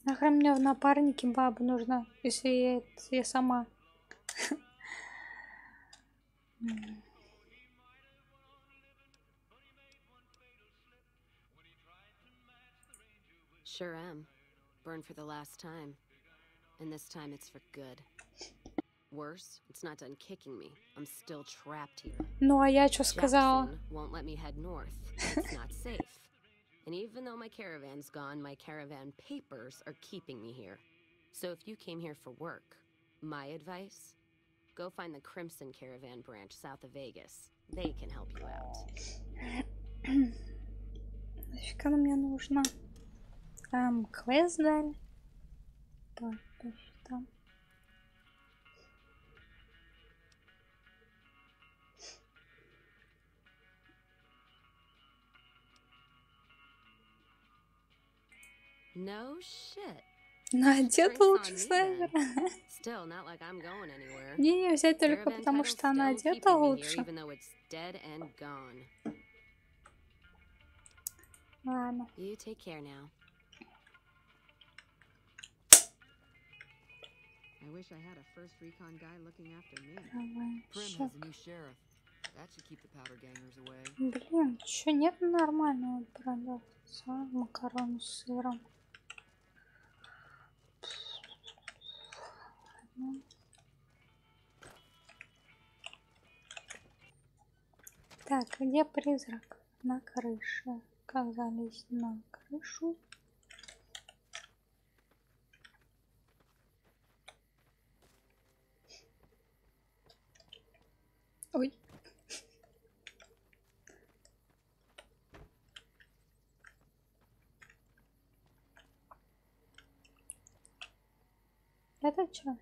Нахрен мне в напарнике баба нужна, если я сама. Sure am. Burned for the last time. And this time it's for good. Worse, it's not done kicking me. I'm still trapped here. Ну, а я что сказала? Jackson won't let me head north. It's not safe. And even though my caravan's gone, my caravan papers are keeping me here. So if you came here for work, my advice, go find the Crimson Caravan branch south of Vegas. They can help you out. Нафиг она мне нужна? Квест дали. Там. No shit. Ну, одета лучше снайпера. Still not like I'm going anywhere. Не взять только потому, что она одета лучше. Ладно. You take care now. I wish I had a first recon guy looking after me. Давай, Prim has a new sheriff. That should keep the powder gangers away. Блин, чё нет нормального продавца? Макароны с сыром. Так, где призрак? На крыше. Как залезть на крышу? Ой. Это чё?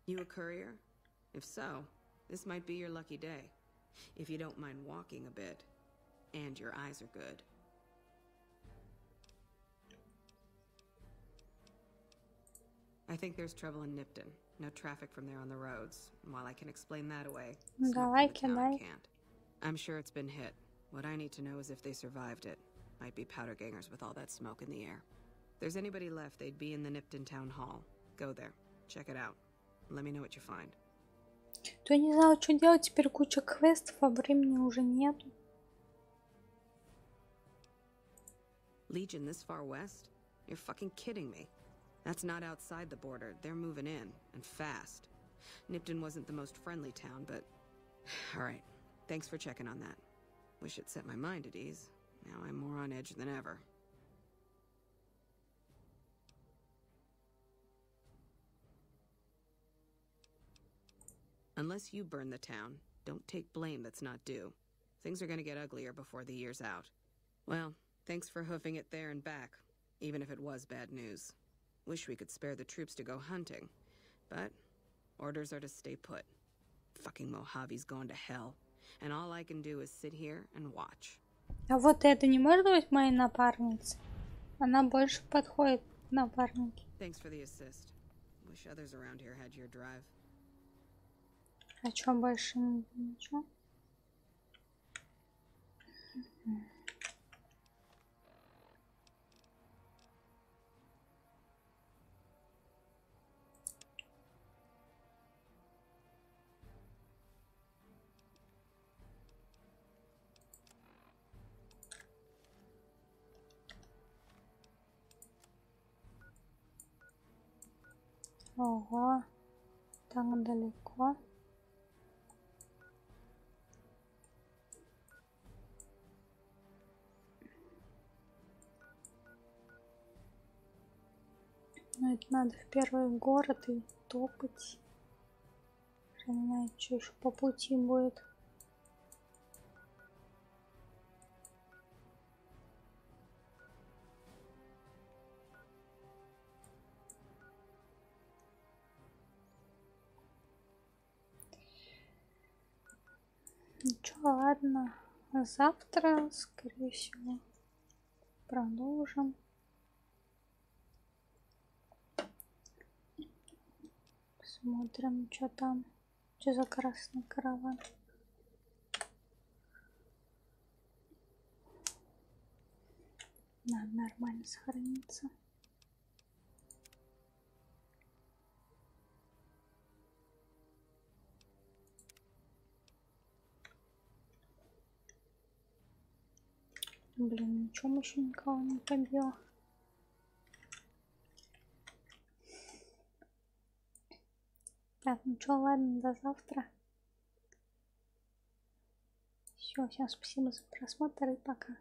You a courier? If so, this might be your lucky day. If you don't mind walking a bit. And your eyes are good. I think there's trouble in Nipton. No traffic from there on the roads. While I can explain that away, Давай, кидай. can't. I'm sure it's been hit. What I need to know is if they survived it. Might be powder gangers with all that smoke in the air. If there's anybody left, they'd be in the Nipton town hall. Go there. Check it out. Let me know what you find. То я не знала, что делать. Теперь куча квестов, а времени уже нету. Legion this far west? You're fucking kidding me. That's not outside the border. They're moving in, and fast. Nipton wasn't the most friendly town, but... Alright, thanks for checking on that. Wish it set my mind at ease. Now I'm more on edge than ever. Unless you burn the town, don't take blame that's not due. Things are gonna get uglier before the year's out. Well, thanks for hoofing it there and back, even if it was bad news. Wish we could spare the troops to go hunting, but orders are to stay put. Fucking Mojave's going to hell, and all I can do is sit here and watch. А вот это не может быть моей напарницей? Она больше подходит к напарнике. Thanks for the assist. Wish others around here had your drive. А чё больше ничего? Ого, так далеко. Но это надо в первый город и топать. Я не знаю, что еще по пути будет. Ничего, ладно. Завтра, скорее всего, продолжим. Смотрим, что там. Что за красный караван. Надо нормально сохраниться. Блин, ничего еще никого не побил. Так, ну что, ладно, до завтра. Все, всем спасибо за просмотр и пока.